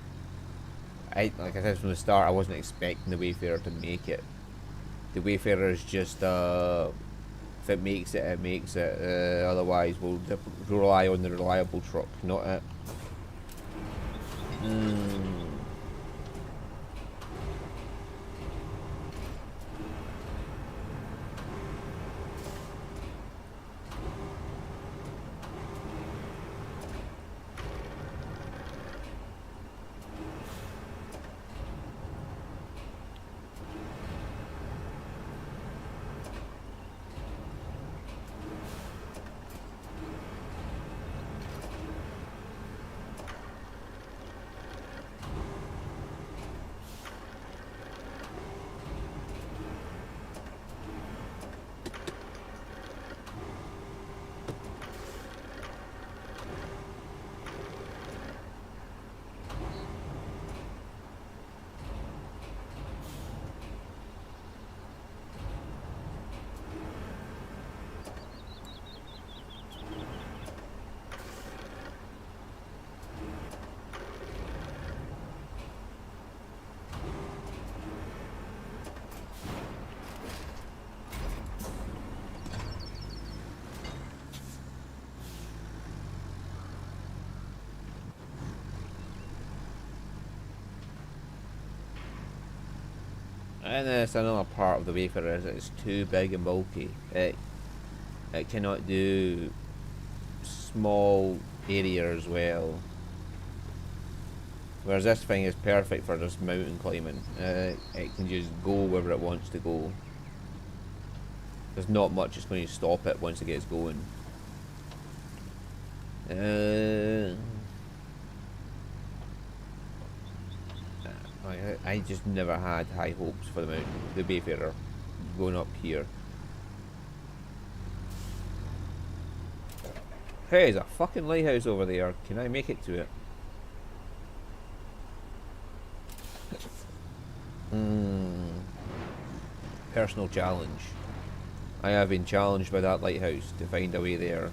Like I said from the start, I wasn't expecting the Wayfarer to make it. The Wayfarer is just, if it makes it, it makes it. Otherwise, we'll rely on the reliable truck, not it. And that's another part of the Wayfarer is it's too big and bulky. It cannot do small areas well. Whereas this thing is perfect for just mountain climbing. It can just go wherever it wants to go. There's not much that's going to stop it once it gets going. I just never had high hopes for the mountain, the Bayfarer, going up here. Hey, there's a fucking lighthouse over there. Can I make it to it? Personal challenge. I have been challenged by that lighthouse to find a way there.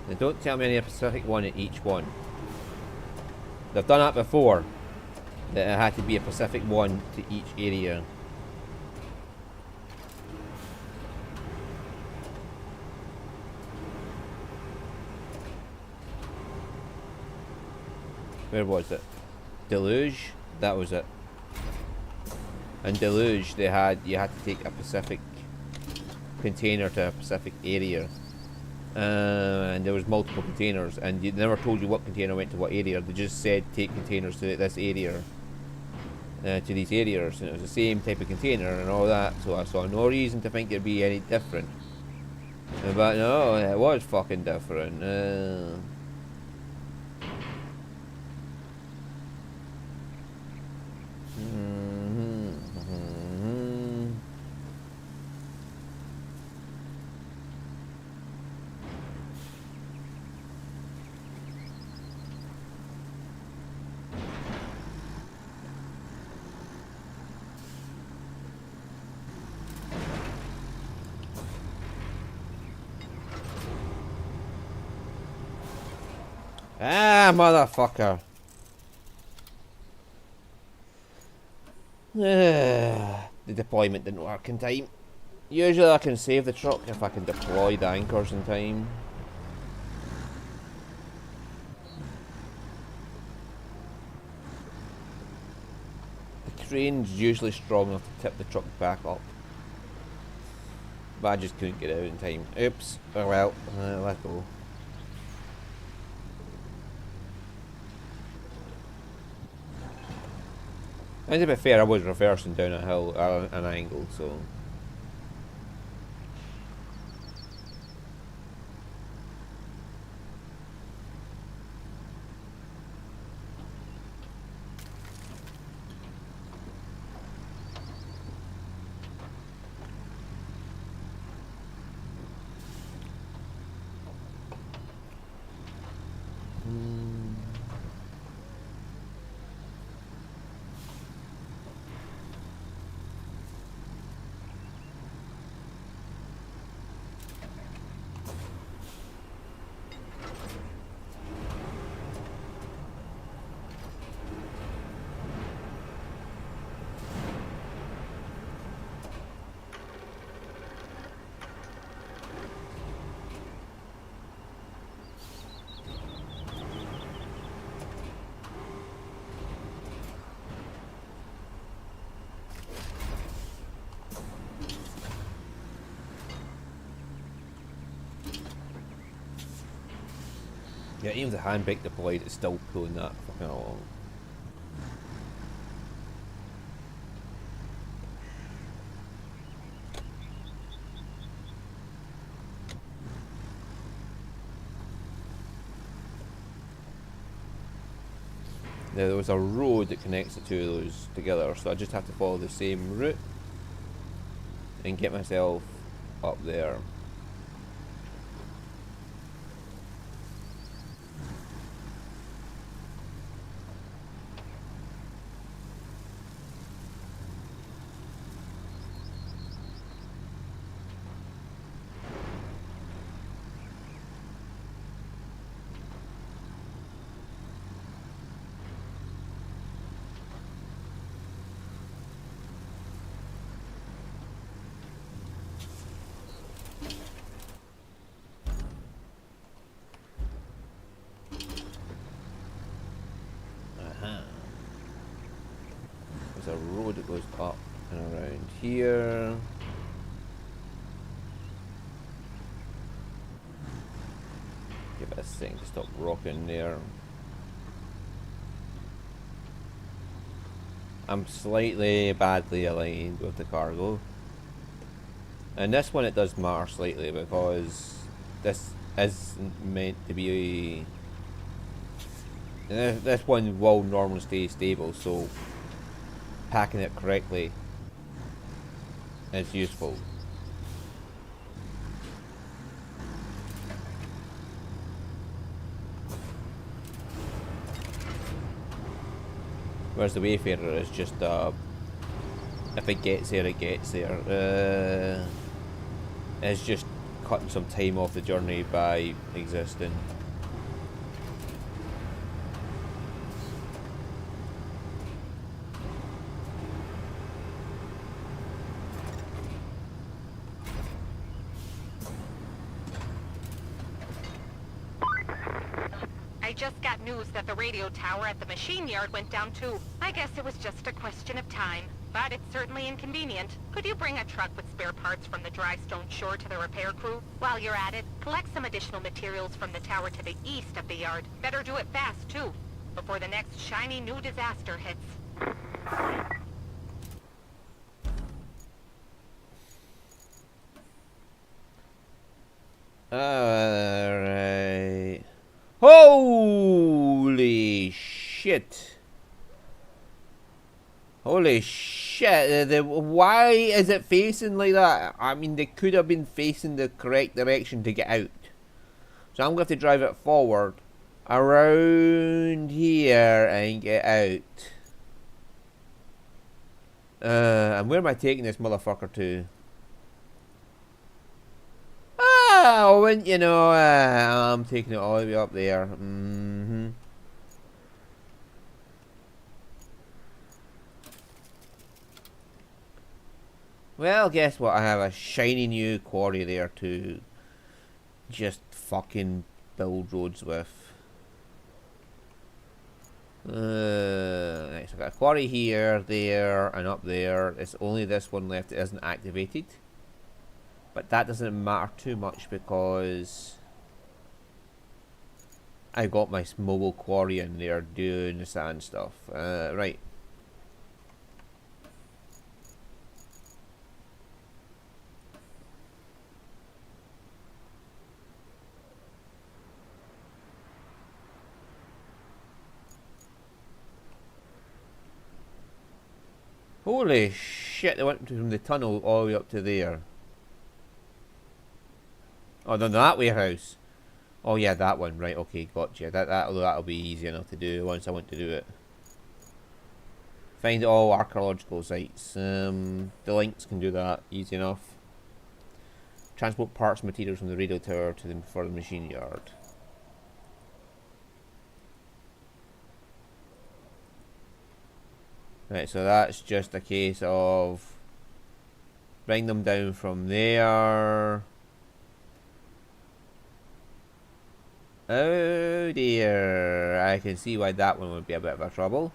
Now don't tell me any specific one at each one. They've done that before. That it had to be a specific one to each area. Where was it? Deluge? That was it. And Deluge, you had to take a specific container to a specific area. And there was multiple containers, and they never told you what container went to what area. They just said take containers to this area, to these areas, and it was the same type of container and all that. So I saw no reason to think it'd be any different. But no, it was fucking different. Ah, motherfucker. The deployment didn't work in time. Usually I can save the truck if I can deploy the anchors in time. The crane's usually strong enough to tip the truck back up. But I just couldn't get out in time. Oops. Oh well, let's go. And to be fair, I was reversing down a hill at an angle, so... Yeah, even the handbrake deployed, it's still pulling that fucking along. Now there was a road that connects the two of those together, so I just have to follow the same route and get myself up there. it goes up and around here. Give it a second to stop rocking there. I'm slightly badly aligned with the cargo. And this one it does matter slightly because this is meant to be... This one will normally stay stable, so packing it correctly is useful. Whereas the Wayfarer is just if it gets there, it gets there. It's just cutting some time off the journey by existing. I just got news that the radio tower at the machine yard went down too. I guess it was just a question of time, but it's certainly inconvenient. Could you bring a truck with spare parts from the dry stone shore to the repair crew? While you're at it, collect some additional materials from the tower to the east of the yard. Better do it fast too, before the next shiny new disaster hits. Alright. Holy shit. Holy shit. Why is it facing like that? I mean, they could have been facing the correct direction to get out. So I'm going to have to drive it forward, around here, and get out. And where am I taking this motherfucker to? Oh, wouldn't you know, I'm taking it all the way up there. Well, guess what? I have a shiny new quarry there to just fucking build roads with. Right, so I've got a quarry here, there, and up there. It's only this one left that isn't activated. But that doesn't matter too much because I got my mobile quarry in there doing the sand stuff. Right. Holy shit, they went from the tunnel all the way up to there. Oh, no, that warehouse. Oh yeah, that one. Right, okay, gotcha. That'll be easy enough to do once I want to do it. Find all archaeological sites. The links can do that easy enough. Transport parts and materials from the radio tower to for the machine yard. Right, so that's just a case of bring them down from there. Oh dear, I can see why that one would be a bit of a trouble.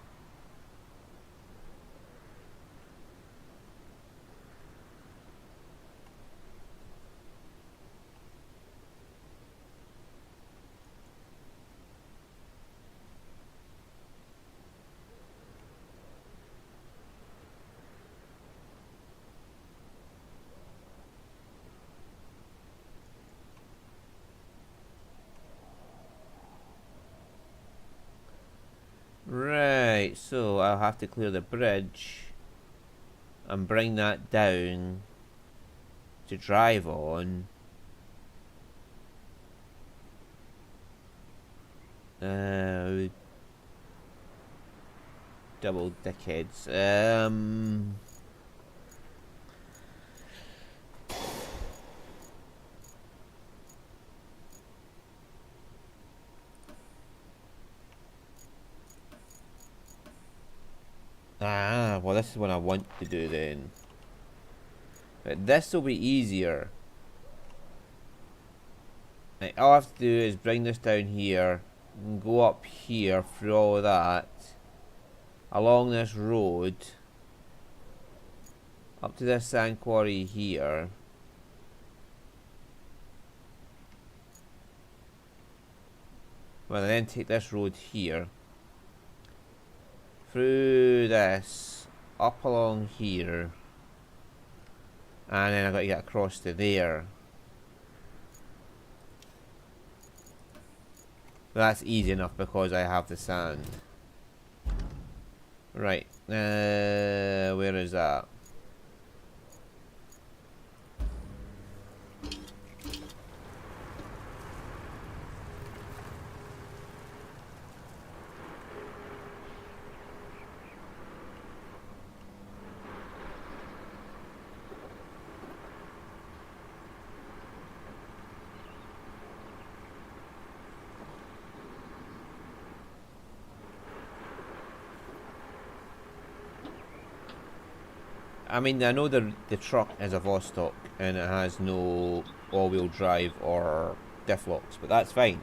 Right, so I'll have to clear the bridge and bring that down to drive on. Double dickheads. Well, this is what I want to do then. But this will be easier. Right, all I have to do is bring this down here and go up here through all of that along this road Up to this sand quarry here. Well, then take this road here. Through this. Up along here. And then I've got to get across to there. That's easy enough because I have the sand. Right. Where is that? I mean, I know the truck is a Vostok and it has no all-wheel drive or diff locks, but that's fine.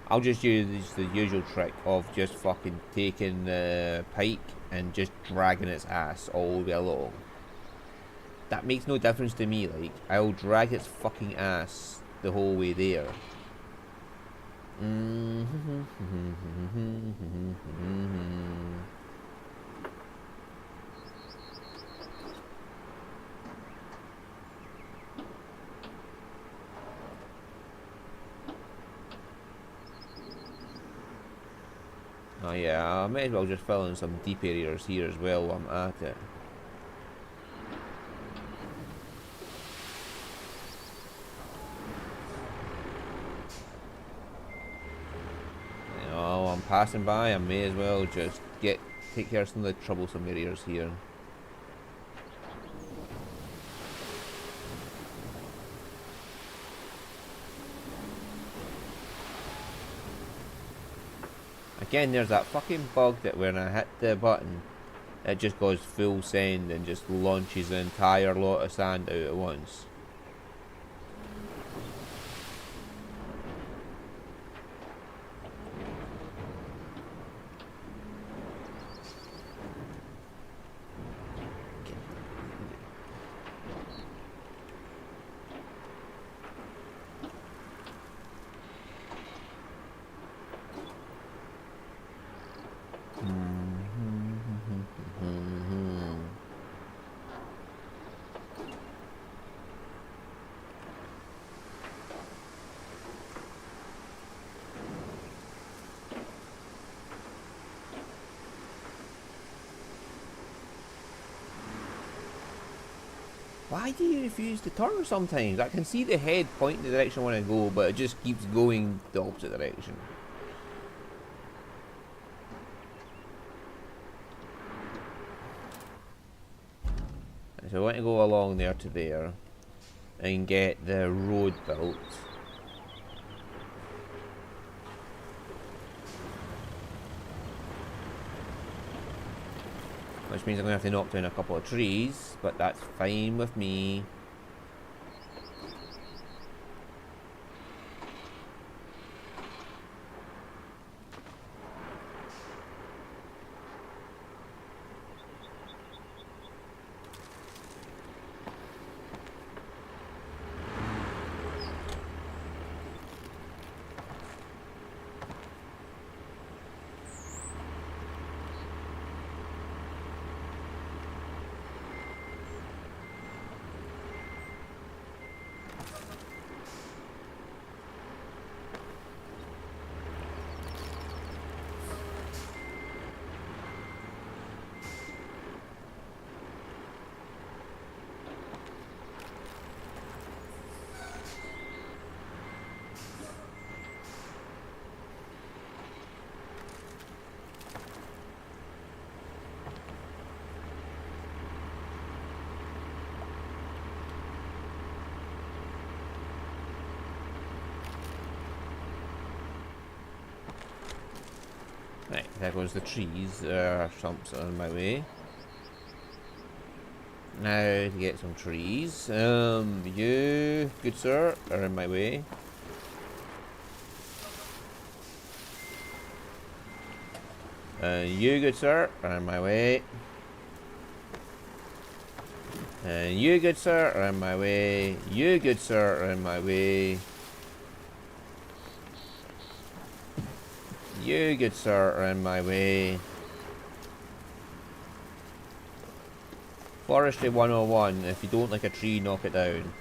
I'll just use the usual trick of just fucking taking the pike and just dragging its ass all the way along. That makes no difference to me, like, I'll drag its fucking ass the whole way there. Oh yeah, I might as well just fill in some deep areas here as well while I'm at it. You know, while I'm passing by, I may as well just take care of some of the troublesome areas here. Again, there's that fucking bug that when I hit the button, it just goes full send and just launches the entire lot of sand out at once. Why do you refuse to turn sometimes? I can see the head pointing the direction I want to go, but it just keeps going the opposite direction. So I want to go along there to there and get the road built. Which means I'm going to have to knock down a couple of trees, but that's fine with me. Right, there goes the trees. Stumps on my way. Now to get some trees. You, good sir, are in my way. You, good sir, are in my way. And you, good sir, are in my way. You, good sir, are in my way. You, good sir, are in my way. Forestry 101. If you don't like a tree, knock it down.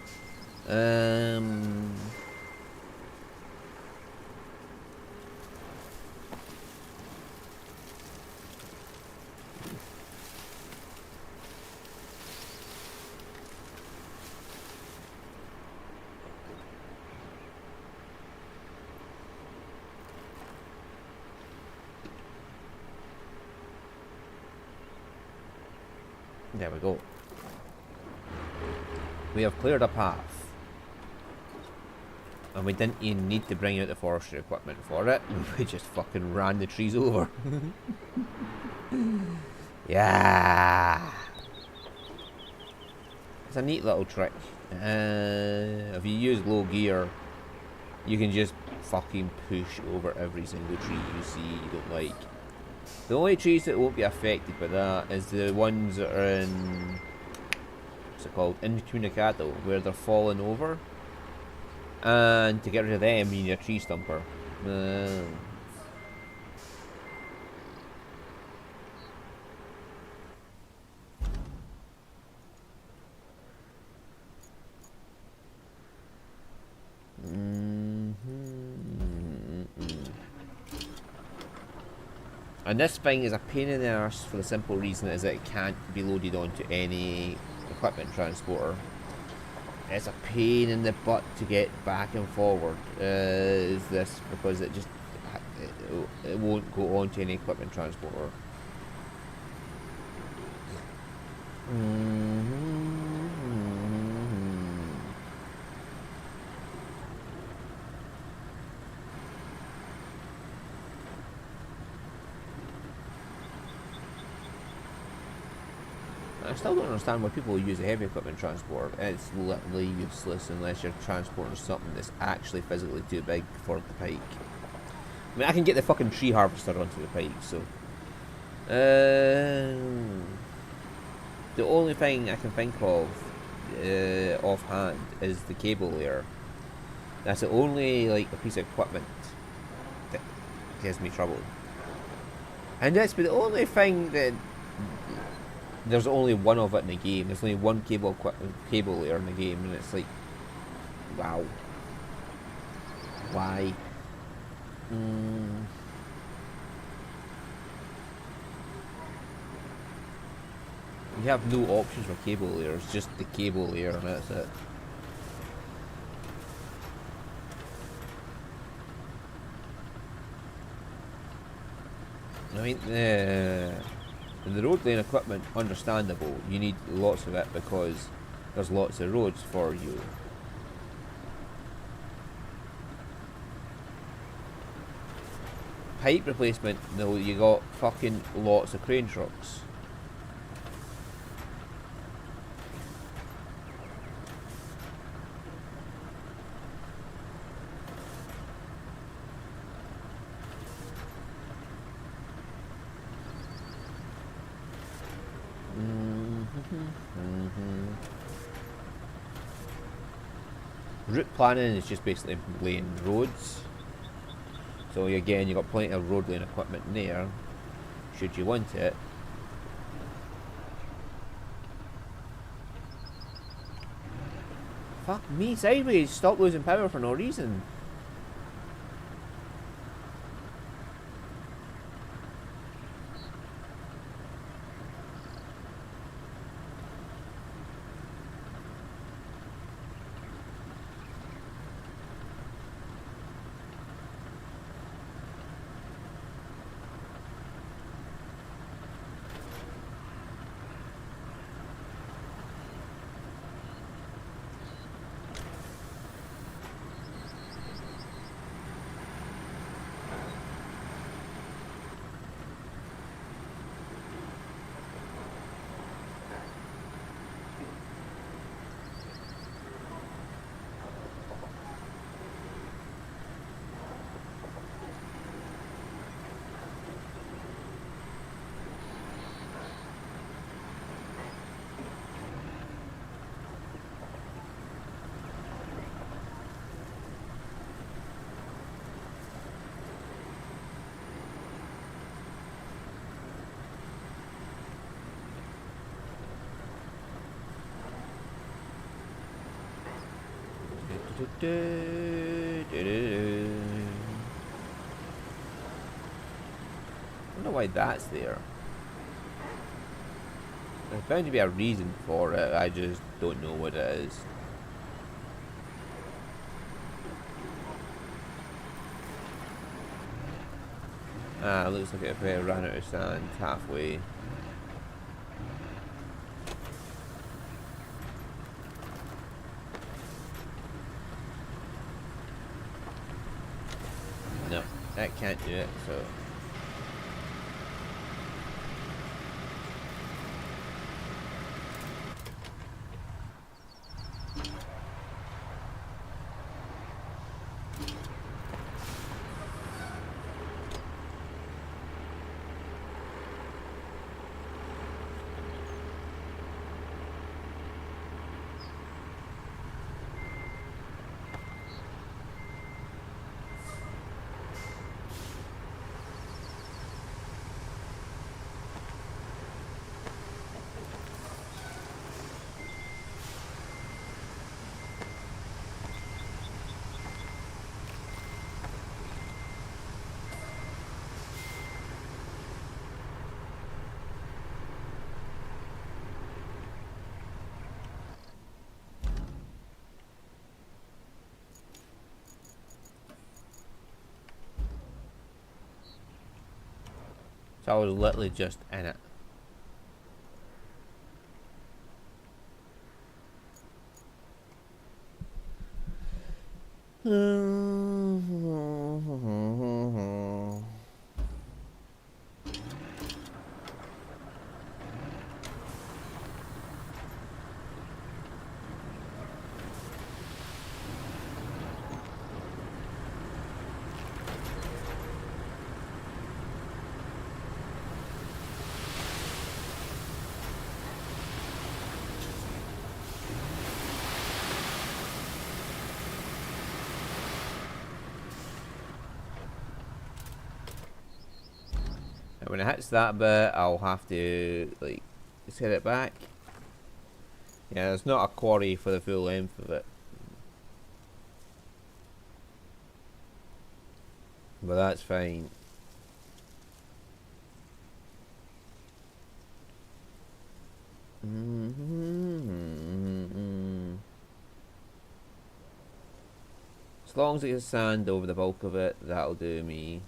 There we go. We have cleared a path. And we didn't even need to bring out the forestry equipment for it. We just fucking ran the trees over. Yeah. It's a neat little trick. If you use low gear, you can just fucking push over every single tree you see you don't like. The only trees that won't be affected by that is the ones that are in, what's it called, incommunicado, where they're falling over. And to get rid of them, you need a tree stumper. And this thing is a pain in the arse for the simple reason is that it can't be loaded onto any equipment transporter. It's a pain in the butt to get back and forward, is this, because it just it won't go onto any equipment transporter. I still don't understand why people use a heavy equipment transport. It's literally useless unless you're transporting something that's actually physically too big for the pike. I mean, I can get the fucking tree harvester onto the pike, so... the only thing I can think of offhand is the cable layer. That's the only, like, a piece of equipment that gives me trouble. And that's the only thing that... There's only one of it in the game. There's only one cable layer in the game, and it's like, wow. Why? You have no options for cable layers, just the cable layer, and that's it. I mean, the road lane equipment, understandable. You need lots of it because there's lots of roads for you. Pipe replacement, no, you got fucking lots of crane trucks. Route planning is just basically laying roads. So again, you've got plenty of road lane equipment in there, should you want it. Fuck me sideways, stop losing power for no reason. I don't know why that's there. There's bound to be a reason for it. I just don't know what it is. Ah, looks like it ran out of sand halfway. No, that can't do it, so... So I was literally just in it. When it hits that bit, I'll have to, like, set it back. Yeah, there's not a quarry for the full length of it. But that's fine. As long as it gets sand over the bulk of it, that'll do me.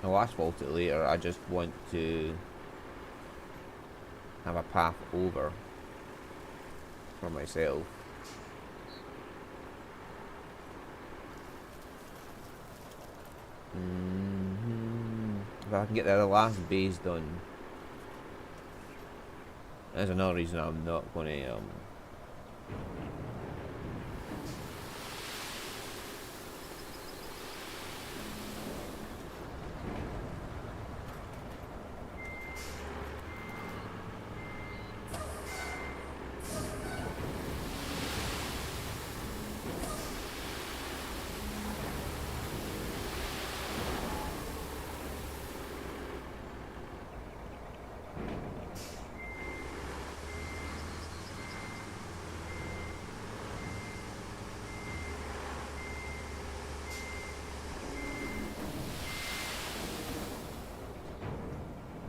I'll asphalt it later. I just want to have a path over for myself. If I can get the last base done, there's another reason I'm not going to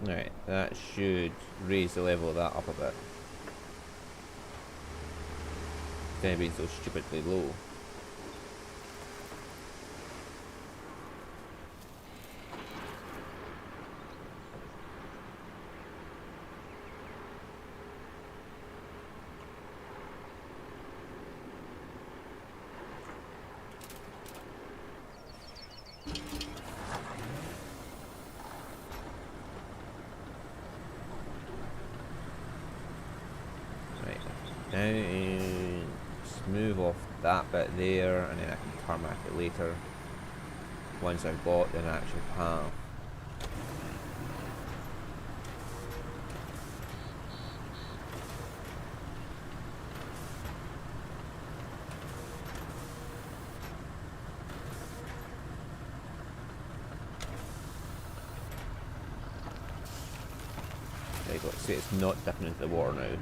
Right, that should raise the level of that up a bit. It's gonna be so stupidly low. Now, smooth off that bit there, and then I can tarmac it later once I've got an actual path. There you go. See, it's not dipping into the water now.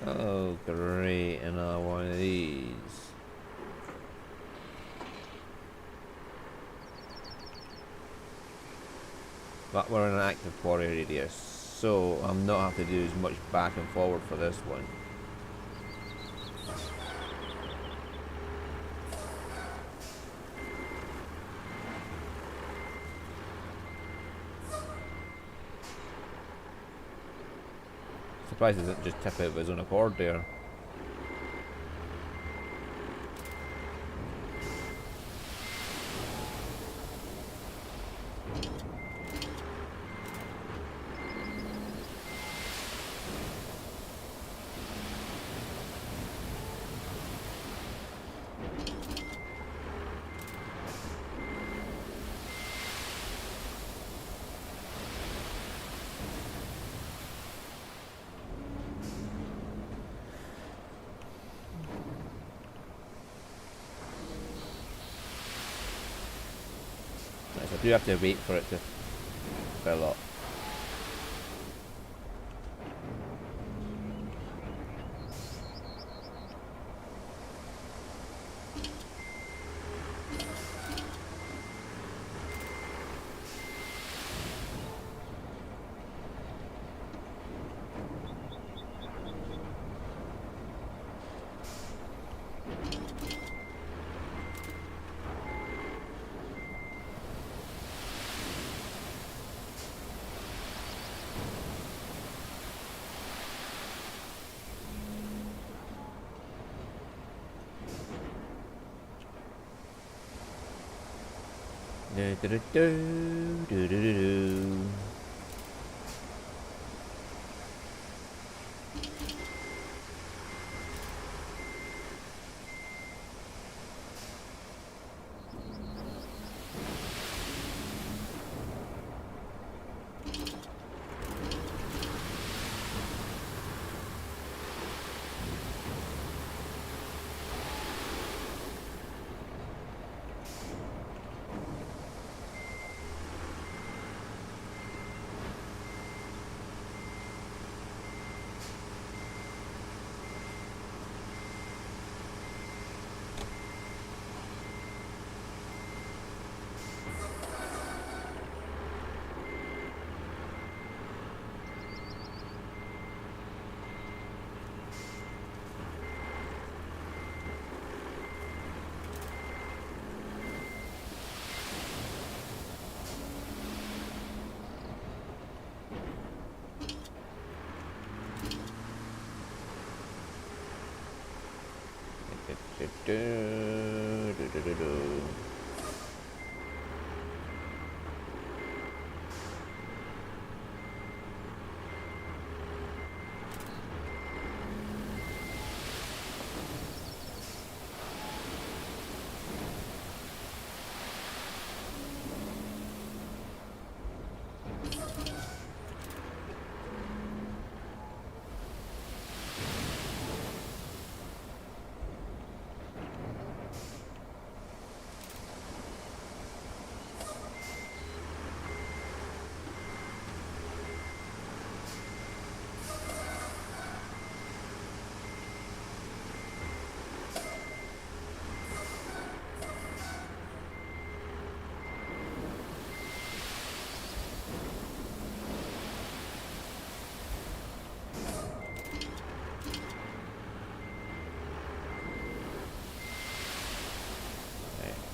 Oh, great, another one of these. But we're in an active quarry radius, so I'm not have to do as much back and forward for this one. Surprised it didn't just tip out of his own accord there. I do have to wait for it to fill up. Do, do, do, do, do, do, do.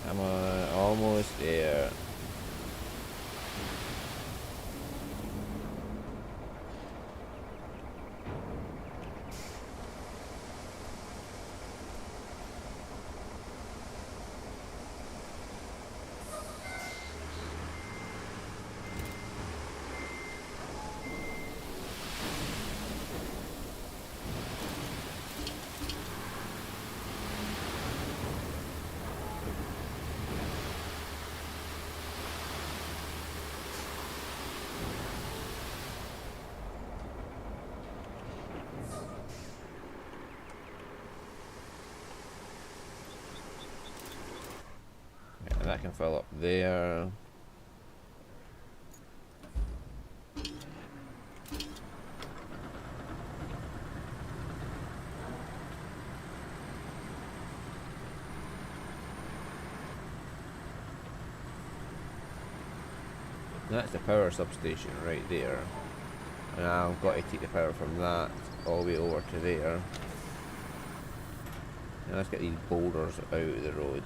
I'm almost there. Yeah, that can fill up there. That's the power substation right there. And I've got to take the power from that all the way over to there. Now let's get these boulders out of the road.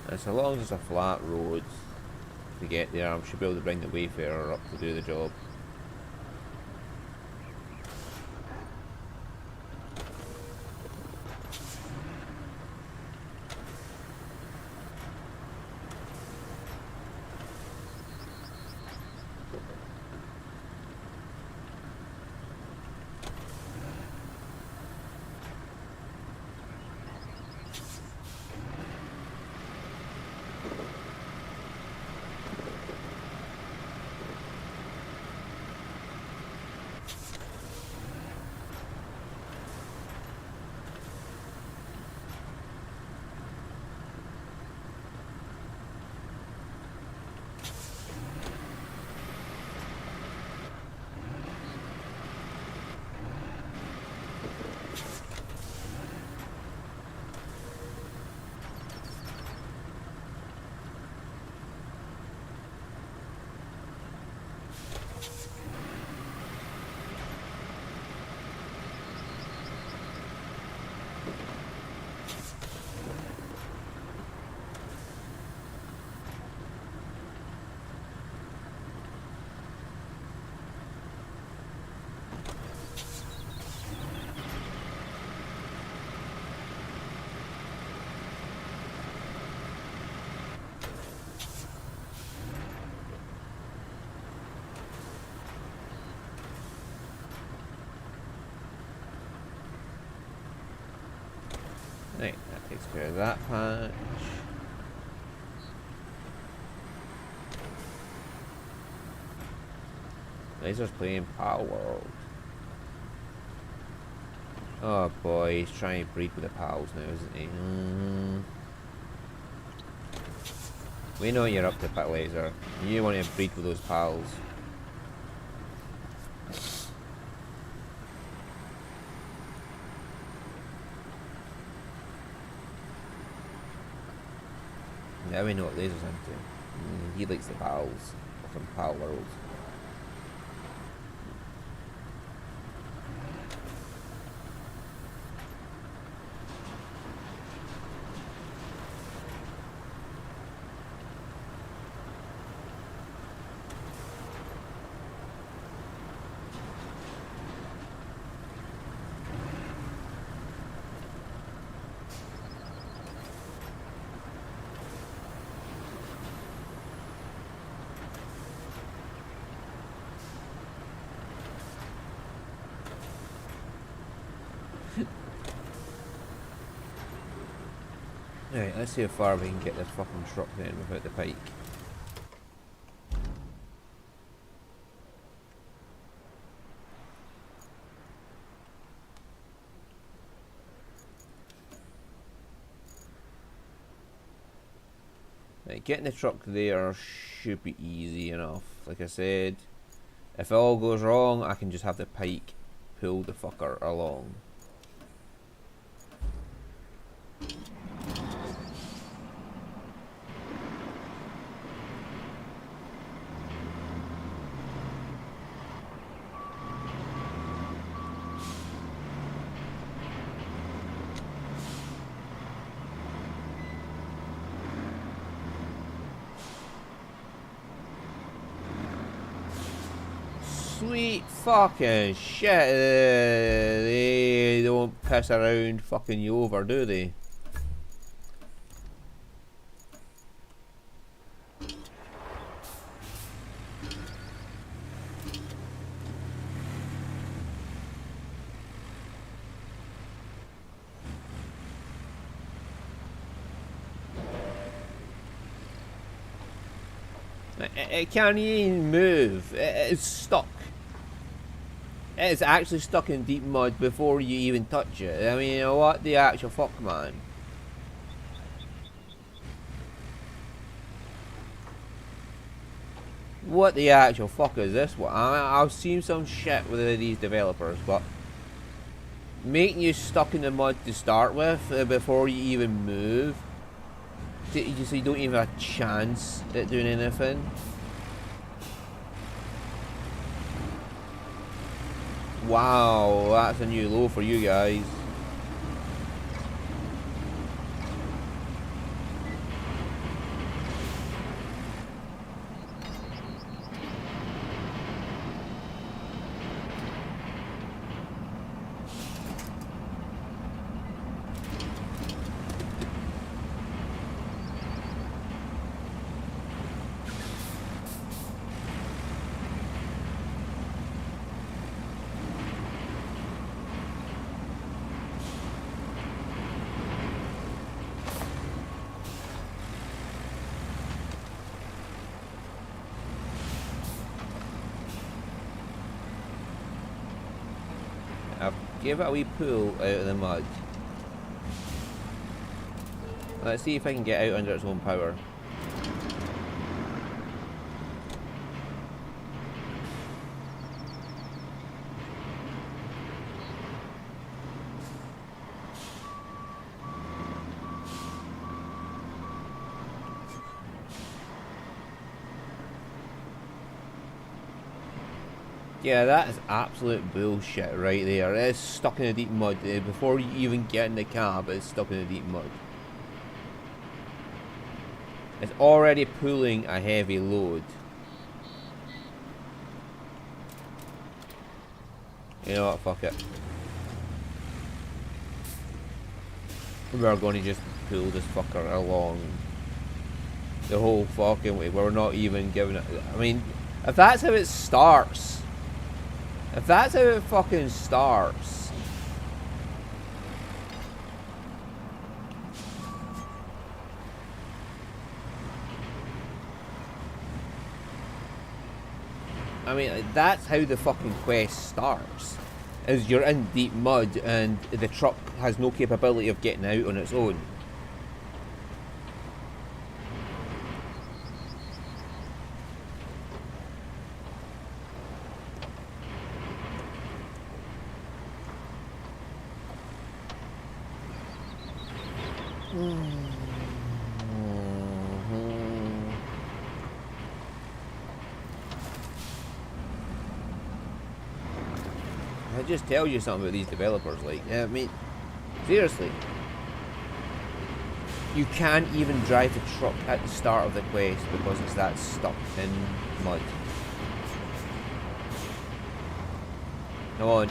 And so long as it's a flat road to get there, I should be able to bring the wayfarer up to do the job. Right, that takes care of that patch. Laser's playing Pal World. Oh boy, he's trying to breed with the pals now, isn't he? We know you're up to Pit Laser. You want to breed with those pals. Now we know what Laser's into. He likes the pals from Pal World. Right, let's see how far we can get this fucking truck then without the pike. Right, getting the truck there should be easy enough. Like I said, if it all goes wrong, I can just have the pike pull the fucker along. Sweet fucking shit. They don't piss around fucking you over, do they? It can't even move. It's stuck. It's actually stuck in deep mud before you even touch it. I mean, you know what the actual fuck, man? What the actual fuck is this one? I've seen some shit with these developers, but making you stuck in the mud to start with before you even move, so you don't even have a chance at doing anything. Wow, that's a new low for you guys. Give it a wee pull out of the mud. Let's see if I can get out under its own power. Yeah, that is absolute bullshit right there. It's stuck in the deep mud. Before you even get in the cab, it's stuck in the deep mud. It's already pulling a heavy load. You know what, fuck it. We're going to just pull this fucker along the whole fucking way. We're not even giving it... I mean, if that's how it starts... If that's how it fucking starts... I mean, that's how the fucking quest starts. Is you're in deep mud and the truck has no capability of getting out on its own. I just tell you something about these developers, like, I mean, seriously. You can't even drive the truck at the start of the quest because it's that stuck in mud. Come on.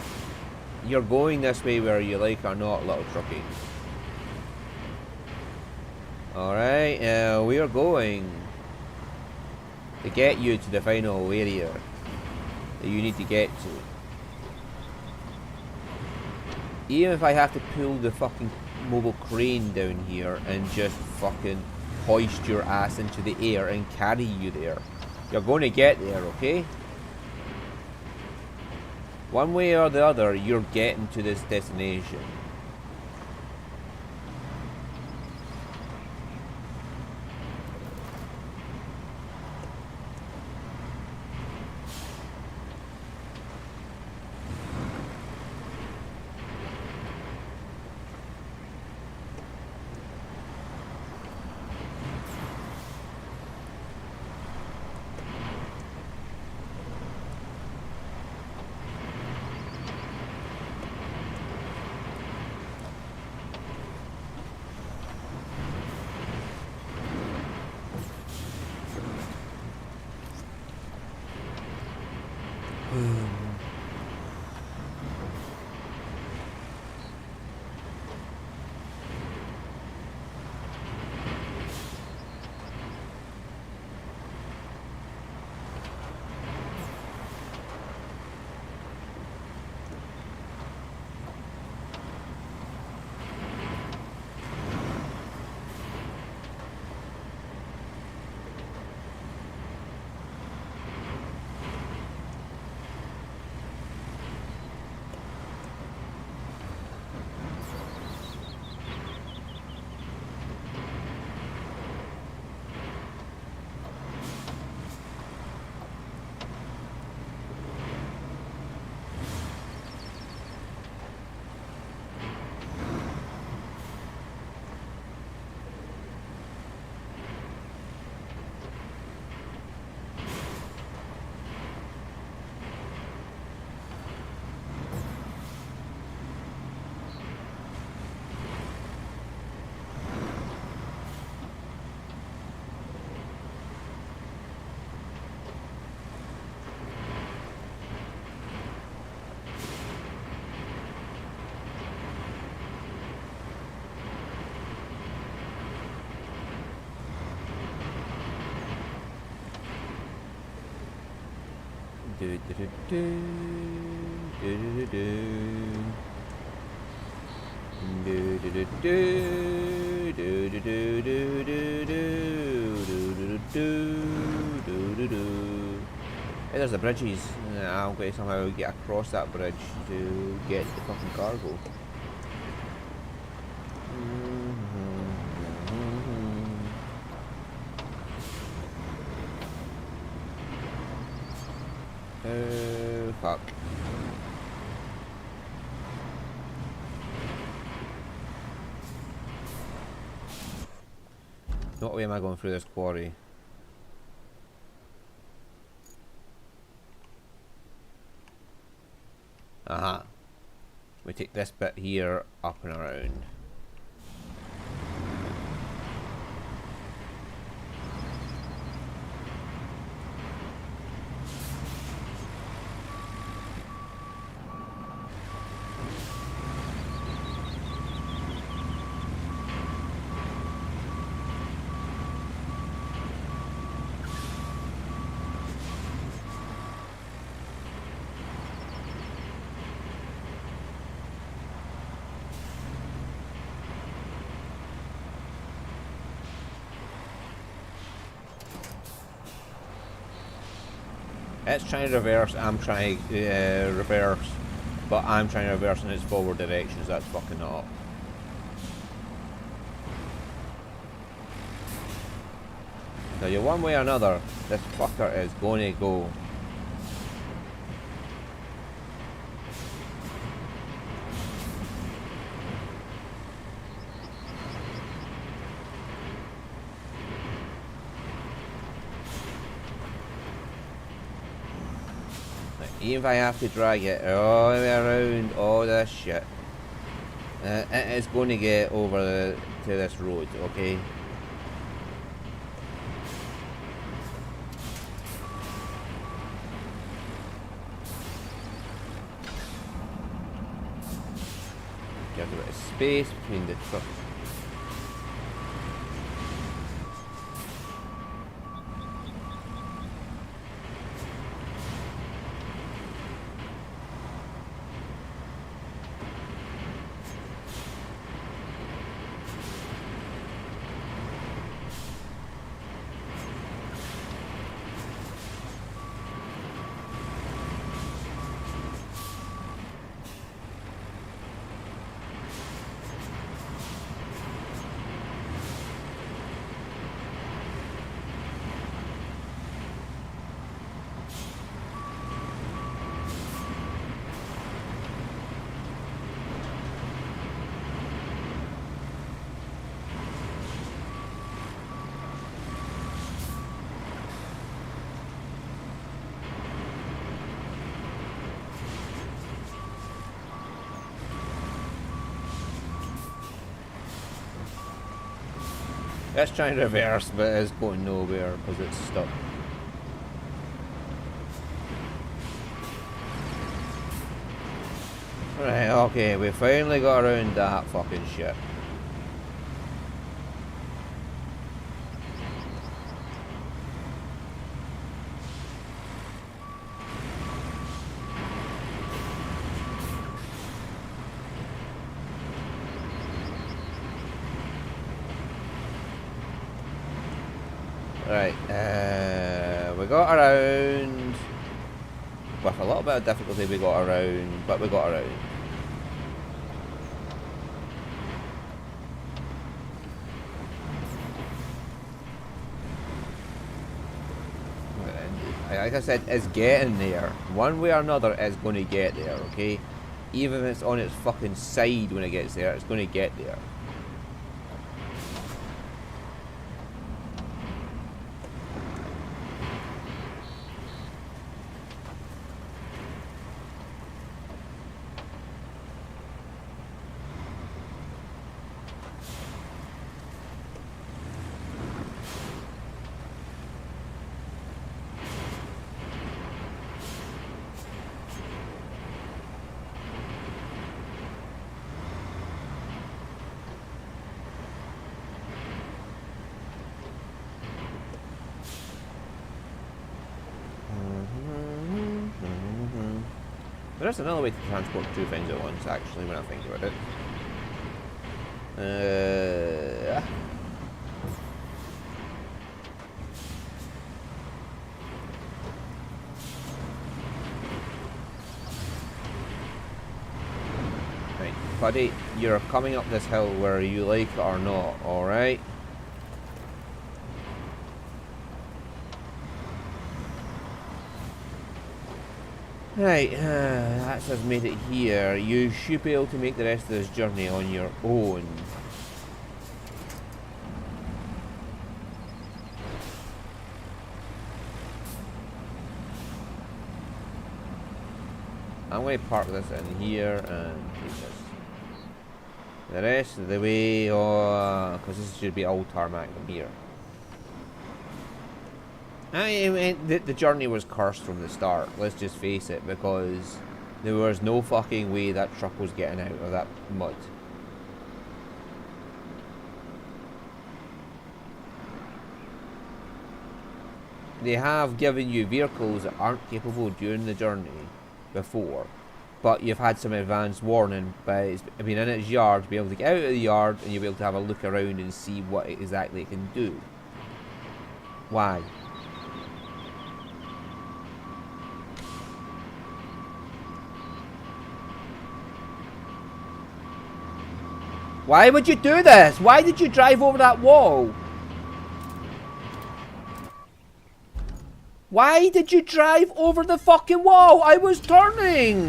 You're going this way whether you like or not, little truckie. Alright, we are going to get you to the final area that you need to get to. Even if I have to pull the fucking mobile crane down here and just fucking hoist your ass into the air and carry you there. You're going to get there, okay? One way or the other, you're getting to this destination. Do do do do do do do do do do do do do do do do do. Hey, there's the bridges. I'm going to somehow get across that bridge to get the fucking cargo. Oh, fuck. What way am I going through this quarry? Aha. We take this bit here up and around. It's trying to reverse, I'm trying to reverse, but I'm trying to reverse in its forward directions, that's fucking not up. So you one way or another, this fucker is going to go. Even if I have to drag it all the way around all this shit, it is going to get over to this road, okay? Give a bit of space between the trucks. Let's try and reverse, but it's going nowhere because it's stuck. Right, okay, we finally got around that fucking shit. Right, we got around with a little bit of difficulty. We got around, but we got around. Like I said, it's getting there. One way or another, it's going to get there. Okay, even if it's on its fucking side when it gets there, it's going to get there. There is another way to transport two things at once, actually, when I think about it. Right, buddy, you're coming up this hill whether you like it or not, alright? Right, that's us made it here. You should be able to make the rest of this journey on your own. I'm going to park this in here and take this. The rest of the way, because this should be all tarmac from here. I mean, the journey was cursed from the start, let's just face it, because there was no fucking way that truck was getting out of that mud. They have given you vehicles that aren't capable during the journey before, but you've had some advance warning by it's been in its yard to be able to get out of the yard and you'll be able to have a look around and see what exactly it can do. Why? Why would you do this? Why did you drive over that wall? Why did you drive over the fucking wall? I was turning.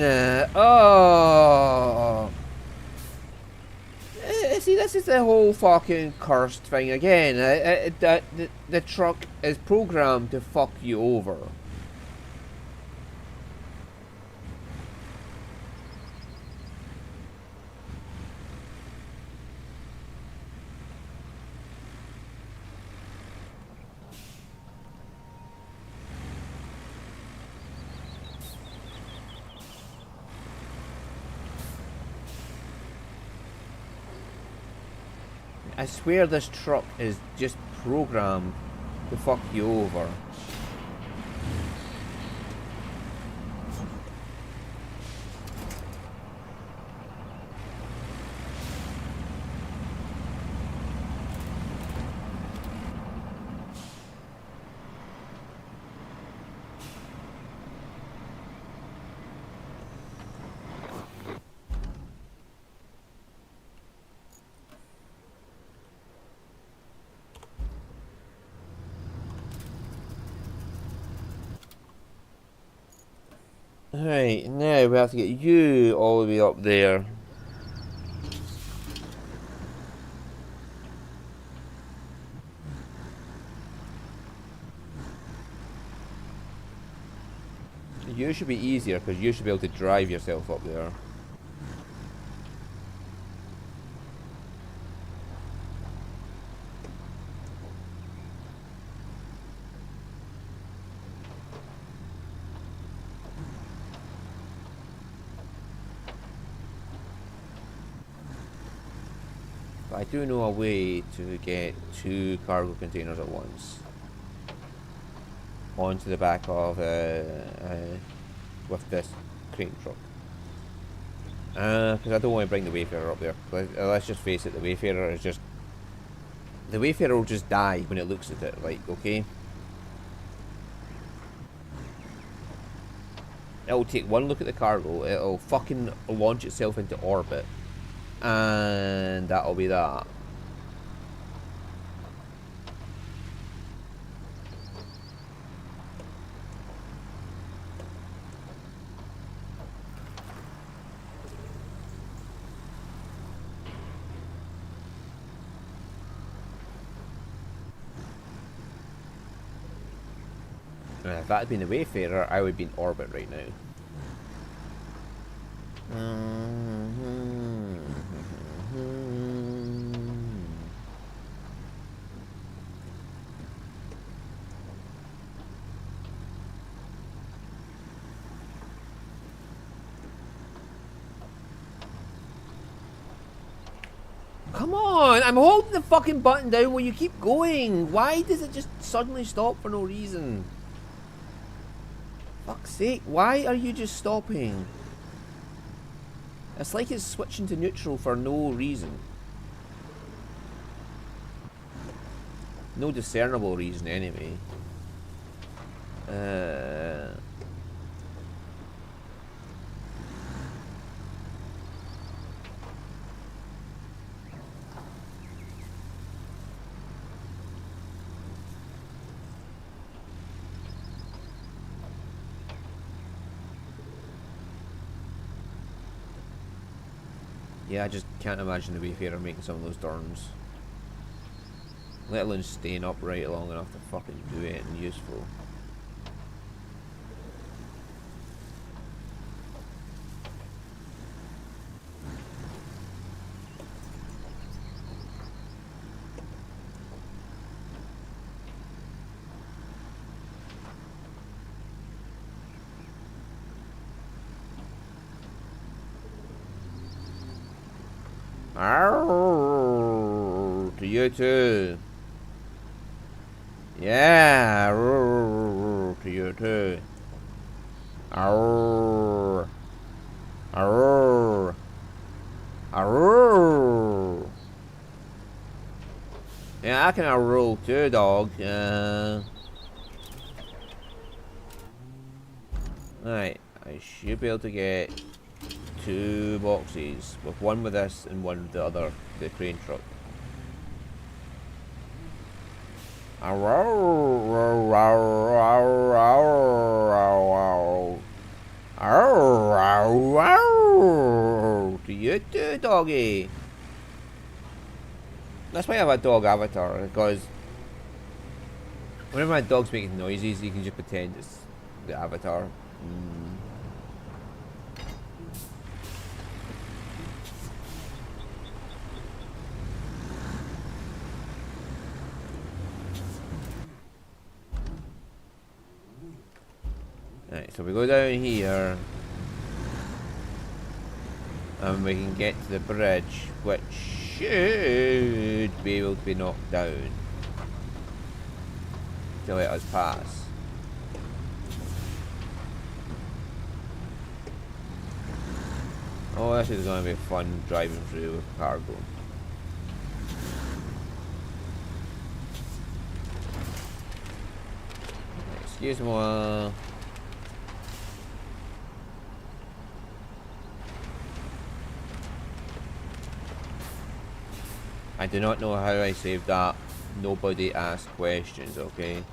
Oh. See, this is the whole fucking cursed thing again. The truck is programmed to fuck you over. I swear this truck is just programmed to fuck you over. Right, now we have to get you all the way up there. You should be easier because you should be able to drive yourself up there. I do know a way to get 2 cargo containers at once onto the back of with this crane truck. Because I don't want to bring the Wayfarer up there. Let's just face it, the Wayfarer is just... The Wayfarer will just die when it looks at it, like, okay? It'll take one look at the cargo, it'll fucking launch itself into orbit, and that'll be that. And if that had been the Wayfarer, I would be in orbit right now. Come on, I'm holding the fucking button down while you keep going. Why does it just suddenly stop for no reason? Fuck's sake, why are you just stopping? It's like it's switching to neutral for no reason. No discernible reason anyway. Yeah, I just can't imagine the Wayfarer making some of those turns. Let alone staying upright long enough to fucking do anything useful. Arrgh, to you too. Yeah, arrgh, to you too. Arrgh, arrgh, arrgh. Yeah, I can roll too, dog. Right, I should be able to get 2 boxes, with one with this and one with the other, the crane truck. To you too, doggy. That's why I have a dog avatar, because whenever my dog's making noises, you can just pretend it's the avatar. Right, so we go down here, and we can get to the bridge, which should be able to be knocked down to let us pass. Oh, this is going to be fun driving through with cargo. Excuse me. I do not know how I saved that. Nobody asked questions, okay?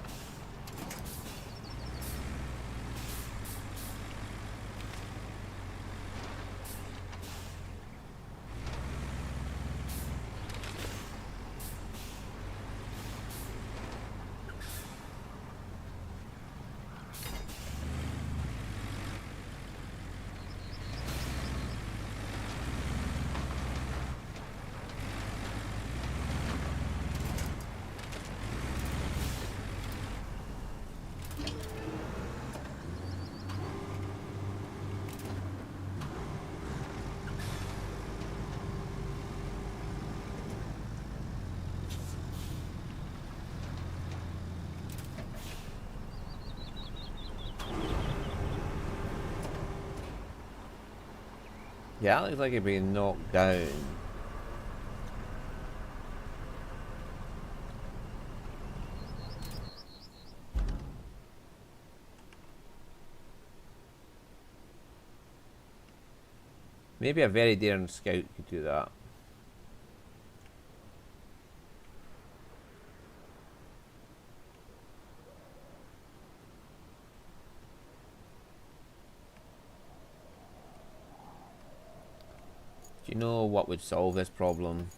Yeah, it looks like it's being knocked down. Maybe a very daring scout could do that. Do you know what would solve this problem?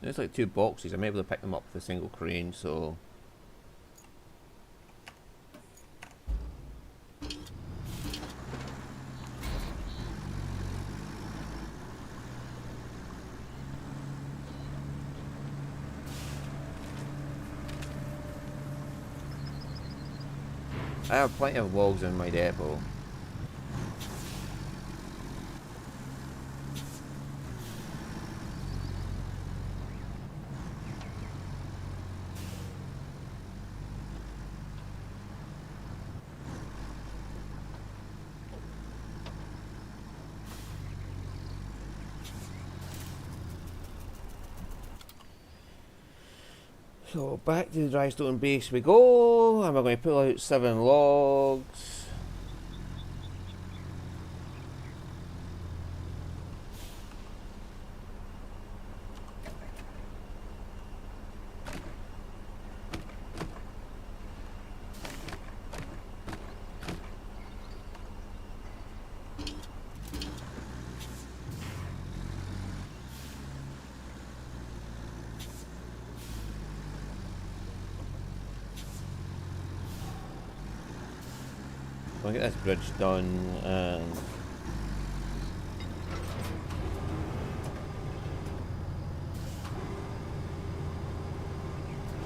There's like 2 boxes. I'm able to pick them up with a single crane, so. I have plenty of logs in my depot. So back to the dry stone base we go, and we're going to pull out 7 logs. We'll get this bridge done, and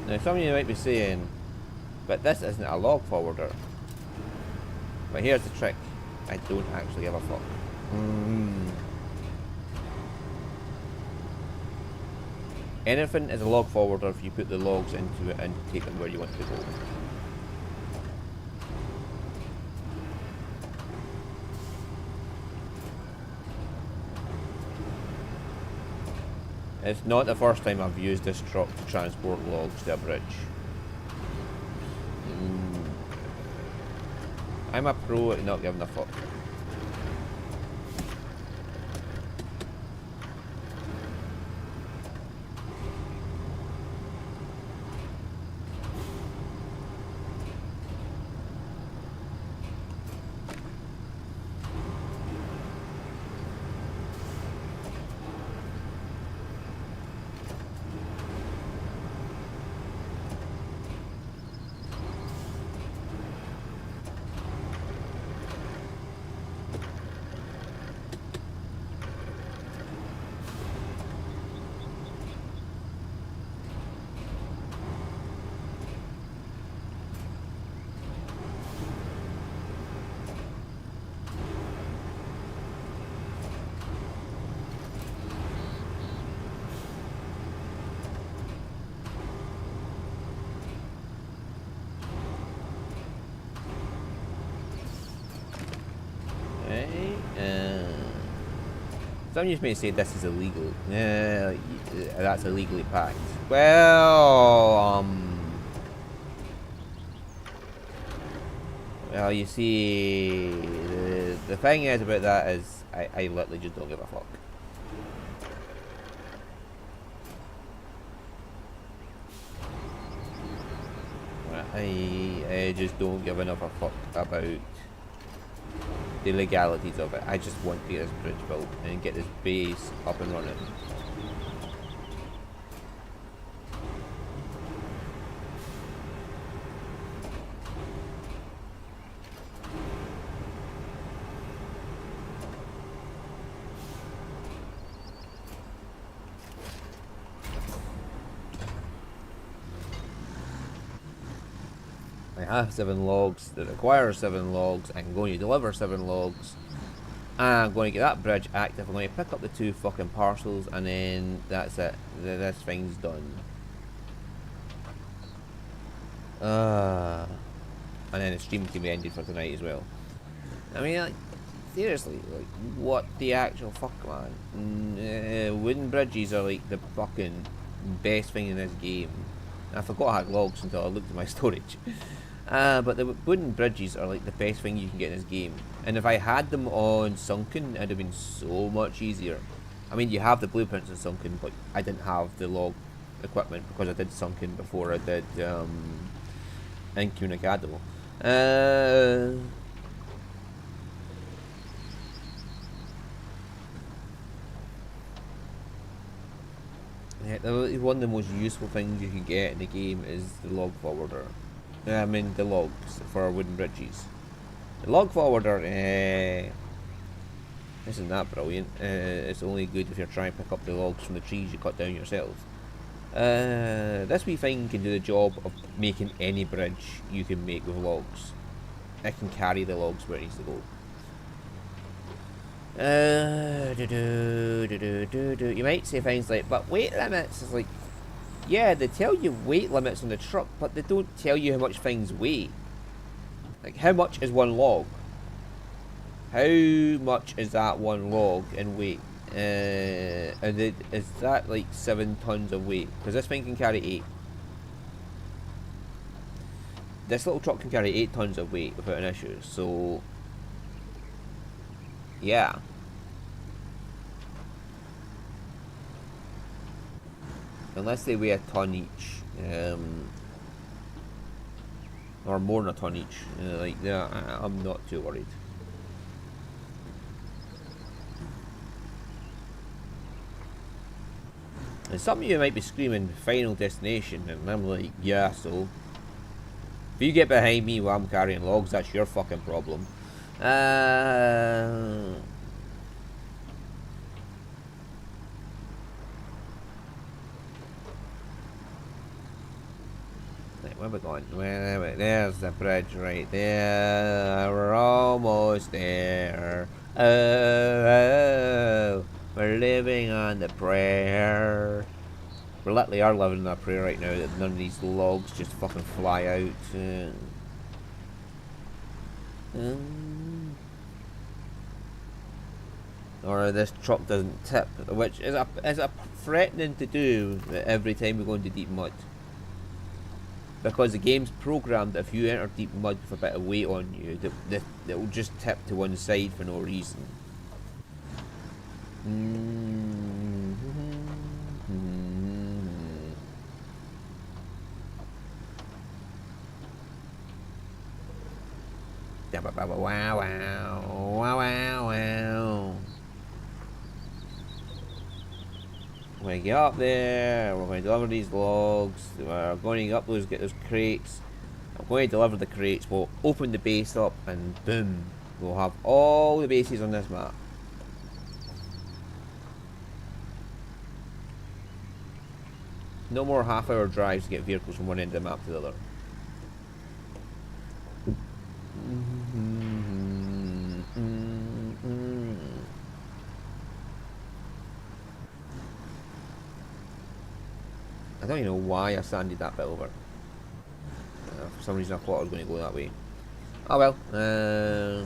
now some of you might be saying, but this isn't a log forwarder. But here's the trick, I don't actually give a fuck. Anything is a log forwarder if you put the logs into it and take them where you want to go. It's not the first time I've used this truck to transport logs to a bridge. I'm a pro at not giving a fuck. Some of you may say this is illegal. That's illegally packed. Well, Well, you see, the thing is about that is I literally just don't give a fuck. I just don't give enough a fuck about the legalities of it. I just want to get this bridge built and get this base up and running. I have 7 logs that require 7 logs. I'm going to deliver 7 logs. I'm going to get that bridge active. I'm going to pick up the 2 fucking parcels, and then that's it. This thing's done. And then the stream can be ended for tonight as well. I mean, like, seriously, like, what the actual fuck, man? Wooden bridges are like the fucking best thing in this game. I forgot I had logs until I looked at my storage. But the wooden bridges are like the best thing you can get in this game. And if I had them on Sunken, it'd have been so much easier. I mean, you have the blueprints in Sunken, but I didn't have the log equipment because I did Sunken before I did Incunacado. Yeah, one of the most useful things you can get in the game is the log forwarder. I mean, the logs for wooden bridges. The log forwarder isn't that brilliant. It's only good if you're trying to pick up the logs from the trees you cut down yourself. This wee thing can do the job of making any bridge you can make with logs. It can carry the logs where it needs to go. You might say things like, but weight limits is like, yeah, they tell you weight limits on the truck, but they don't tell you how much things weigh. Like, how much is one log? How much is that one log in weight? And is that like 7 tons of weight? Because this thing can carry 8. This little truck can carry 8 tons of weight without an issue, so yeah. Unless they weigh a ton each, or more than a ton each, like yeah, I'm not too worried. And some of you might be screaming Final Destination, and I'm like, yeah, so if you get behind me while I'm carrying logs, that's your fucking problem. Where are we going? There's the bridge right there. We're almost there. Oh, we're living on the prayer. We literally are living on that prayer right now that none of these logs just fucking fly out. Or this truck doesn't tip, which is a threatening to do every time we go into deep mud. Because the game's programmed that if you enter deep mud with a bit of weight on you, that will just tip to one side for no reason. Wow, wow. We're going to get up there, we're going to deliver these logs, we're going to get those crates. I'm going to deliver the crates, we'll open the base up, and boom, we'll have all the bases on this map. No more half-hour drives to get vehicles from one end of the map to the other. I don't even know why I sanded that bit over. For some reason I thought I was going to go that way. Oh well. The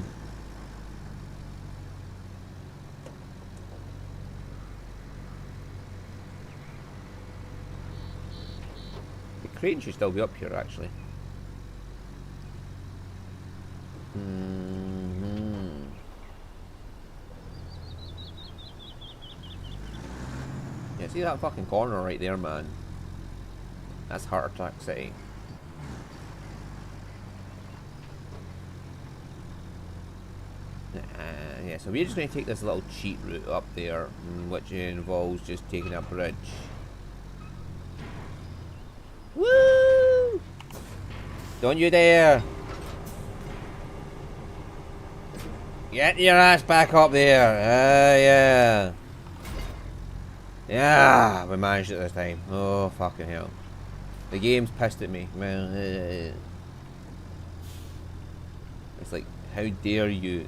crane should still be up here actually. Mm-hmm. Yeah, see that fucking corner right there, man? That's Heart Attack City. Yeah, so we're just going to take this little cheat route up there, which involves just taking a bridge. Woo! Don't you dare! Get your ass back up there! Yeah! Yeah! We managed it this time. Oh, fucking hell. The game's pissed at me. Man, it's like, how dare you?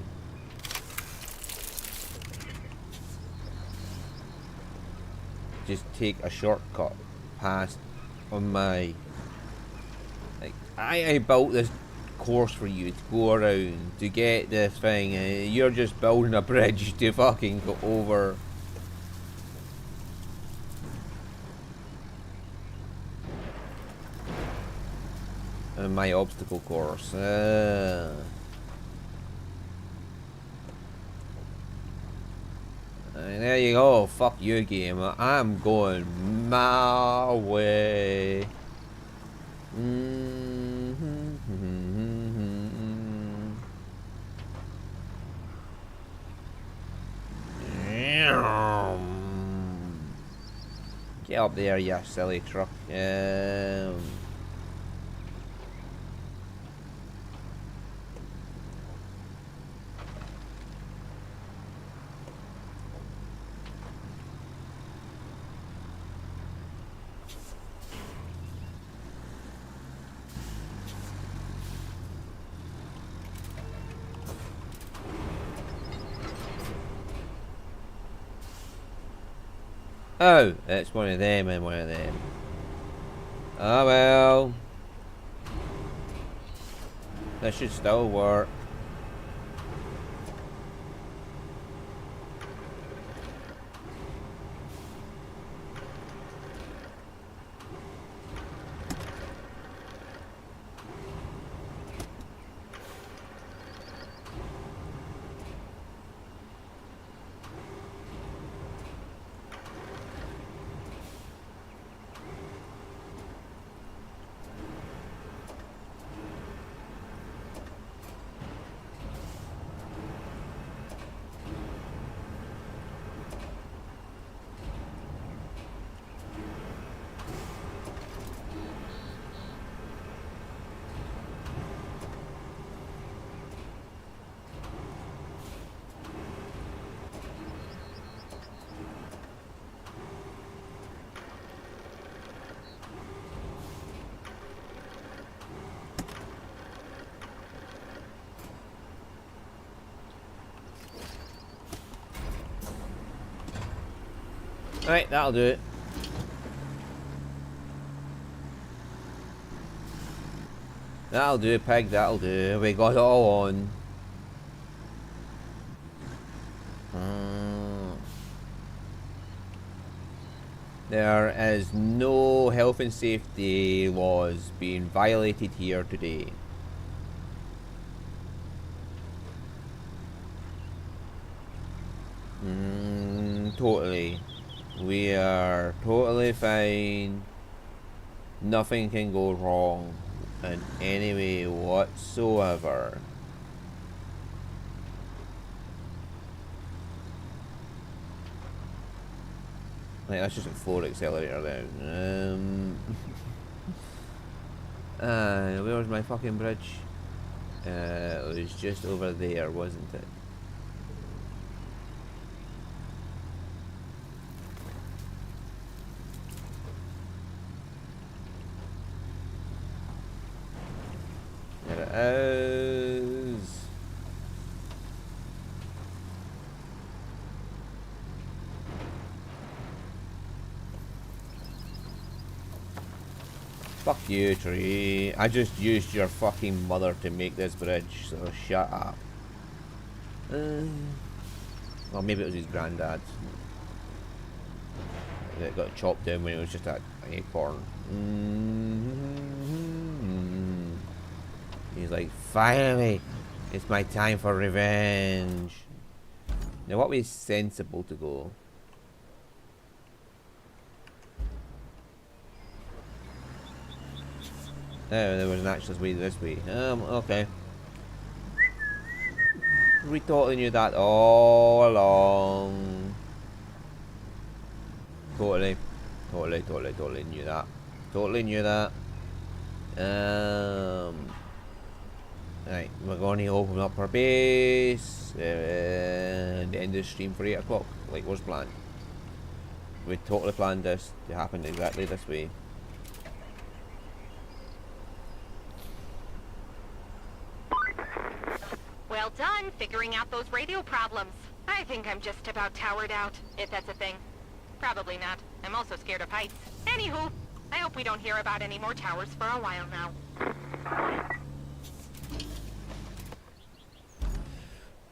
Just take a shortcut past on my... Like, I built this course for you to go around to get this thing, and you're just building a bridge to fucking go over. And my obstacle course. And there you go. Fuck you, game. I'm going my way. Get up there, you silly truck. Oh, it's one of them and one of them. Oh well. That should still work. Right, that'll do it. That'll do, pig, that'll do. We got it all on. There is no health and safety laws being violated here today. Totally. We are totally fine. Nothing can go wrong in any way whatsoever. Like, that's just a floor accelerator then. Where was my fucking bridge? It was just over there, wasn't it? There it is. Fuck you, tree. I just used your fucking mother to make this bridge, so shut up. Well, maybe it was his granddad that got chopped down when it was just an acorn. He's like, finally, It's my time for revenge. Now, what way is sensible to go? Oh, there was an actual way this way. Okay. We totally knew that all along. Totally knew that. Totally knew that. Right, we're going to open up our base and end the stream for 8 o'clock, like was planned. We totally planned this to happen exactly this way. Well done figuring out those radio problems. I think I'm just about towered out, if that's a thing. Probably not. I'm also scared of heights. Anywho, I hope we don't hear about any more towers for a while now.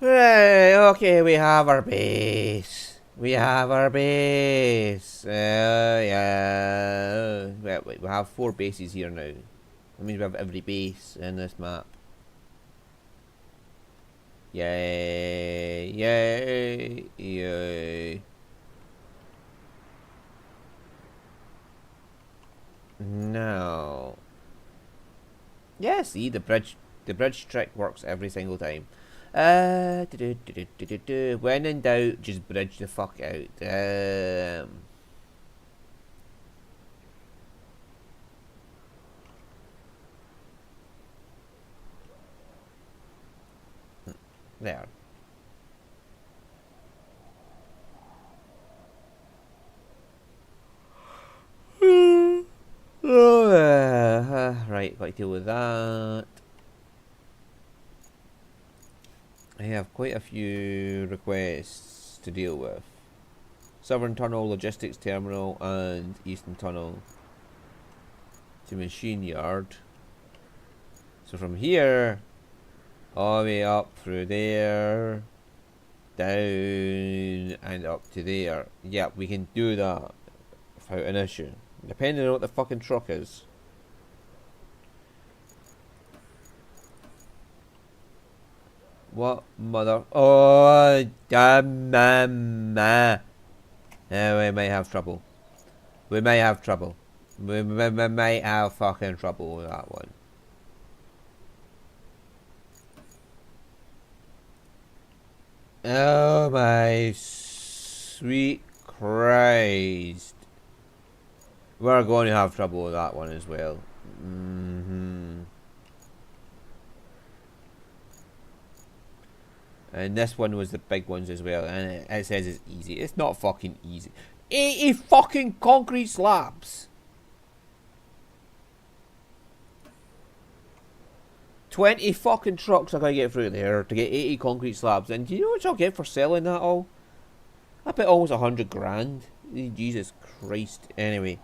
Right, okay, we have our base. We have our base. Yeah. We have 4 bases here now. That means we have every base in this map. Yay, yay, yay. Now. Yeah, see, the bridge trick works every single time. When in doubt, just bridge the fuck out. There. Right, got to deal with that. I have quite a few requests to deal with. Southern Tunnel, Logistics Terminal, and Eastern Tunnel to Machine Yard. So from here, all the way up through there, down, and up to there. Yeah, we can do that without an issue. Depending on what the fucking truck is. What mother? Oh, damn, we may have trouble. We may have trouble. We may have fucking trouble with that one. Oh my sweet Christ. We're going to have trouble with that one as well. And this one was the big ones as well. And it says it's easy. It's not fucking easy. 80 fucking concrete slabs. 20 fucking trucks I gotta get through there to get 80 concrete slabs. And do you know what I'll get for selling that all? I bet almost 100 grand. Jesus Christ. Anyway.